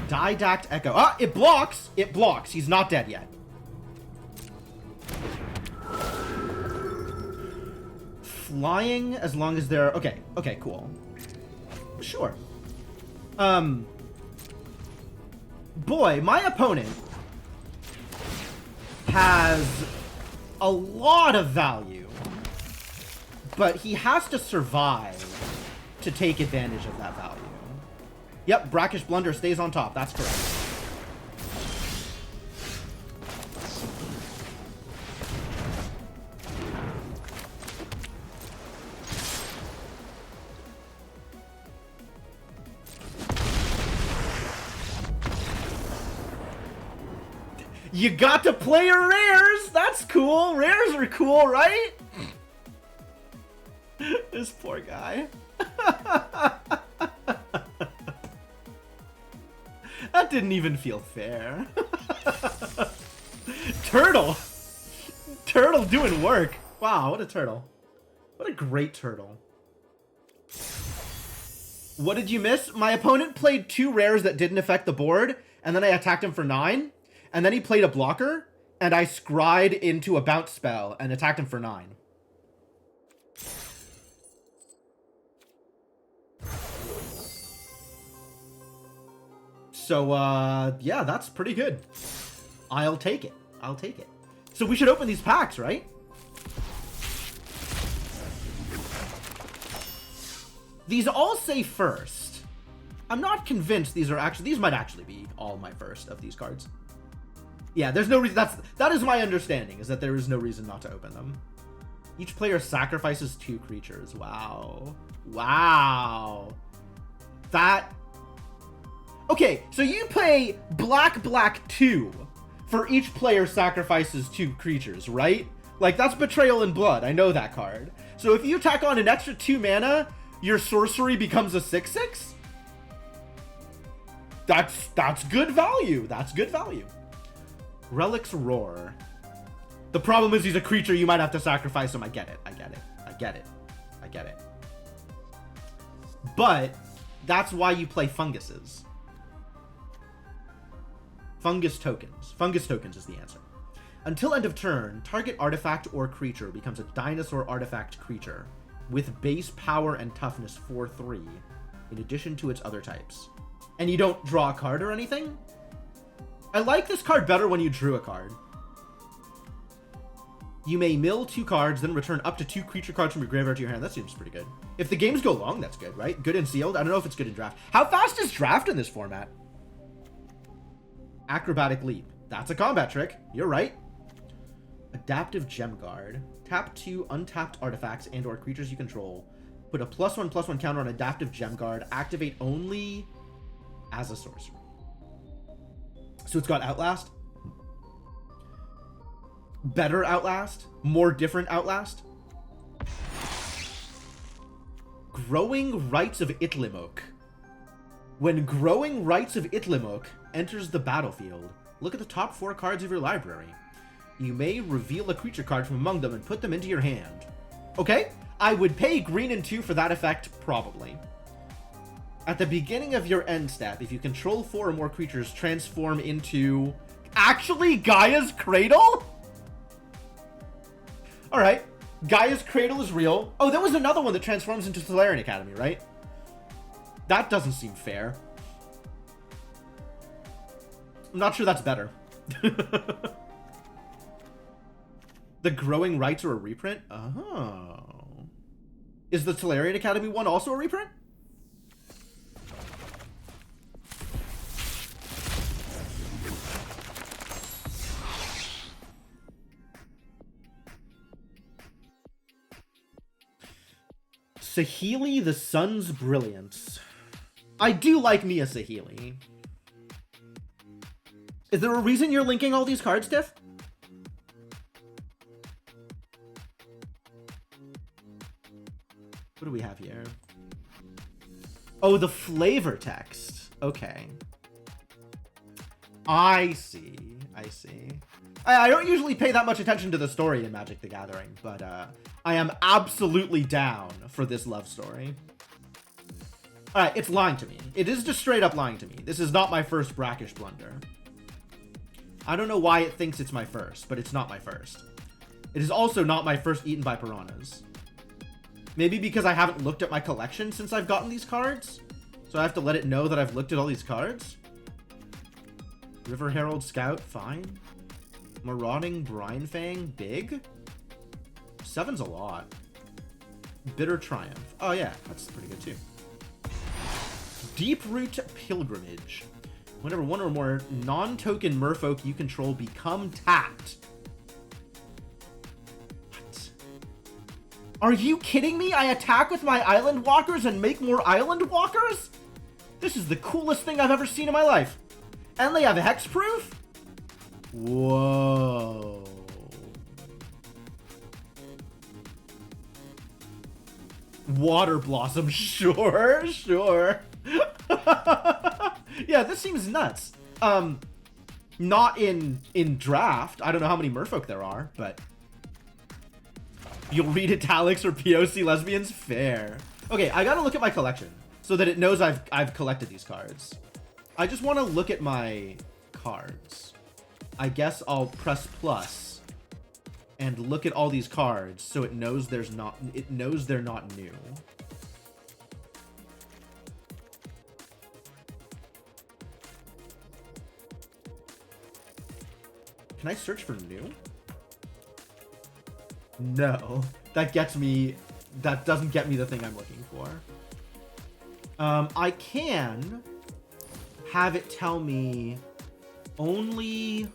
Didact Echo. Ah, it blocks! It blocks. He's not dead yet. Flying as long as they're... Okay, okay, cool. Sure. Boy, my opponent has a lot of value, but he has to survive to take advantage of that value. Yep, Brackish Blunder stays on top. That's correct. You got to play your rares! That's cool! Rares are cool, right? This poor guy. That didn't even feel fair. Turtle! Turtle doing work. Wow, what a turtle. What a great turtle. What did you miss? My opponent played 2 rares that didn't affect the board, and then I attacked him for 9. And then he played a blocker, and I scryed into a bounce spell and attacked him for 9. So, yeah, that's pretty good. I'll take it. I'll take it. So we should open these packs, right? These all say first. I'm not convinced these might actually be all my first of these cards. Yeah, there's no reason. That is my understanding, is that there is no reason not to open them. Each player sacrifices 2 creatures. Wow. Wow. That... Okay, so you play black 2 for each player sacrifices 2 creatures, right? Like, that's Betrayal in Blood. I know that card. So if you tack on an extra 2 mana, your sorcery becomes a 6/6? That's good value. That's good value. Relic's Roar. The problem is he's a creature, you might have to sacrifice him. I get it. I get it. I get it. I get it. But that's why you play funguses. Fungus tokens. Fungus tokens is the answer. Until end of turn, target artifact or creature becomes a dinosaur artifact creature with base power and toughness 4/3, in addition to its other types. And you don't draw a card or anything? I like this card better when you drew a card. You may mill 2 cards, then return up to 2 creature cards from your graveyard to your hand. That seems pretty good. If the games go long, that's good, right? Good in sealed. I don't know if it's good in draft. How fast is draft in this format? Acrobatic leap. That's a combat trick. You're right. Adaptive Gem Guard. Tap 2 untapped artifacts and or creatures you control. Put a +1/+1 counter on Adaptive Gem Guard. Activate only as a sorcerer. So it's got Outlast. Better Outlast. More different Outlast. Growing Rites of Itlimok. When Growing Rites of Itlimok enters the battlefield, look at the top 4 cards of your library. You may reveal a creature card from among them and put them into your hand. Okay, I would pay green and 2 for that effect, probably. At the beginning of your end step, if you control 4 or more creatures, transform into... Actually, Gaia's Cradle? Alright, Gaia's Cradle is real. Oh, there was another one that transforms into Solarian Academy, right? That doesn't seem fair. I'm not sure that's better. The Growing Rites are a reprint? Oh. Is the Solarian Academy one also a reprint? Saheeli, the Sun's Brilliance. I do like Mia Saheeli. Is there a reason you're linking all these cards, Tiff? What do we have here? Oh, the flavor text. Okay. I see. I see. I don't usually pay that much attention to the story in Magic the Gathering, but I am absolutely down for this love story. Alright, it's lying to me. It is just straight up lying to me. This is not my first brackish blunder. I don't know why it thinks it's my first, but it's not my first. It is also not my first eaten by piranhas. Maybe because I haven't looked at my collection since I've gotten these cards? So I have to let it know that I've looked at all these cards? River Herald Scout, fine. Marauding Brinefang, big? 7's a lot. Bitter Triumph. Oh yeah, that's pretty good too. Deeproot Pilgrimage. Whenever one or more non-token merfolk you control become tapped. What? Are you kidding me? I attack with my Island Walkers and make more Island Walkers? This is the coolest thing I've ever seen in my life. And they have a hexproof? Whoa. Water Blossom, sure, sure. Yeah, this seems nuts. Not in draft. I don't know how many merfolk there are, but you'll read italics or POC lesbians? Fair. Okay, I gotta look at my collection so that it knows I've collected these cards. I just want to look at my cards. I guess I'll press plus and look at all these cards so it knows they're not new. Can I search for new? No. That doesn't get me the thing I'm looking for. I can have it tell me only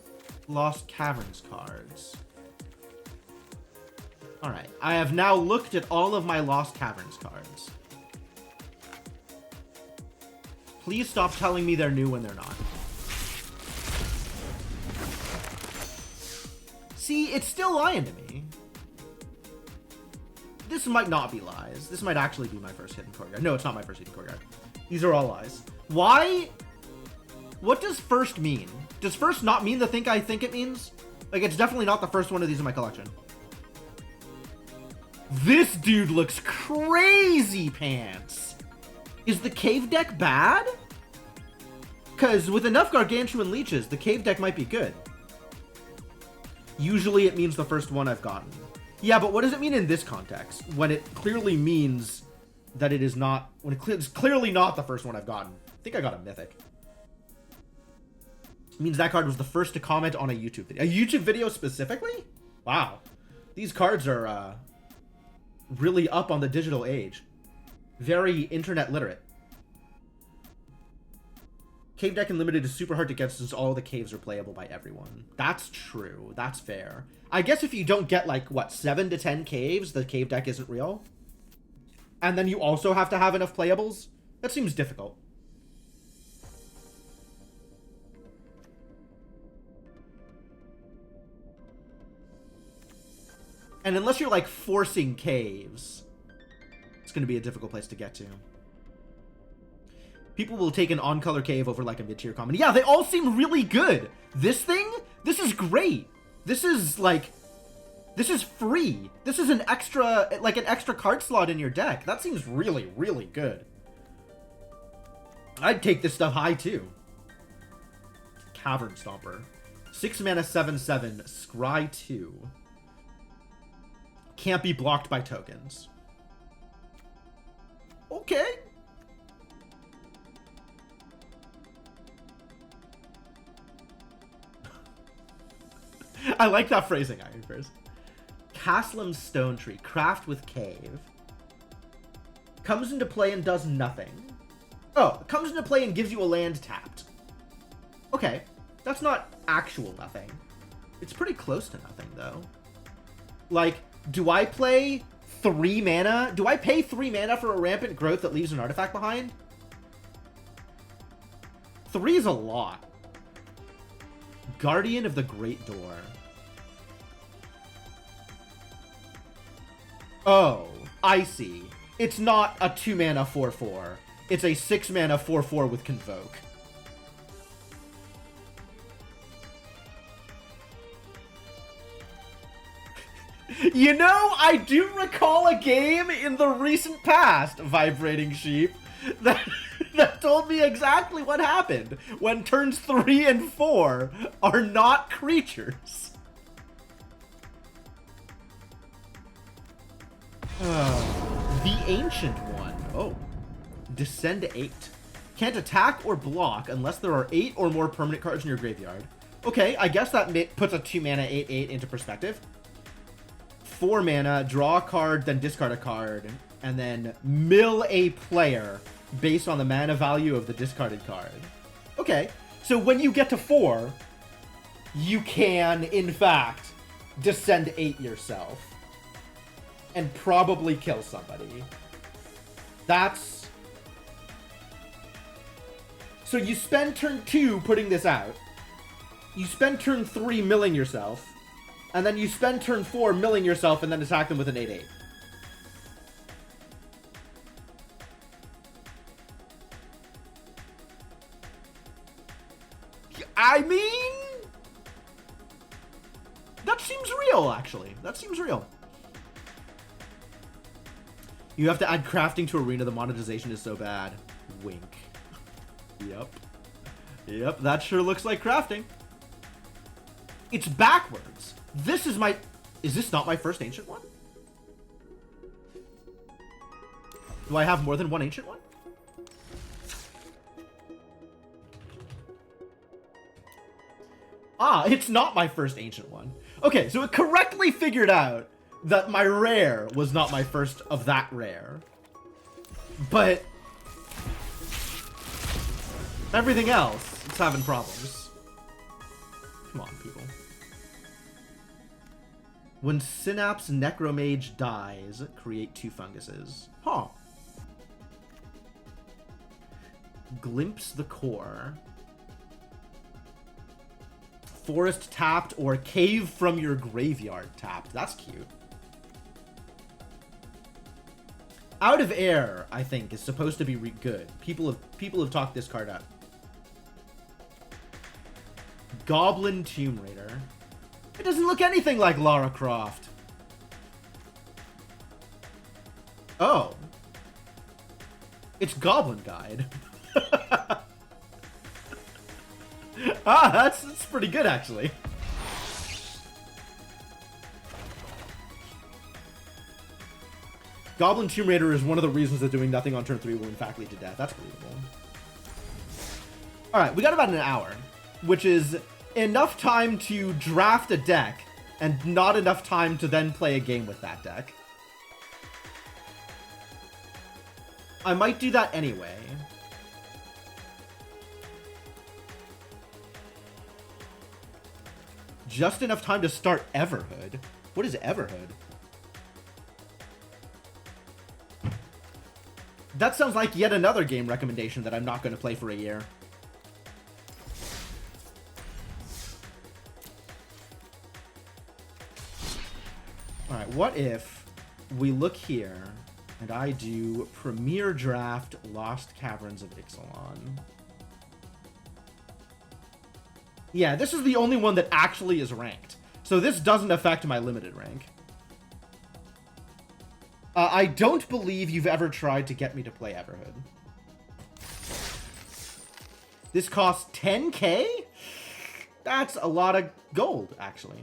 Lost Caverns cards. Alright, I have now looked at all of my Lost Caverns cards. Please stop telling me they're new when they're not. See, it's still lying to me. This might not be lies. This might actually be my first hidden courtyard. No, it's not my first hidden courtyard. These are all lies. Why? What does first mean? Does first not mean the thing I think it means? Like, it's definitely not the first one of these in my collection. This dude looks crazy pants. Is the cave deck bad? Because with enough Gargantuan Leeches, the cave deck might be good. Usually it means the first one I've gotten. Yeah, but what does it mean in this context? When it clearly means that it is not... When it's clearly not the first one I've gotten. I think I got a Mythic. It means that card was the first to comment on a YouTube video. A YouTube video specifically? Wow. These cards are really up on the digital age. Very internet literate. Cave deck and limited is super hard to get since all the caves are playable by everyone. That's true. That's fair. I guess if you don't get, like, what, 7 to 10 caves, the cave deck isn't real? And then you also have to have enough playables? That seems difficult. And unless you're, like, forcing caves, it's going to be a difficult place to get to. People will take an on-color cave over, like, a mid-tier common. Yeah, they all seem really good. This thing? This is great. This is, like... This is free. This is an extra, like, an extra card slot in your deck. That seems really, really good. I'd take this stuff high, too. Cavern Stomper. 6 mana, 7/7, Scry 2. Can't be blocked by tokens. Okay. I like that phrasing, Iron First. Caslim's Stone Tree. Craft with Cave. Comes into play and does nothing. Oh, comes into play and gives you a land tapped. Okay. That's not actual nothing. It's pretty close to nothing, though. Like, do I play 3 mana? Do I pay 3 mana for a Rampant Growth that leaves an artifact behind? 3 is a lot. Guardian of the Great Door. Oh, I see. It's not a 2 mana 4/4. It's a 6 mana 4/4 with Convoke. You know, I do recall a game in the recent past, Vibrating Sheep, that told me exactly what happened when turns 3 and 4 are not creatures. The Ancient One. Oh. Descend 8. Can't attack or block unless there are 8 or more permanent cards in your graveyard. Okay, I guess that puts a 2 mana 8/8 into perspective. 4 mana, draw a card, then discard a card, and then mill a player based on the mana value of the discarded card. Okay, so when you get to 4, you can, in fact, Descend 8 yourself. And probably kill somebody. That's... So you spend turn 2 putting this out. You spend turn 3 milling yourself. And then you spend turn 4 milling yourself and then attack them with an 8/8. I mean... That seems real, actually. That seems real. You have to add crafting to Arena. The monetization is so bad. Wink. Yep. Yep, that sure looks like crafting. It's backwards. This is my... Is this not my first Ancient One? Do I have more than one Ancient One? Ah, it's not my first Ancient One. Okay, so it correctly figured out that my rare was not my first of that rare. But everything else, it's having problems. Come on, people. When Synapse Necromage dies, create 2 funguses. Huh. Glimpse the Core. Forest tapped or Cave from your graveyard tapped. That's cute. Out of Air, I think, is supposed to be good. People have talked this card up. Goblin Tomb Raider. It doesn't look anything like Lara Croft. Oh. It's Goblin Guide. Ah, that's pretty good, actually. Goblin Tomb Raider is one of the reasons that doing nothing on turn 3 will in fact lead to death. That's believable. Alright, we got about an hour, which is enough time to draft a deck and not enough time to then play a game with that deck. I might do that anyway. Just enough time to start Everhood. What is Everhood? That sounds like yet another game recommendation that I'm not going to play for a year. Alright, what if we look here and I do Premier Draft Lost Caverns of Ixalan? Yeah, this is the only one that actually is ranked. So this doesn't affect my limited rank. I don't believe you've ever tried to get me to play Everhood. This costs 10k? That's a lot of gold, actually.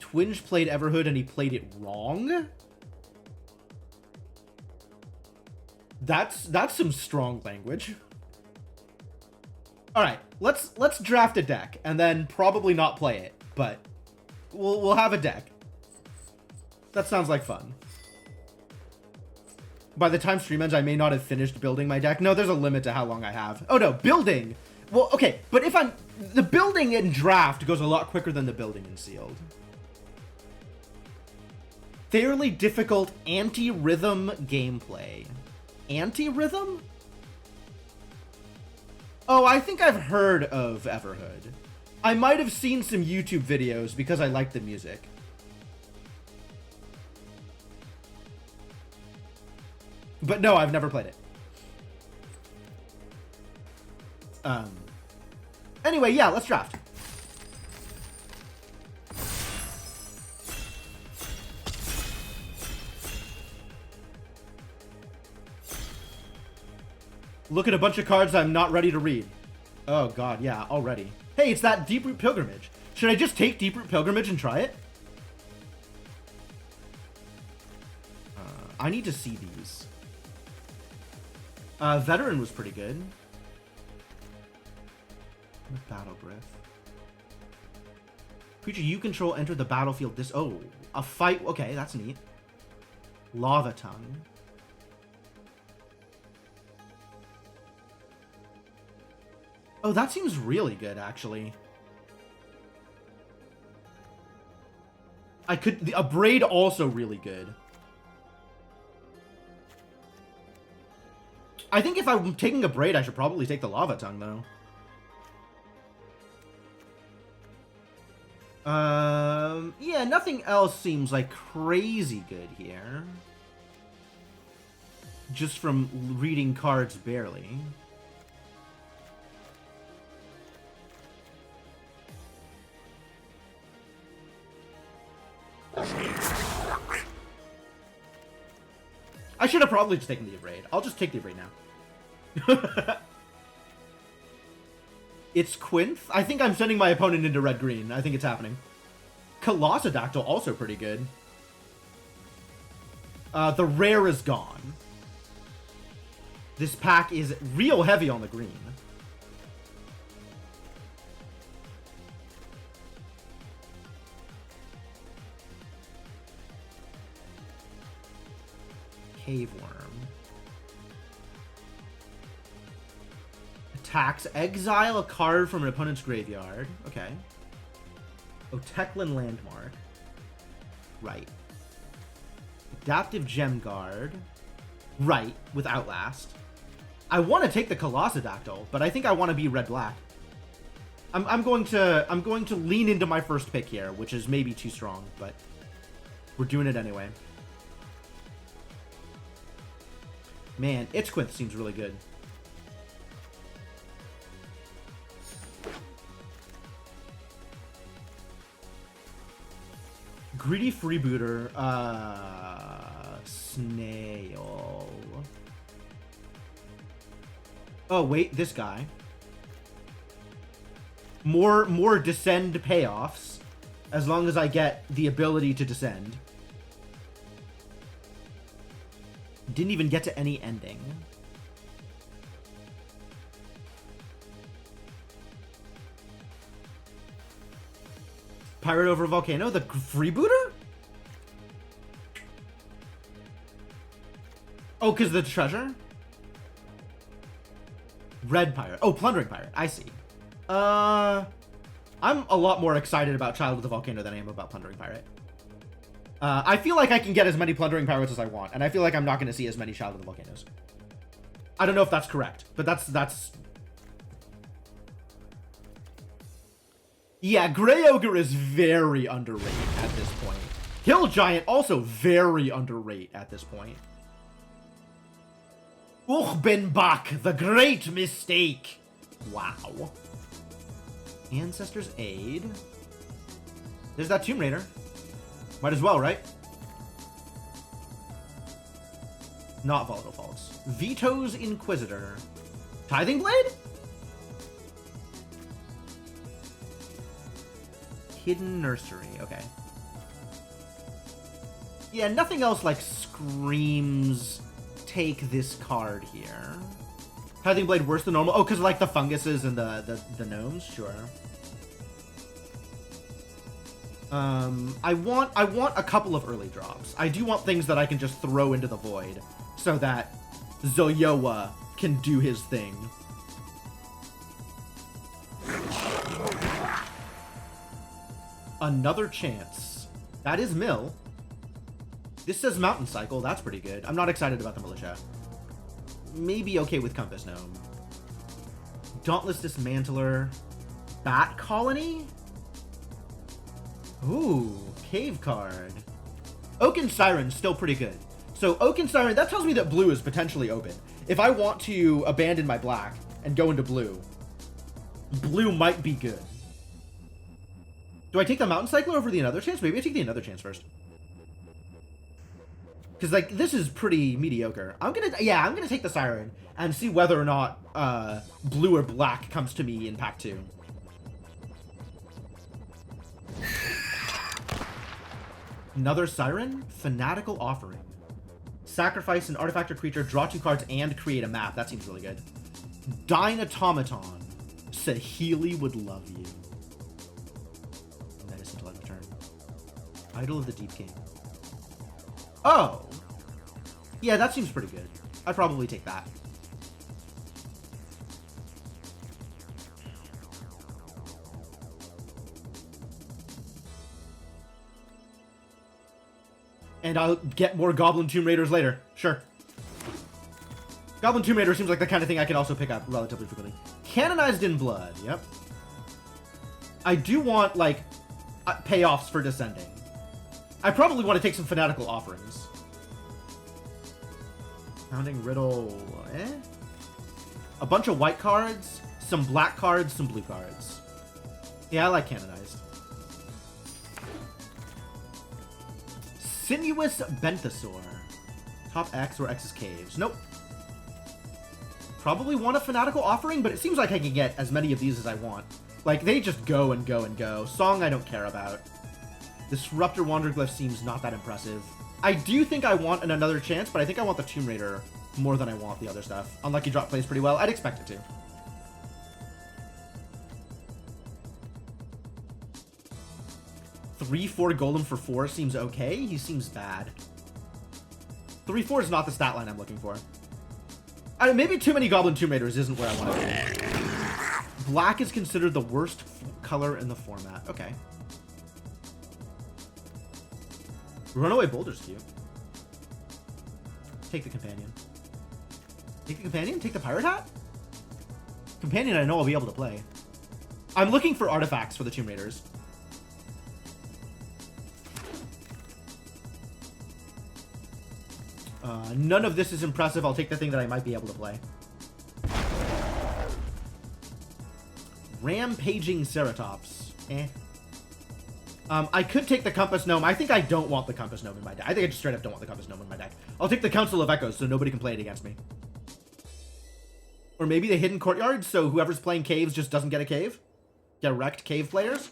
Twinge played Everhood and he played it wrong? That's some strong language. All right, let's draft a deck and then probably not play it, but we'll have a deck. That sounds like fun. By the time stream ends, I may not have finished building my deck. No, there's a limit to how long I have. Oh no, building. Well, okay, but if the building in draft goes a lot quicker than the building in sealed. Fairly difficult anti-rhythm gameplay. Anti-rhythm? Oh, I think I've heard of Everhood. I might have seen some YouTube videos because I like the music. But no, I've never played it. Anyway, yeah, let's draft. Look at a bunch of cards I'm not ready to read. Oh god, yeah, already. Hey, it's that Deeproot Pilgrimage. Should I just take Deeproot Pilgrimage and try it? I need to see these. Veteran was pretty good. Battle Griff. Creature you control enter the battlefield this... Oh, a fight... Okay, that's neat. Lava Tongue. Oh, that seems really good, actually. A Braid also really good. I think if I'm taking a Braid, I should probably take the Lava Tongue, though. Yeah, nothing else seems like crazy good here. Just from reading cards barely. I should have probably just taken the Abrade. I'll just take the Abrade now. It's Quinth? I think I'm sending my opponent into red-green. I think it's happening. Colossadactyl, also pretty good. The rare is gone. This pack is real heavy on the green. Cave Worm. Attacks. Exile a card from an opponent's graveyard. Okay. Oteclan Landmark. Right. Adaptive Gem Guard. Right, with Outlast. I want to take the Colossadactyl, but I think I want to be red-black. I'm going to lean into my first pick here, which is maybe too strong, but we're doing it anyway. Man, Itzquinth seems really good. Greedy freebooter. Snail. Oh, wait, this guy. More descend payoffs, as long as I get the ability to descend. Didn't even get to any ending. Pirate over Volcano? The freebooter? Oh, because the treasure? Red pirate. Oh, plundering pirate. I see. I'm a lot more excited about Child of the Volcano than I am about plundering pirate. I feel like I can get as many plundering pirates as I want, and I feel like I'm not going to see as many Child of the Volcanoes. I don't know if that's correct, but that's... Yeah, Grey Ogre is very underrated at this point. Hill Giant also very underrated at this point. Uchbenbach, the great mistake. Wow. Ancestor's Aid. There's that Tomb Raider. Might as well, right? Not Volatile Falls. Veto's Inquisitor. Tithing Blade? Hidden Nursery. Okay. Yeah, nothing else like screams take this card here. Tithing Blade worse than normal? Oh, because like the funguses and the gnomes? Sure. I want a couple of early drops. I do want things that I can just throw into the void so that Zoyoa can do his thing. Another chance. That is Mill. This says Mountain Cycle. That's pretty good. I'm not excited about the Militia. Maybe okay with Compass Gnome. Dauntless Dismantler. Bat Colony? Ooh, Cave card. Oaken Siren's still pretty good. So Oaken Siren, that tells me that blue is potentially open. If I want to abandon my black and go into blue, blue might be good. Do I take the Mountain Cycler over the Another Chance? Maybe I take the Another Chance first. Because, like, this is pretty mediocre. I'm gonna take the Siren and see whether or not blue or black comes to me in pack 2. Another Siren? Fanatical Offering. Sacrifice an artifact or creature, draw 2 cards, and create a map. That seems really good. Dine Automaton. Saheeli would love you. Medicine till end of turn. Idol of the Deep King. Oh! Yeah, that seems pretty good. I'd probably take that. And I'll get more Goblin Tomb Raiders later. Sure. Goblin Tomb Raider seems like the kind of thing I can also pick up relatively frequently. Canonized in Blood. Yep. I do want, like, payoffs for Descending. I probably want to take some Fanatical Offerings. Founding Riddle. Eh? A bunch of white cards, some black cards, some blue cards. Yeah, I like Canonized. Sinuous Benthesaur. Top X or X's Caves. Nope. Probably want a Fanatical Offering, but it seems like I can get as many of these as I want. Like, they just go and go and go. Song I don't care about. Disruptor Wanderglyph seems not that impressive. I do think I want Another Chance, but I think I want the Tomb Raider more than I want the other stuff. Unlucky Drop plays pretty well. I'd expect it to. Three, 4 Golem for 4 seems okay. He seems bad. 3/4 is not the stat line I'm looking for. Maybe too many Goblin Tomb Raiders isn't where I want to be. Black is considered the worst color in the format. Okay. Runaway Boulder's cute. Take the Companion. Take the Companion? Take the Pirate Hat? Companion I know I'll be able to play. I'm looking for artifacts for the Tomb Raiders. None of this is impressive. I'll take the thing that I might be able to play. Rampaging Ceratops. Eh. I could take the Compass Gnome. I think I don't want the Compass Gnome in my deck. I think I just straight up don't want the Compass Gnome in my deck. I'll take the Council of Echoes so nobody can play it against me. Or maybe the Hidden Courtyard so whoever's playing caves just doesn't get a cave. Get wrecked, cave players.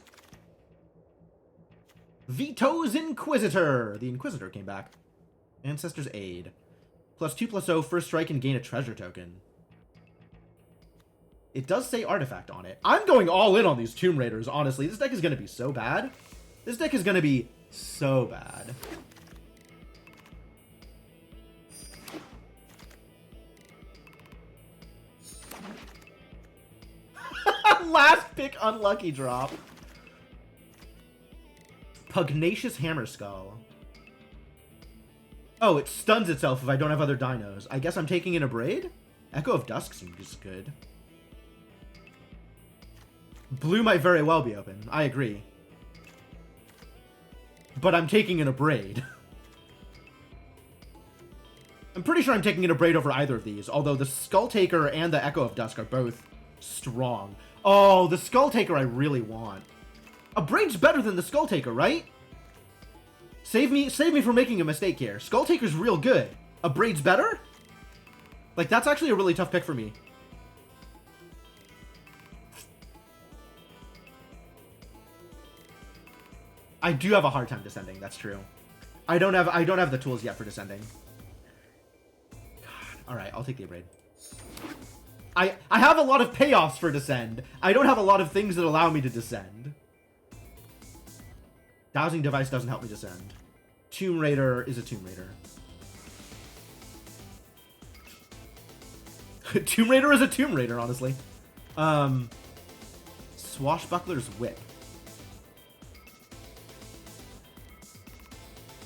Vito's Inquisitor. The Inquisitor came back. Ancestor's Aid. +2/+0, first strike and gain a treasure token. It does say artifact on it. I'm going all in on these Tomb Raiders, honestly. This deck is going to be so bad. This deck is going to be so bad. Last pick unlucky drop. Pugnacious Hammerskull. Oh, it stuns itself if I don't have other dinos. I guess I'm taking in a Braid? Echo of Dusk seems good. Blue might very well be open. I agree. But I'm taking in a Braid. I'm pretty sure I'm taking in a Braid over either of these, although the Skull Taker and the Echo of Dusk are both strong. Oh, the Skull Taker I really want. A Braid's better than the Skull Taker, right? Save me from making a mistake here. Skull Taker's real good. A Braid's better? Like, that's actually a really tough pick for me. I do have a hard time descending, that's true. I don't have the tools yet for descending. God, alright, I'll take the Braid. I have a lot of payoffs for descend. I don't have a lot of things that allow me to descend. Dowsing Device doesn't help me descend. Tomb Raider is a Tomb Raider. Tomb Raider is a Tomb Raider, honestly. Swashbuckler's Whip.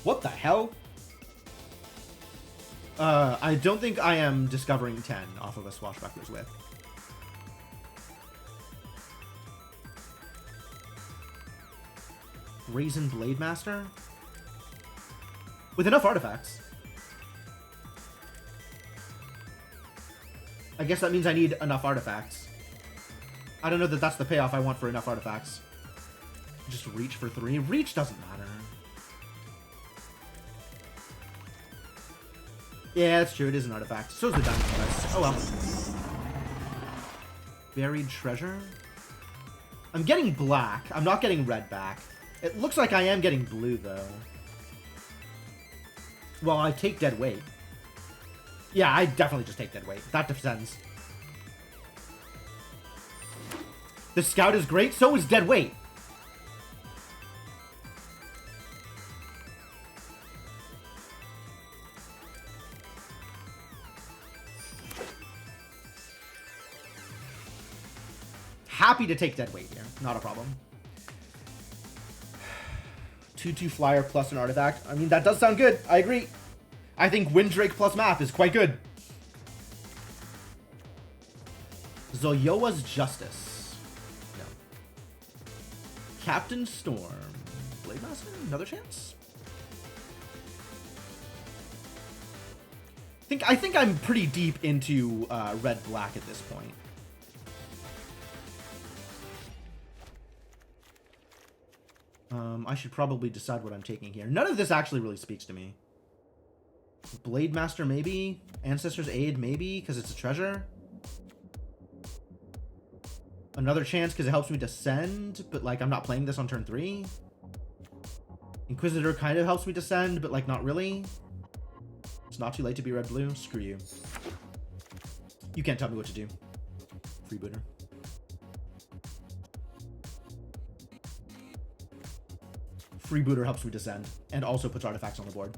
What the hell? I don't think I am discovering 10 off of a Swashbuckler's Whip. Brazen Blade Master? With enough artifacts. I guess that means I need enough artifacts. I don't know that that's the payoff I want for enough artifacts. Just reach for 3. Reach doesn't matter. Yeah, that's true. It is an artifact. So is the diamond device. Oh well. Buried treasure? I'm getting black. I'm not getting red back. It looks like I am getting blue, though. Well, I take dead weight. Yeah, I definitely just take dead weight. That descends. The scout is great. So is dead weight. Happy to take dead weight here. Not a problem. 2/2 flyer plus an artifact. I mean, that does sound good. I agree. I think Windrake plus map is quite good. Zoyoa's Justice. No. Captain Storm. Blade Master? Another chance? I think I'm pretty deep into red-black at this point. I should probably decide what I'm taking here. None of this actually really speaks to me. Blade Master, maybe? Ancestor's Aid, maybe? Because it's a treasure? Another chance because it helps me descend, but, like, I'm not playing this on turn 3. Inquisitor kind of helps me descend, but, like, not really. It's not too late to be red-blue. Screw you. You can't tell me what to do. Freebooter. Freebooter helps me descend, and also puts artifacts on the board.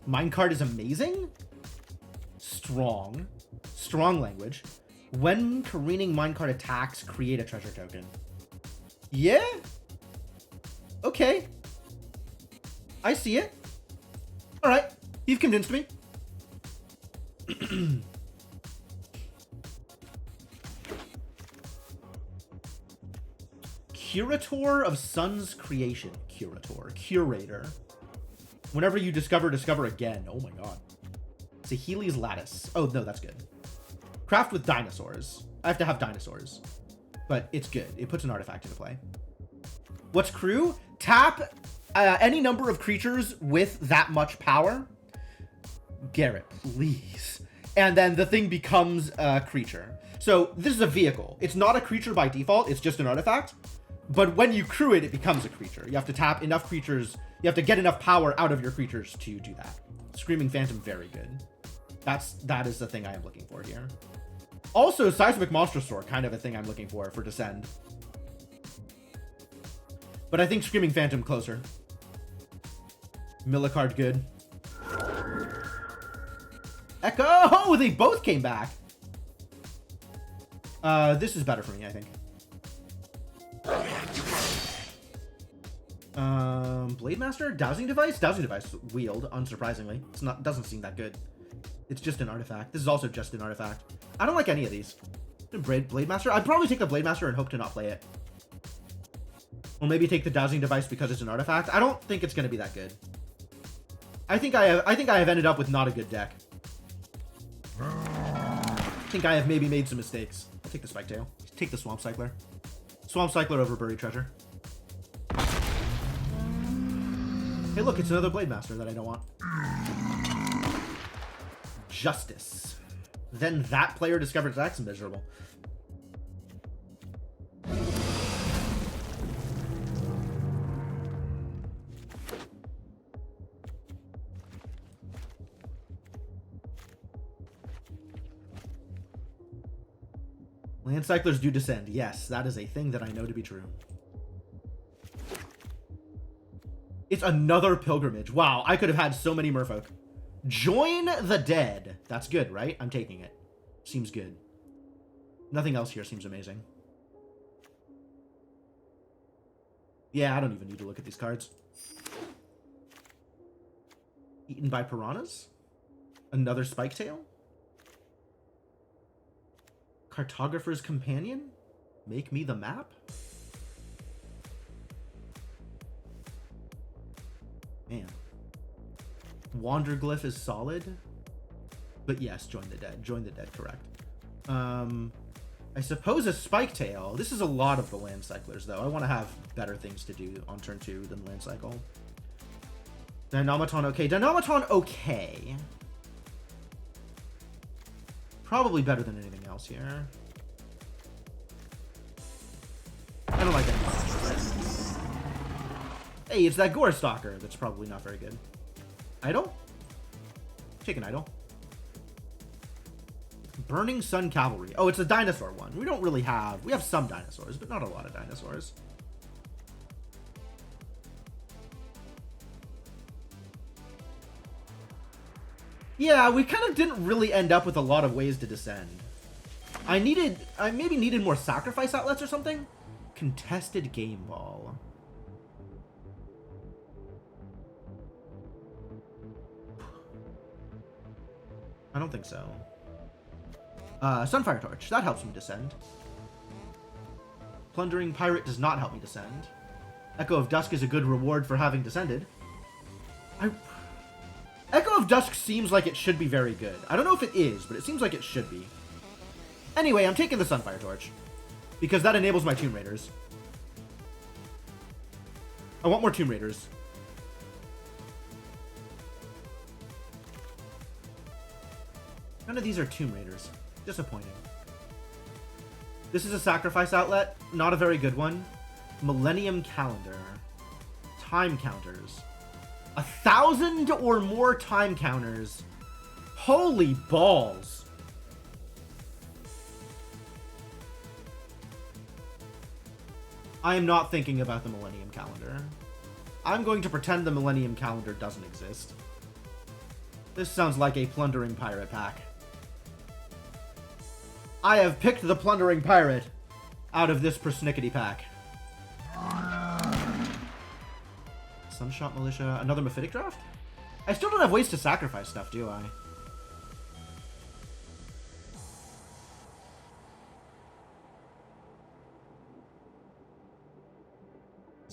Minecart is amazing? Strong. Strong language. When careening minecart attacks, create a treasure token. Yeah? Okay. I see it. Alright. You've convinced me. Curator of Sun's Creation. Curator. Whenever you discover again. Oh my god. Saheeli's Lattice. Oh, no, that's good. Craft with dinosaurs. I have to have dinosaurs. But it's good. It puts an artifact into play. What's crew? Tap any number of creatures with that much power. Garrett, please. And then the thing becomes a creature. So this is a vehicle. It's not a creature by default. It's just an artifact. But when you crew it, it becomes a creature. You have to tap enough creatures. You have to get enough power out of your creatures to do that. Screaming Phantom, very good. That is the thing I am looking for here. Also, Seismic Monster Store, kind of a thing I'm looking for Descend. But I think Screaming Phantom closer. Millicard, good. Echo! Oh, they both came back. This is better for me, I think. Blade Master? Dowsing Device? Dowsing Device wield, unsurprisingly. Doesn't seem that good. It's just an artifact. This is also just an artifact. I don't like any of these. Blade Master? I'd probably take the Blade Master and hope to not play it. Or maybe take the Dowsing Device because it's an artifact. I don't think it's going to be that good. I think I have ended up with not a good deck. I think I have maybe made some mistakes. I'll take the Spike Tail. Take the Swamp Cycler. Swamp Cycler over Buried Treasure. Hey, look, it's another Blade Master that I don't want. Justice. Then that player discovers that's miserable. Land Cyclers do descend. Yes, that is a thing that I know to be true. It's another pilgrimage. Wow, I could have had so many merfolk. Join the Dead. That's good, right? I'm taking it. Seems good. Nothing else here seems amazing. Yeah, I don't even need to look at these cards. Eaten by Piranhas? Another Spike Tail? Cartographer's Companion? Make me the map? Man. Wanderglyph is solid. But yes, join the dead. Join the dead, correct. I suppose a Spike Tail. This is a lot of the Land Cyclers, though. I want to have better things to do on turn 2 than Land Cycle. Dynamaton, okay. Dynamaton, okay. Probably better than anything else here. I don't like Dynamaton. Hey, it's that Gore Stalker that's probably not very good. Idol? Take an Idol. Burning Sun Cavalry. Oh, it's a dinosaur one. We don't really have... We have some dinosaurs, but not a lot of dinosaurs. Yeah, we kind of didn't really end up with a lot of ways to descend. I maybe needed more sacrifice outlets or something? Contested Game Ball. I don't think so. Sunfire Torch. That helps me descend. Plundering Pirate does not help me descend. Echo of Dusk is a good reward for having descended. Echo of Dusk seems like it should be very good. I don't know if it is, but it seems like it should be. Anyway, I'm taking the Sunfire Torch. Because that enables my Tomb Raiders. I want more Tomb Raiders. None of these are Tomb Raiders. Disappointing. This is a sacrifice outlet. Not a very good one. Millennium Calendar. Time counters. 1,000 or more time counters. Holy balls. I am not thinking about the Millennium Calendar. I'm going to pretend the Millennium Calendar doesn't exist. This sounds like a Plundering Pirate pack. I have picked the Plundering Pirate out of this persnickety pack. Sunshot Militia. Another Mephitic Draft? I still don't have ways to sacrifice stuff, do I?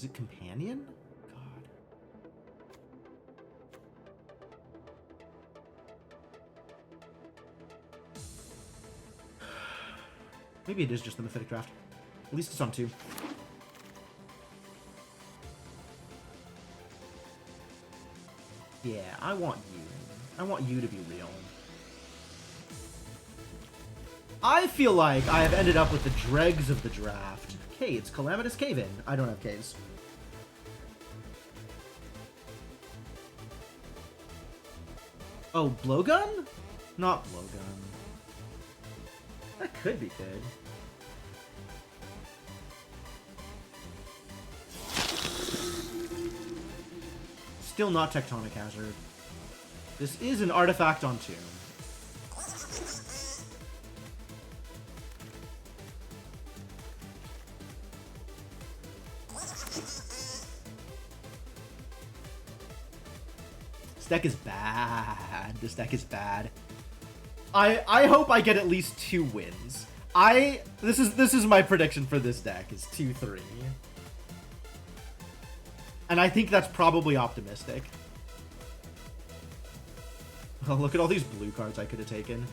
Is it Companion? God. Maybe it is just the Mythic Draft. At least it's on 2. Yeah, I want you. I want you to be real. I feel like I have ended up with the dregs of the draft. Caves. Calamitous Cave-In. I don't have caves. Oh, Blowgun? Not Blowgun. That could be good. Still not Tectonic Hazard. This is an artifact on 2. This deck is bad. This deck is bad. I hope I get at least 2 wins. This is my prediction for this deck is 2-3. And I think that's probably optimistic. Oh, look at all these blue cards I could have taken.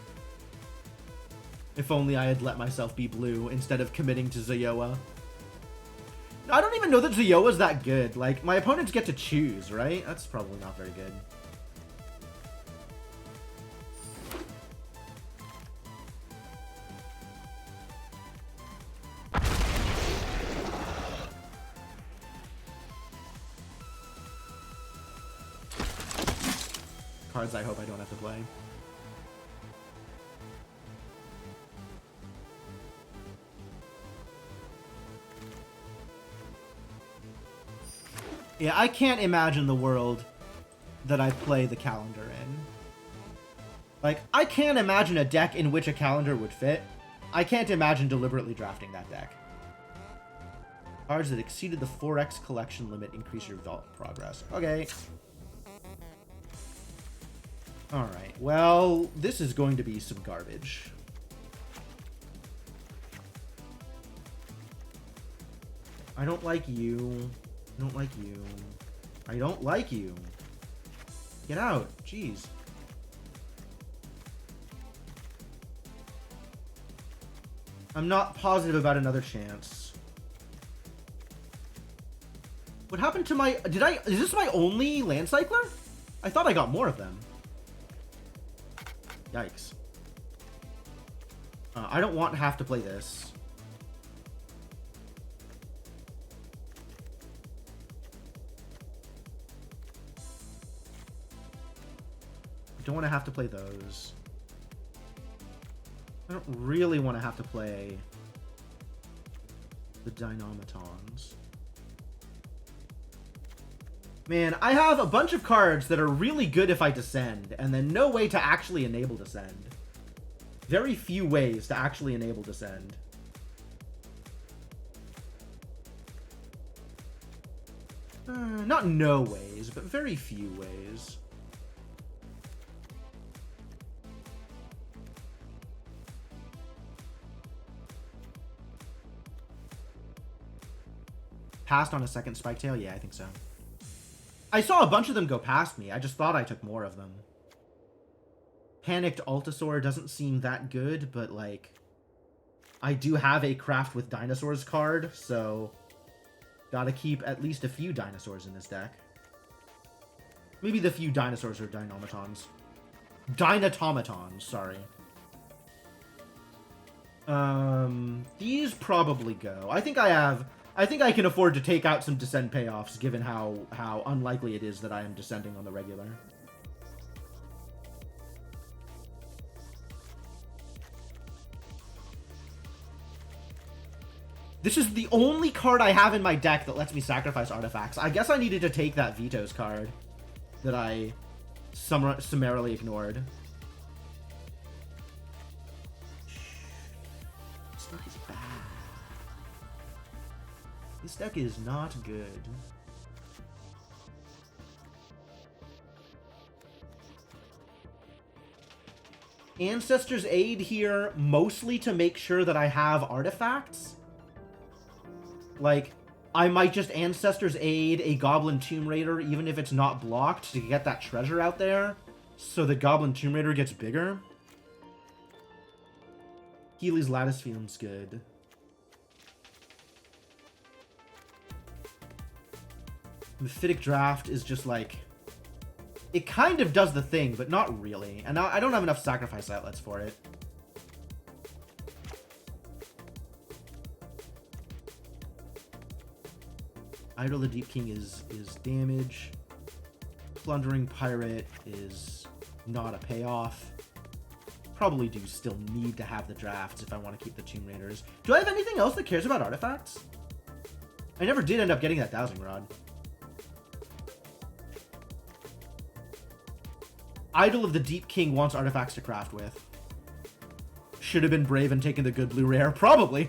If only I had let myself be blue instead of committing to Zayoa. I don't even know that Zayoa's that good. Like, my opponents get to choose, right? That's probably not very good. Cards I hope I don't have to play. Yeah, I can't imagine the world that I play the calendar in. Like, I can't imagine a deck in which a calendar would fit. I can't imagine deliberately drafting that deck. Cards that exceeded the 4x collection limit increase your vault progress. Okay. Alright, well, this is going to be some garbage. I don't like you. I don't like you. I don't like you. Get out. Jeez. I'm not positive about another chance. What happened to my... Is this my only land cycler? I thought I got more of them. Yikes. I don't want to have to play this. I don't want to have to play those. I don't really want to have to play the Dynamitons. Man, I have a bunch of cards that are really good if I descend, and then no way to actually enable descend. Very few ways to actually enable descend. Not no ways, but very few ways. Passed on a second Spike Tail? Yeah, I think so. I saw a bunch of them go past me. I just thought I took more of them. Panicked Altasaur doesn't seem that good, but, like, I do have a Craft with Dinosaurs card, so gotta keep at least a few dinosaurs in this deck. Maybe the few dinosaurs are Dynatomatons. Dynatomatons, sorry. These probably go. I think I can afford to take out some descent payoffs, given how unlikely it is that I am descending on the regular. This is the only card I have in my deck that lets me sacrifice artifacts. I guess I needed to take that Veto's card that I summarily ignored. This deck is bad. This deck is not good. Ancestor's Aid here mostly to make sure that I have artifacts. Like, I might just Ancestor's Aid a Goblin Tomb Raider, even if it's not blocked, to get that treasure out there, so the Goblin Tomb Raider gets bigger. Healy's Lattice feels good. Mephitic Draft is just like... It kind of does the thing, but not really. And I don't have enough sacrifice outlets for it. Idol of the Deep King is damage. Plundering Pirate is not a payoff. Probably do still need to have the drafts if I want to keep the Tomb Raiders. Do I have anything else that cares about artifacts? I never did end up getting that Dowsing Rod. Idol of the Deep King wants artifacts to craft with. Should have been brave and taken the good blue rare. Probably.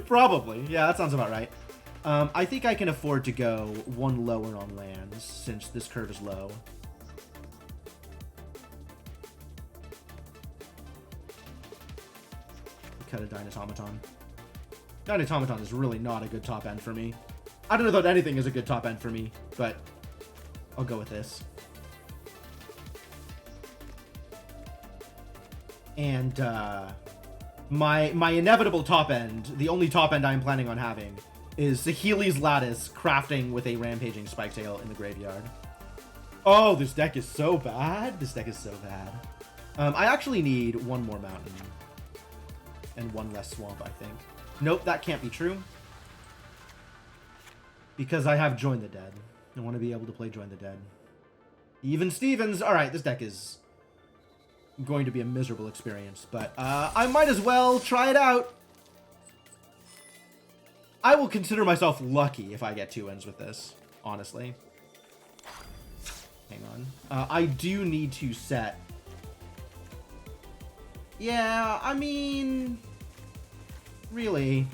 Probably. Yeah, that sounds about right. I think I can afford to go one lower on lands, since this curve is low. Cut a Dynatomaton. Dynatomaton is really not a good top end for me. I don't know that anything is a good top end for me, but I'll go with this. And my inevitable top end, the only top end I'm planning on having, is Saheeli's Lattice crafting with a Rampaging Spiketail in the graveyard. Oh, this deck is so bad. This deck is so bad. I actually need one more mountain. And one less swamp, I think. Nope, that can't be true. Because I have Join the Dead. I want to be able to play Join the Dead. Even Stevens! Alright, this deck is going to be a miserable experience. But I might as well try it out. I will consider myself lucky if I get 2 wins with this, honestly. Hang on. I do need to set... Yeah, I mean... Really?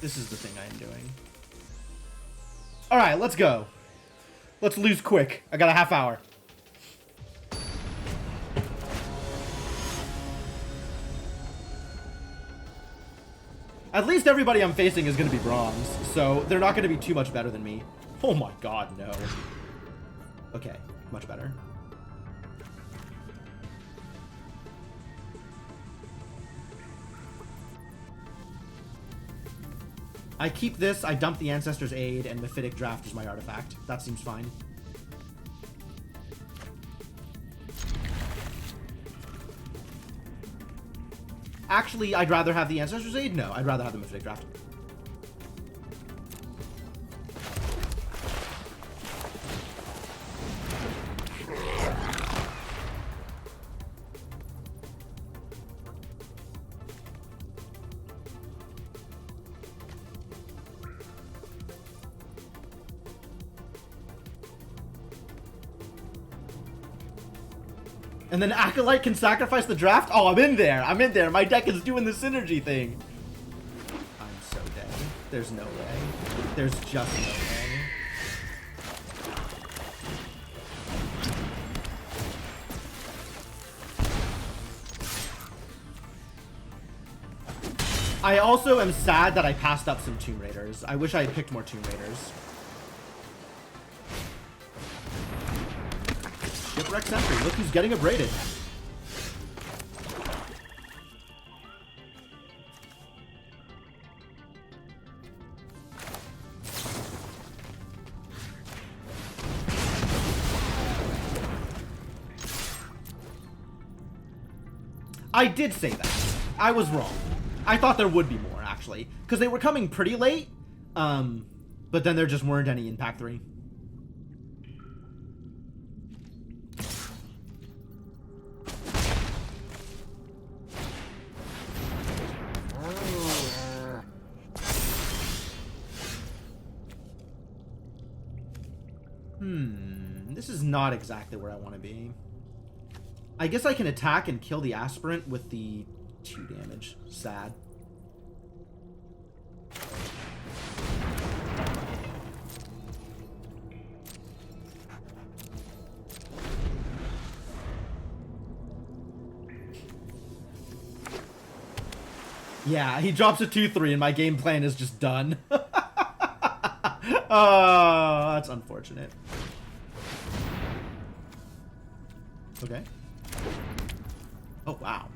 This is the thing I am doing. Alright, let's go. Let's lose quick. I got a half hour. At least everybody I'm facing is going to be bronze, so they're not going to be too much better than me. Oh my god, no. Okay, much better. I keep this, I dump the Ancestor's Aid, and Mephitic Draft is my artifact. That seems fine. Actually, I'd rather have the Ancestor's Aid? No, I'd rather have the Mephitic Draft. And then Acolyte can sacrifice the draft? Oh, I'm in there. I'm in there. My deck is doing the synergy thing. I'm so dead. There's no way. There's just no way. I also am sad that I passed up some Tomb Raiders. I wish I had picked more Tomb Raiders. Shipwreck Sentry. Look who's getting abraded. I did say that. I was wrong. I thought there would be more, actually. Because they were coming pretty late. But then there just weren't any in Pack 3. This is not exactly where I want to be. I guess I can attack and kill the Aspirant with the 2 damage. Sad. Yeah, he drops a 2-3 and my game plan is just done. Oh, that's unfortunate. Okay. Oh, wow.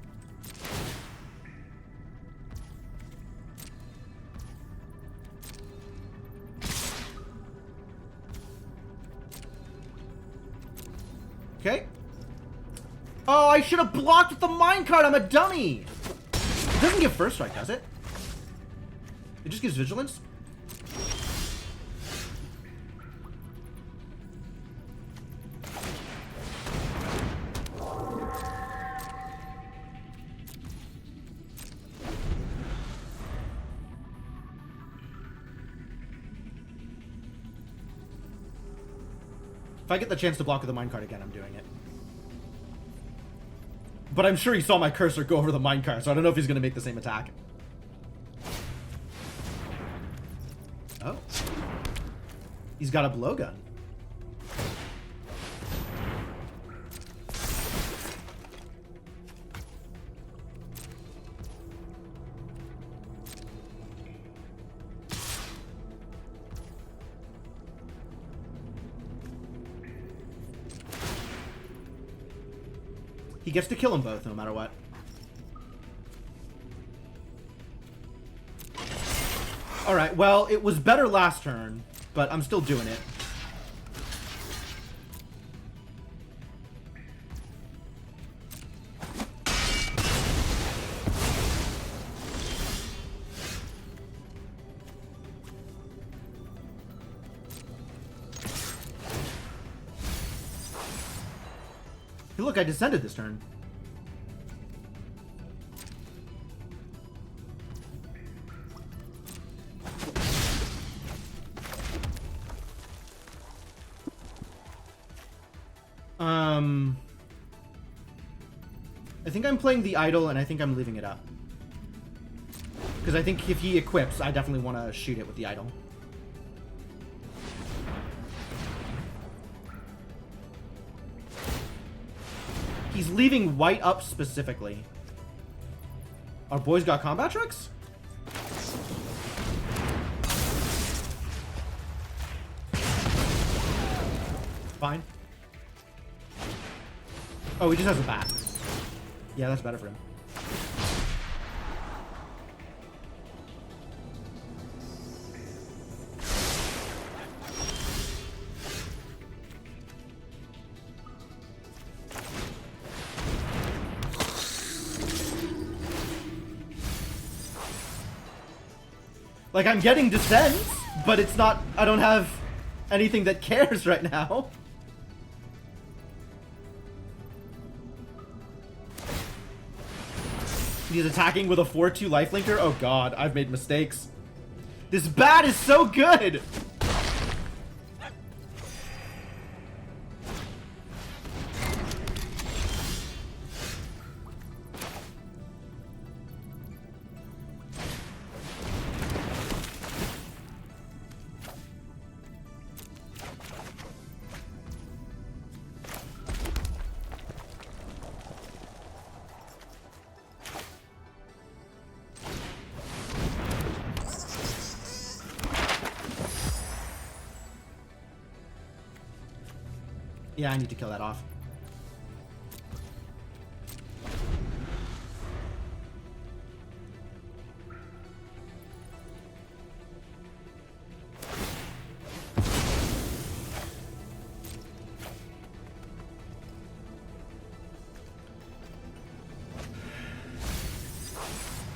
Okay. Oh, I should have blocked with the minecart. I'm a dummy. It doesn't give first strike, does it? It just gives vigilance? If I get the chance to block with the minecart again, I'm doing it. But I'm sure he saw my cursor go over the minecart, so I don't know if he's going to make the same attack. Oh. He's got a blowgun. He gets to kill them both, no matter what. Alright, well, it was better last turn, but I'm still doing it. Hey, look, I descended this turn. I think I'm playing the idol, and I think I'm leaving it up. Because I think if he equips, I definitely want to shoot it with the idol. He's leaving white up specifically. Our boys got combat tricks? Fine. Oh, he just has a bat. Yeah, that's better for him. Like, I'm getting descents, but it's not... I don't have anything that cares right now. He's attacking with a 4-2 lifelinker? Oh god, I've made mistakes. This bat is so good! Yeah, I need to kill that off.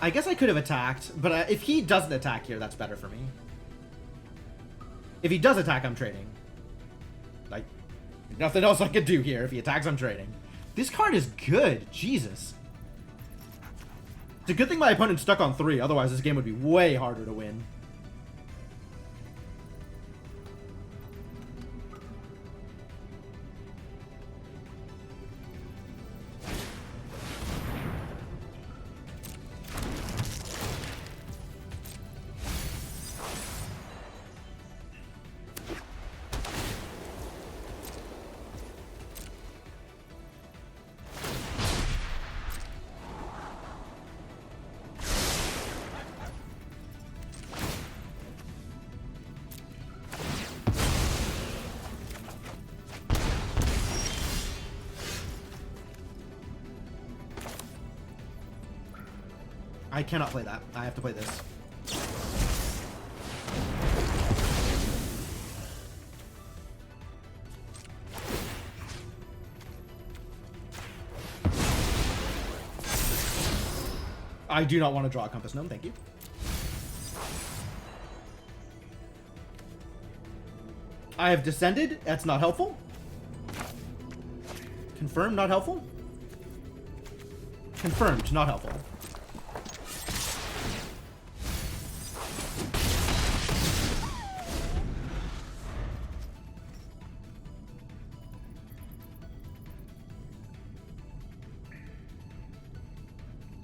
I guess I could have attacked, but if he doesn't attack here, that's better for me. If he does attack, I'm trading. Like, nothing else I could do here. If he attacks, I'm trading. This card is good. Jesus. It's a good thing my opponent's stuck on 3. Otherwise, this game would be way harder to win. I cannot play that. I have to play this. I do not want to draw a Compass Gnome, thank you. I have descended, that's not helpful. Confirmed, not helpful. Confirmed, not helpful.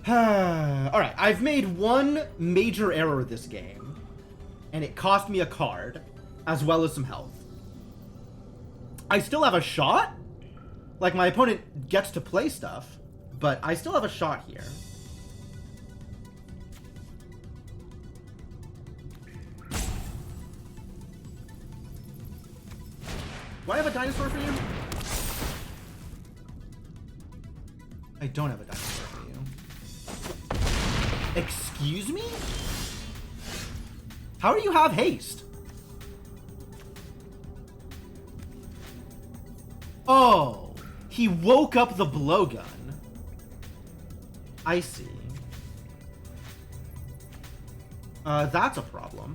Alright, I've made one major error this game, and it cost me a card, as well as some health. I still have a shot? Like, my opponent gets to play stuff, but I still have a shot here. Do I have a dinosaur for you? I don't have a dinosaur for you. Excuse me? How do you have haste? Oh, he woke up the blowgun. I see. That's a problem.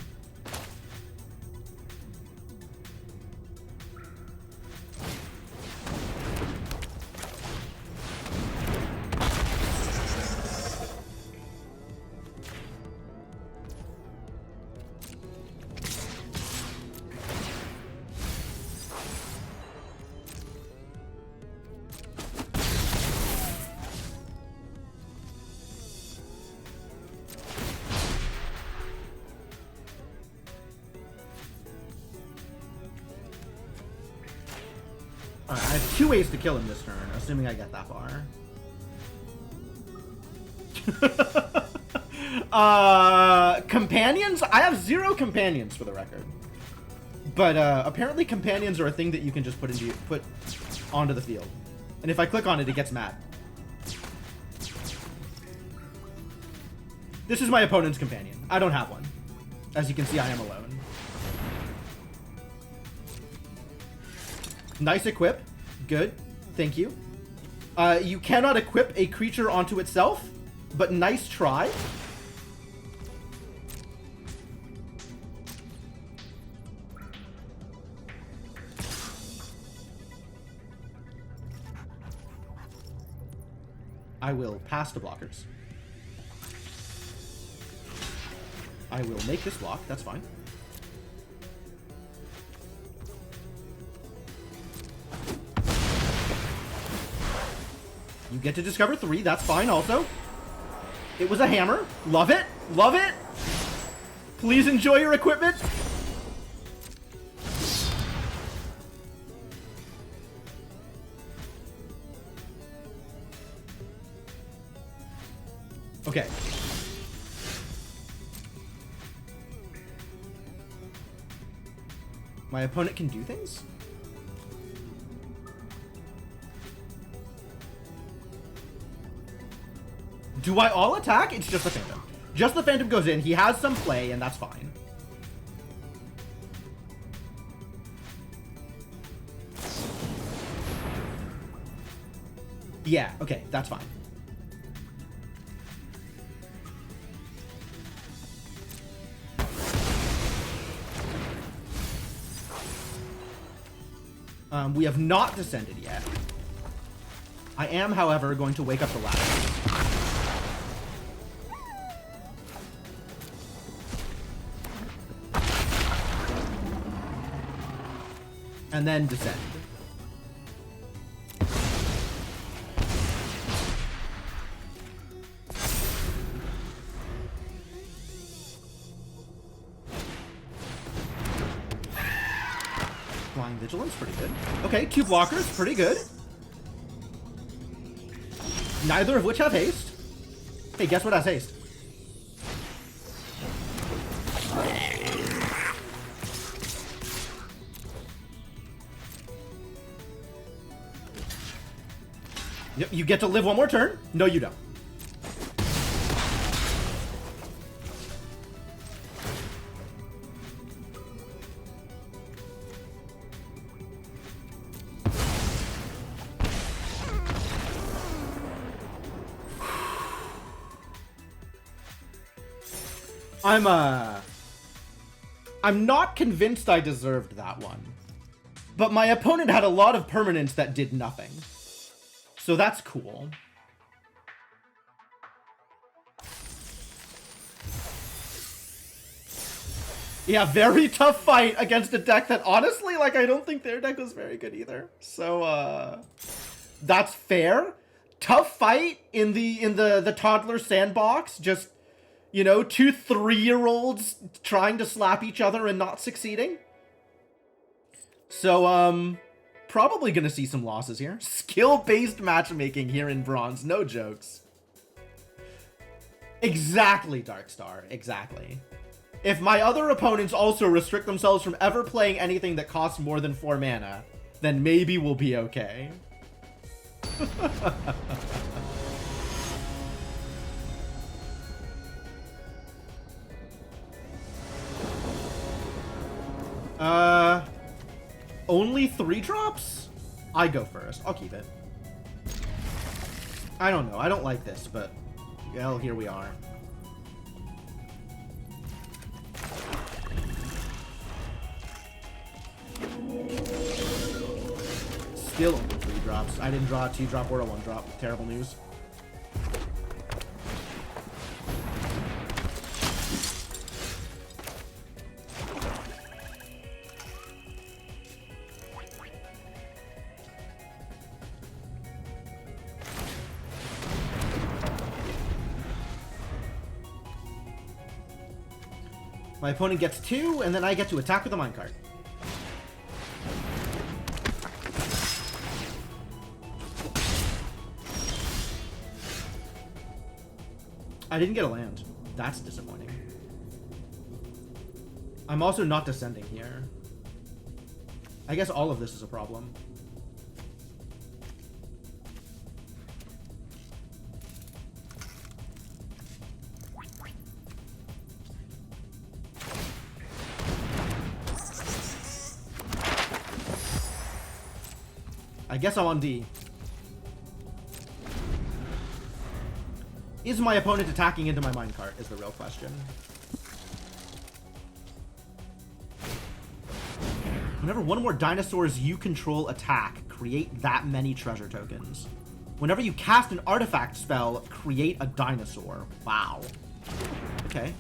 Alright, I have 2 ways to kill him this turn, assuming I get that far. Companions? I have 0 companions for the record. But apparently companions are a thing that you can just put onto the field. And if I click on it, it gets mad. This is my opponent's companion. I don't have one. As you can see, I am alone. Nice equip. Good. Thank you. You cannot equip a creature onto itself, but nice try. I will pass the blockers. I will make this block. That's fine. You get to discover 3. That's fine also. It was a hammer. Love it. Love it. Please enjoy your equipment. Okay. My opponent can do things? Do I all attack? It's just the Phantom. Just the Phantom goes in. He has some play, and that's fine. Yeah, okay, that's fine. We have not descended yet. I am, however, going to wake up the ladder. And then descend. Flying Vigilance, pretty good. Okay, 2 blockers, pretty good. Neither of which have haste. Hey, guess what has haste? Yep, you get to live one more turn. No, you don't. I'm not convinced I deserved that one. But my opponent had a lot of permanents that did nothing. So that's cool. Yeah, very tough fight against a deck that honestly, like, I don't think their deck was very good either. So, that's fair. Tough fight in the toddler sandbox. Just, you know, 2 3-year-olds trying to slap each other and not succeeding. So, probably gonna see some losses here. Skill-based matchmaking here in Bronze. No jokes. Exactly, Darkstar. Exactly. If my other opponents also restrict themselves from ever playing anything that costs more than 4 mana, then maybe we'll be okay. Only 3 drops? I go first. I'll keep it. I don't know. I don't like this, but, well, here we are. Still only 3 drops. I didn't draw a 2-drop or a 1-drop. Terrible news. My opponent gets 2, and then I get to attack with a minecart. I didn't get a land. That's disappointing. I'm also not descending here. I guess all of this is a problem. I guess I'm on D. Is my opponent attacking into my minecart is the real question. Whenever one or more dinosaurs you control attack, create that many treasure tokens. Whenever you cast an artifact spell, create a dinosaur. Wow. Okay.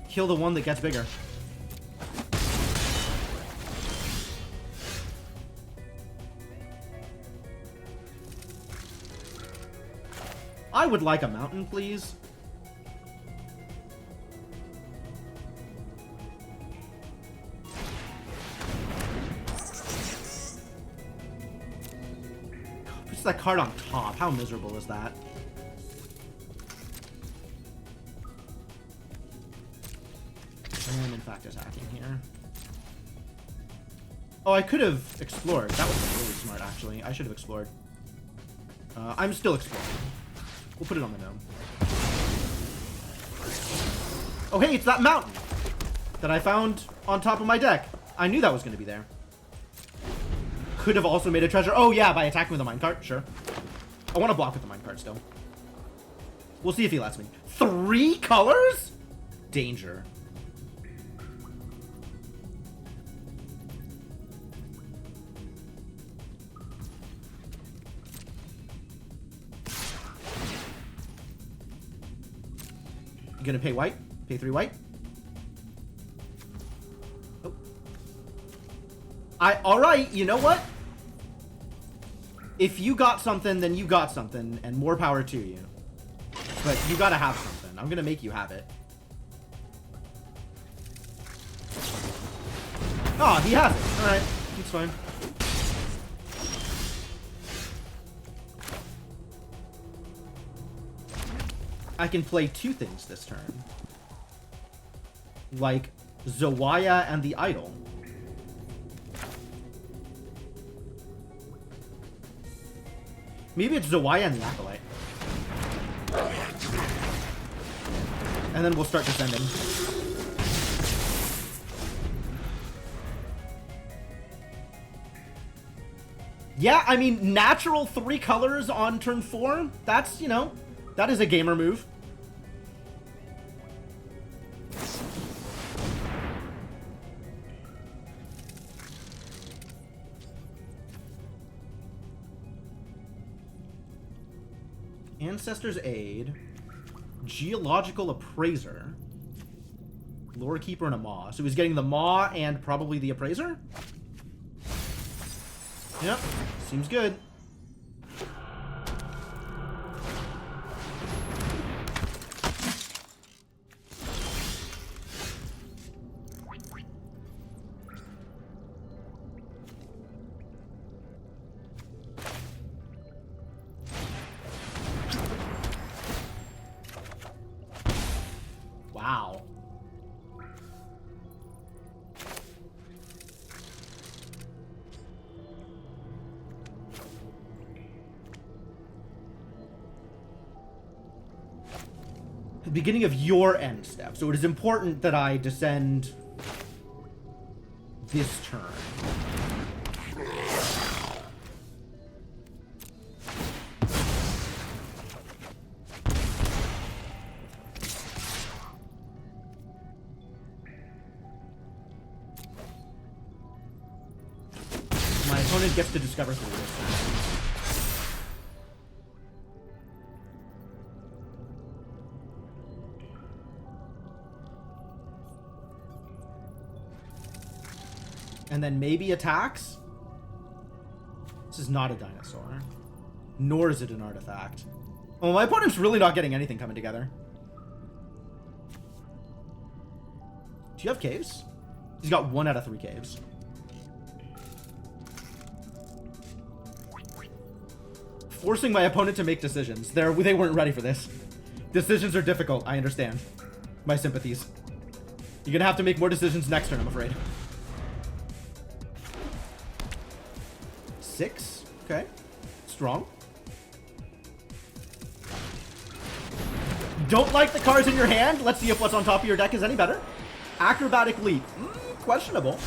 Kill the one that gets bigger. I would like a mountain, please. Puts that card on top. How miserable is that? I am, in fact, attacking here. Oh, I could have explored. That was really smart, actually. I should have explored. I'm still exploring. We'll put it on the gnome. Oh, hey, it's that mountain that I found on top of my deck. I knew that was going to be there. Could have also made a treasure. Oh, yeah, by attacking with a minecart. Sure. I want to block with the minecart still. We'll see if he lets me. 3 colors? Danger. You gonna pay white? Pay 3 white? Oh. Alright, you know what? If you got something, then you got something, and more power to you. But you gotta have something. I'm gonna make you have it. Oh, he has it. Alright, it's fine. I can play 2 things this turn. Like Zawaya and the Idol. Maybe it's Zawaya and the Acolyte. And then we'll start descending. Yeah, I mean, natural 3 colors on turn 4, that's, you know, that is a gamer move. Ancestor's Aid, Geological Appraiser, Lore Keeper, and a Maw. So he's getting the Maw and probably the Appraiser? Yep, seems good. Wow. The beginning of your end step. So it is important that I descend this turn. My opponent gets to discover through this. And then maybe attacks? This is not a dinosaur. Nor is it an artifact. Oh, my opponent's really not getting anything coming together. Do you have caves? He's got 1 out of 3 caves. Forcing my opponent to make decisions. They weren't ready for this. Decisions are difficult, I understand. My sympathies. You're gonna have to make more decisions next turn, I'm afraid. 6? Okay. Strong. Don't like the cards in your hand? Let's see if what's on top of your deck is any better. Acrobatic Leap. Questionable.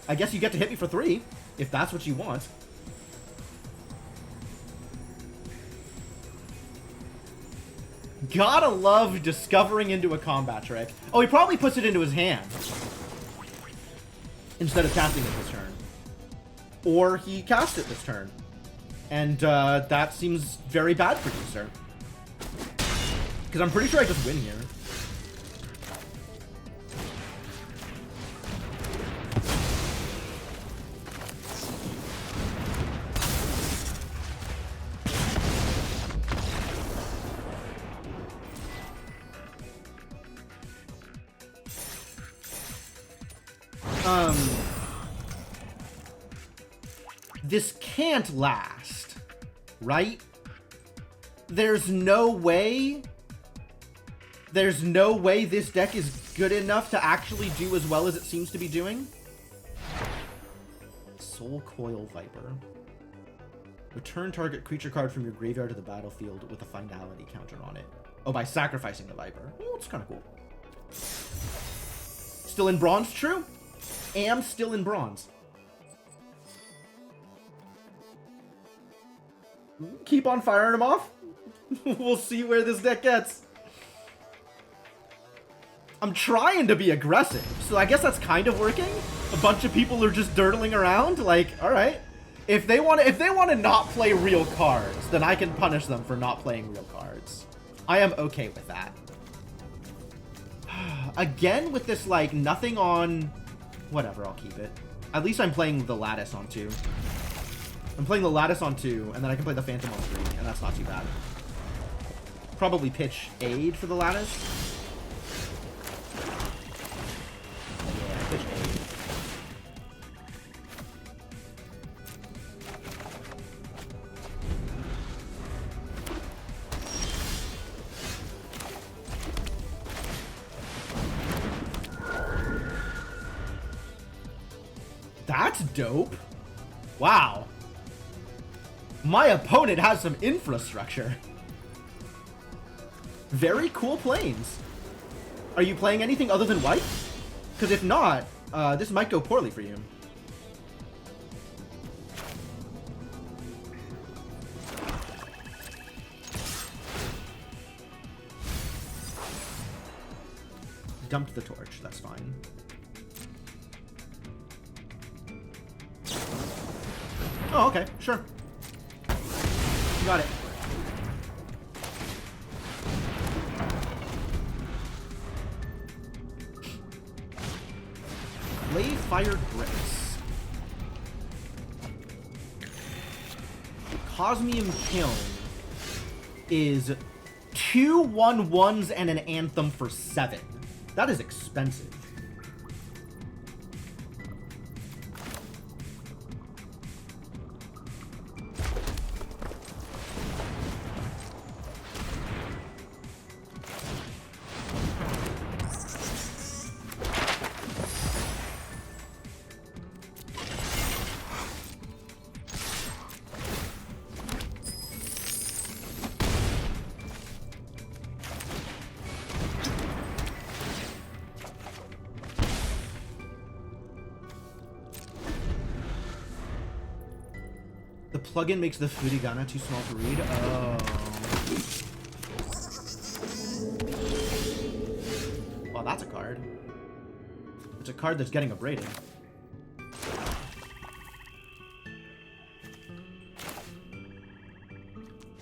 I guess you get to hit me for 3, if that's what you want. Gotta love discovering into a combat trick. Oh, he probably puts it into his hand instead of casting it this turn. Or he cast it this turn. And that seems very bad for you, sir. Because I'm pretty sure I just win here. This can't last, right? There's no way this deck is good enough to actually do as well as it seems to be doing. Soul Coil Viper. Return target creature card from your graveyard to the battlefield with a finality counter on it. Oh, by sacrificing the Viper. Oh, it's kind of cool. Still in bronze, true? Am still in bronze. Keep on firing them off. We'll see where this deck gets. I'm trying to be aggressive, so I guess that's kind of working. A bunch of people are just dirtling around. Like, all right, if they want to not play real cards, then I can punish them for not playing real cards. I am okay with that. Again with this, like, nothing on. Whatever, I'll keep it. At least I'm playing the Lattice on 2. I'm playing the Lattice on 2, and then I can play the Phantom on 3, and that's not too bad. Probably pitch Aid for the Lattice. Yeah, pitch Aid. That's dope. Wow. My opponent has some infrastructure. Very cool planes. Are you playing anything other than white? Because if not, this might go poorly for you. Dumped the torch, that's fine. Oh, okay, sure. You got it. Blade Fired Bricks. Cosmium Kiln is 2 1/1s and an Anthem for 7. That is expensive. The plugin makes the Furigana too small to read. Oh. Well, that's a card. It's a card that's getting abraded.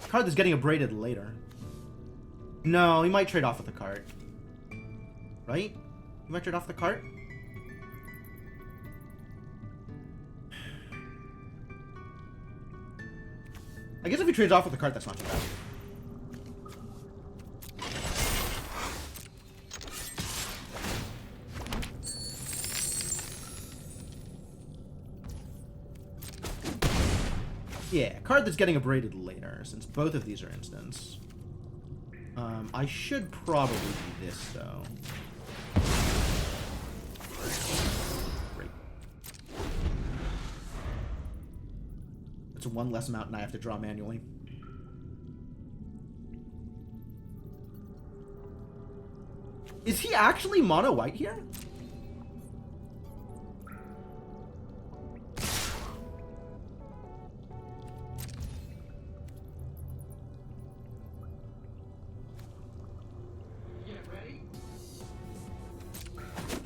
Card that's getting abraded later. No, he might trade off with the cart. Right? He might trade off the cart? I guess if he trades off with the cart, that's not too bad. Yeah, card that's getting abraded later, since both of these are instants. I should probably do this, though. Great. It's one less mountain I have to draw manually. Is he actually mono white here?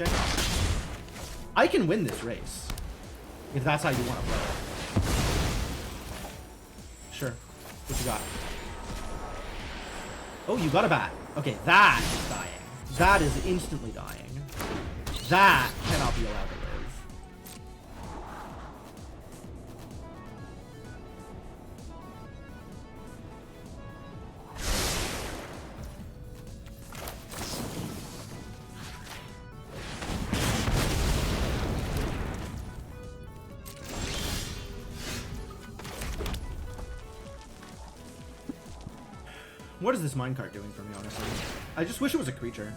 Okay. I can win this race. If that's how you want to play it. Sure. What you got? Oh, you got a bat. Okay, that is dying. That is instantly dying. That cannot be allowed to live. What is this minecart doing for me, honestly? I just wish it was a creature.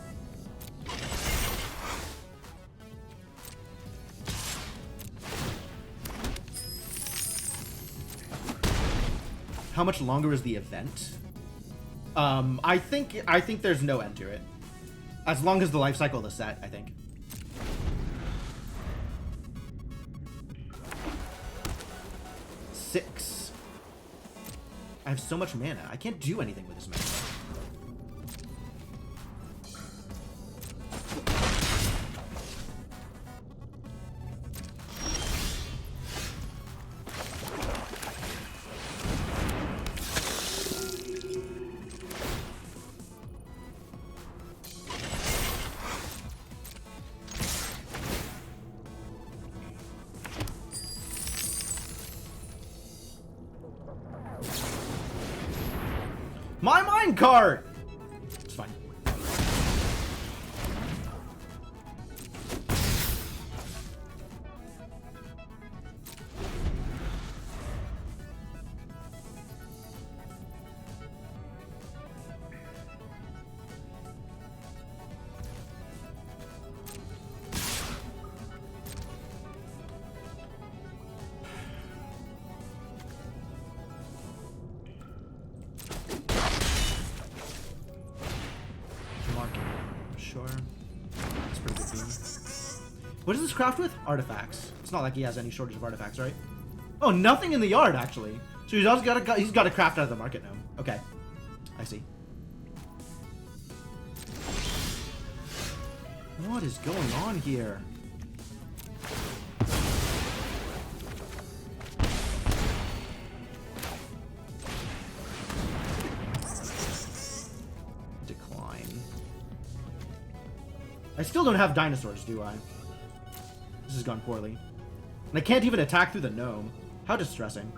How much longer is the event? I think there's no end to it. As long as the life cycle of the set, I think. Six. I have so much mana. I can't do anything with this mana. My minecart! It's fine. What does this craft with? Artifacts. It's not like he has any shortage of artifacts, right? Oh, nothing in the yard, actually. So he's also got to craft out of the market now. Okay. I see. What is going on here? Decline. I still don't have dinosaurs, do I? This has gone poorly. And I can't even attack through the gnome. How distressing.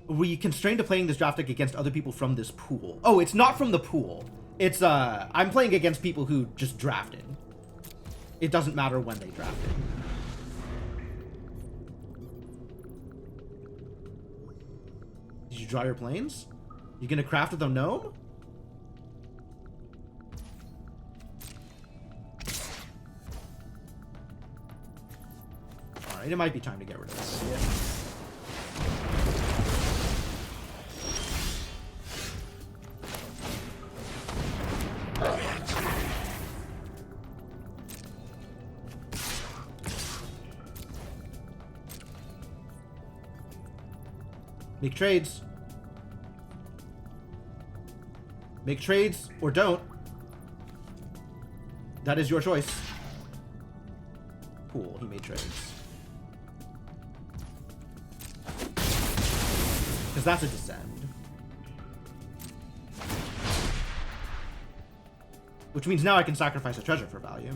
We constrained to playing this draft deck against other people from this pool. Oh, it's not from the pool. It's, I'm playing against people who just drafted. It doesn't matter when they drafted. Did you draw your planes? You gonna craft with a gnome? Alright, it might be time to get rid of this. Yeah. Make trades. Make trades or don't. That is your choice. Cool, he made trades. Because that's a descend. Which means now I can sacrifice a treasure for value.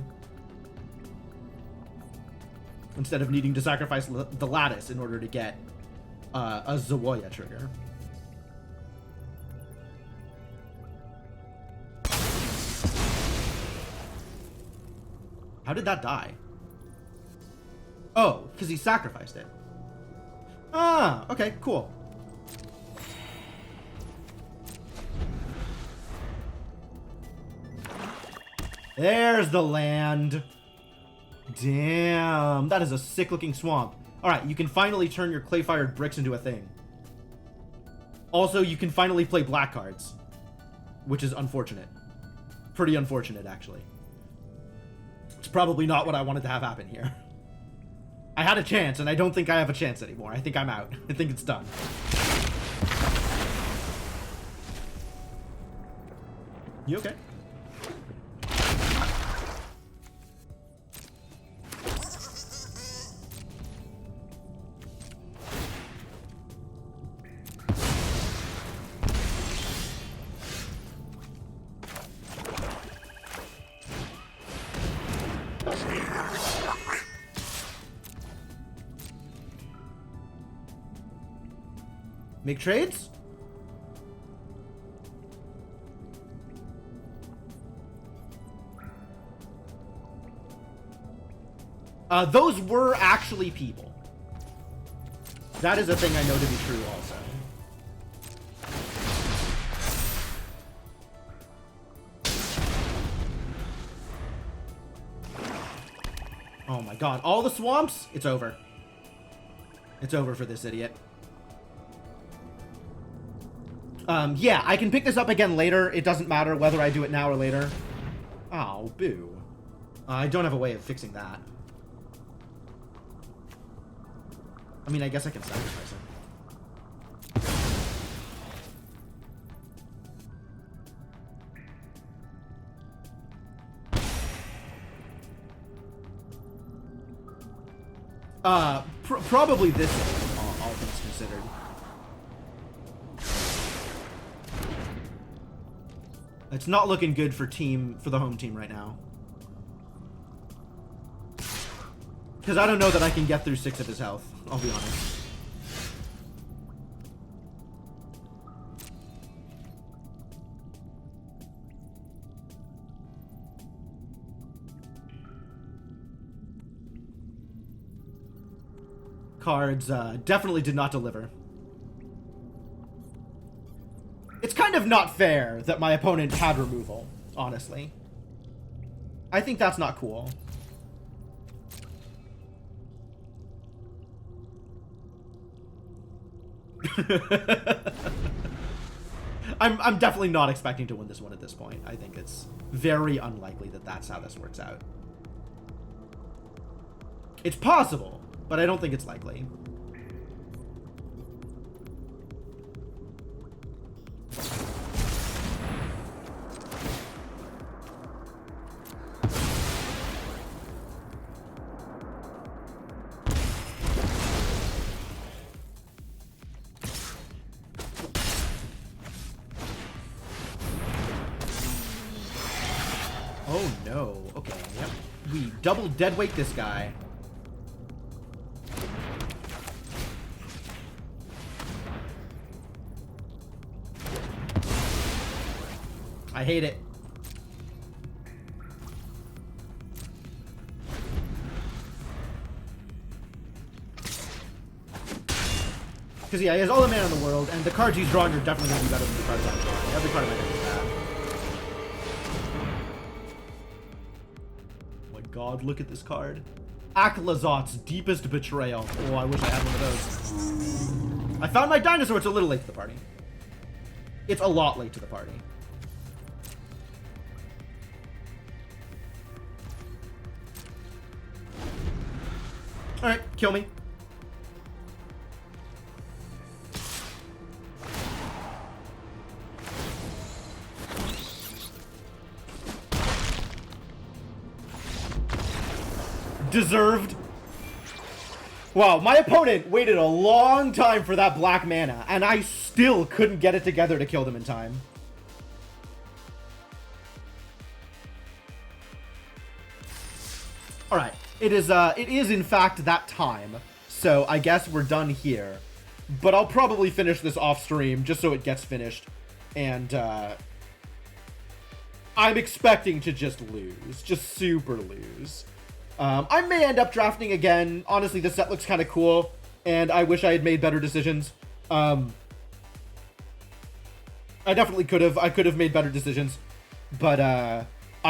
Instead of needing to sacrifice the lattice in order to get a Zawoya trigger. How did that die? Oh, because he sacrificed it. Ah, okay, cool. There's the land. Damn, that is a sick looking swamp. Alright, you can finally turn your clay-fired bricks into a thing. Also, you can finally play black cards. Which is unfortunate. Pretty unfortunate, actually. It's probably not what I wanted to have happen here. I had a chance, and I don't think I have a chance anymore. I think I'm out. I think it's done. You okay? Make trades? Those were actually people. That is a thing I know to be true also. Oh my god, all the swamps? It's over. It's over for this idiot. Yeah, I can pick this up again later. It doesn't matter whether I do it now or later. Oh, boo. I don't have a way of fixing that. I mean, I guess I can sacrifice it. Probably this, all things considered. It's not looking good for the home team right now. Because I don't know that I can get through 6 of his health, I'll be honest. Cards definitely did not deliver. It's kind of not fair that my opponent had removal, honestly. I think that's not cool. I'm definitely not expecting to win this one at this point. I think it's very unlikely that that's how this works out. It's possible, but I don't think it's likely. Oh no. Okay, yep. We double deadweight this guy. I hate it. Because, yeah, he has all the mana in the world, and the cards he's drawing are definitely going to be better than the cards I'm drawing. Every card in my deck is bad. Oh my god, look at this card. Aklazot's Deepest Betrayal. Oh, I wish I had one of those. I found my dinosaur. It's a little late to the party. It's a lot late to the party. Alright, kill me. Deserved. Wow, my opponent waited a long time for that black mana, and I still couldn't get it together to kill them in time. Alright, it is in fact that time, so I guess we're done here. But I'll probably finish this off stream just so it gets finished, and I'm expecting to just lose, just super lose. I may end up drafting again. Honestly, this set looks kind of cool, and I wish I had made better decisions. I definitely could have. I could have made better decisions, but I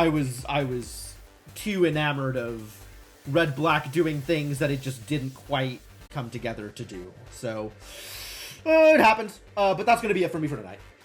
was too enamored of red-black doing things that it just didn't quite come together to do. So it happens. But that's gonna be it for me for tonight.